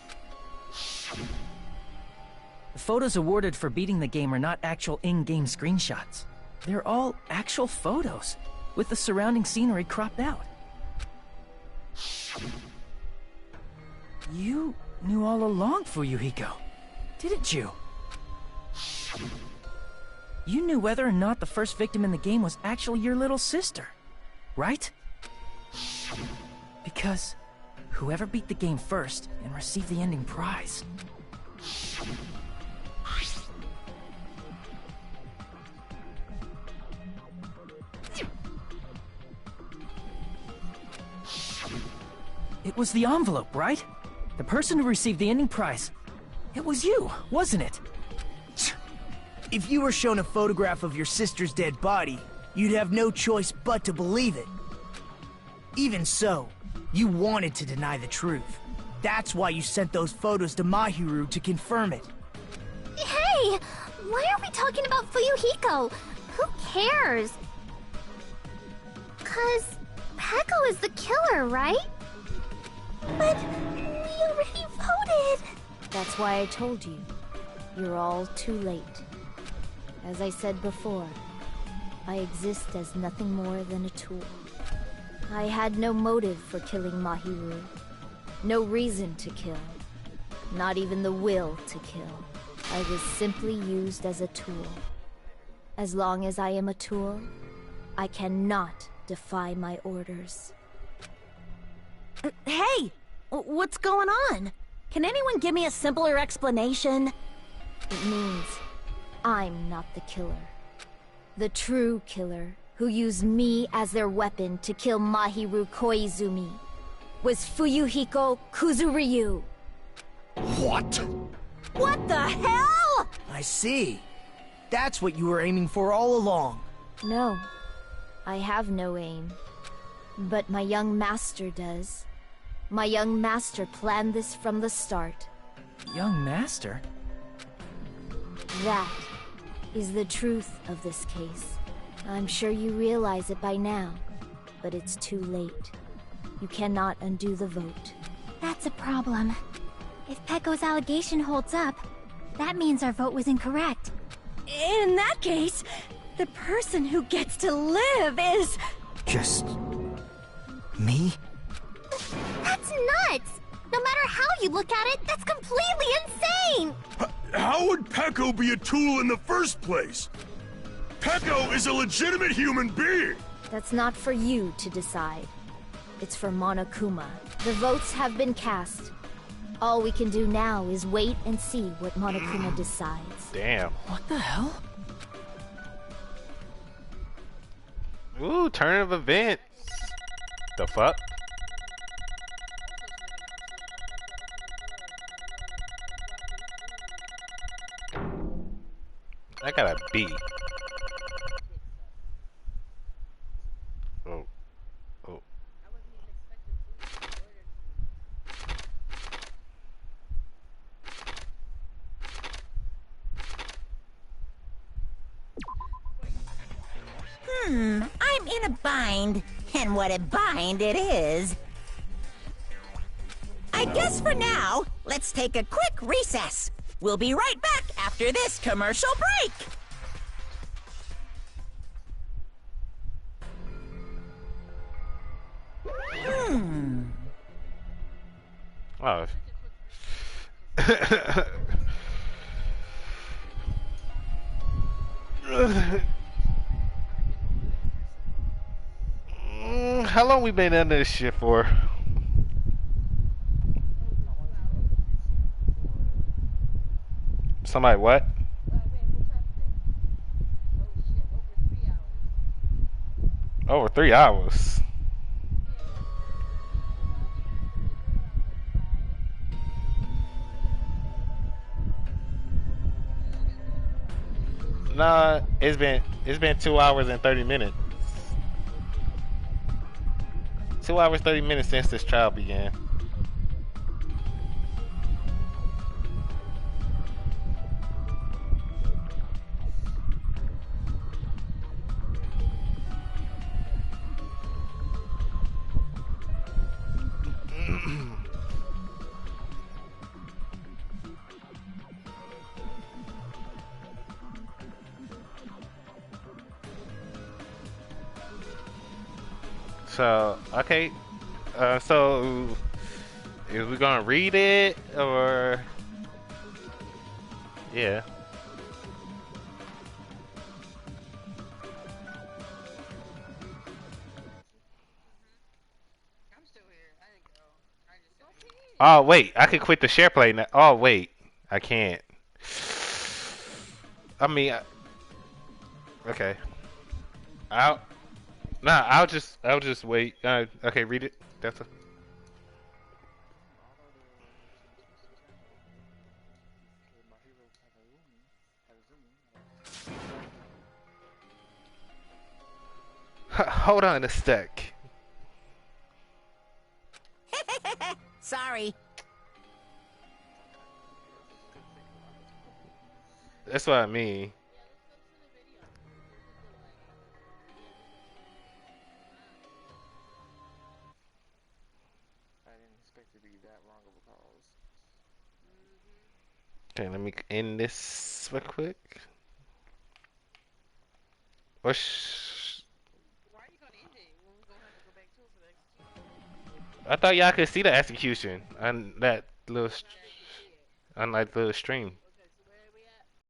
The photos awarded for beating the game are not actual in-game screenshots. They're all actual photos, with the surrounding scenery cropped out. You knew all along, Fuyuhiko, didn't you? You knew whether or not the first victim in the game was actually your little sister, right? Because whoever beat the game first and received the ending prize. It was the envelope, right? The person who received the ending prize. It was you, wasn't it? If you were shown a photograph of your sister's dead body, you'd have no choice but to believe it. Even so, you wanted to deny the truth. That's why you sent those photos to Mahiru to confirm it. Hey! Why are we talking about Fuyuhiko? Who cares? 'Cause Peko is the killer, right? But we already voted! That's why I told you. You're all too late. As I said before, I exist as nothing more than a tool. I had no motive for killing Mahiru. No reason to kill. Not even the will to kill. I was simply used as a tool. As long as I am a tool, I cannot defy my orders. Hey! What's going on? Can anyone give me a simpler explanation? It means I'm not the killer. The true killer, who used me as their weapon to kill Mahiru Koizumi, was Fuyuhiko Kuzuryu. What? What the hell? I see. That's what you were aiming for all along. No, I have no aim. But my young master does. My young master planned this from the start. Young master? That is the truth of this case. I'm sure you realize it by now, but it's too late. You cannot undo the vote. That's a problem. If Pecco's allegation holds up, that means our vote was incorrect. In that case, the person who gets to live is... Just... me? That's nuts! No matter how you look at it, that's completely insane! How would Pecco be a tool in the first place? Pecco is a legitimate human being! That's not for you to decide. It's for Monokuma. The votes have been cast. All we can do now is wait and see what Monokuma decides. Damn. What the hell? Ooh, turn of events. The fuck? I got a B. Oh. Oh. I'm in a bind. And what a bind it is. I guess for now, let's take a quick recess. We'll be right back after this commercial break. Oh. How long we been in this shit for? Somebody what? Over 3 hours. Nah, it's been 2 hours and 30 minutes. 2 hours 30 minutes since this trial began. So, okay, so is we gonna read it or yeah? Oh wait, I could quit the share play now. Oh wait, I can't. I mean, okay. I'll just wait. Okay, read it. That's a. Hold on a sec. Sorry. That's what I mean. Okay, let me end this real quick. Why are you gonna end it when we're gonna have to go back to it for the execution? I thought y'all could see the execution on that little, on like the stream.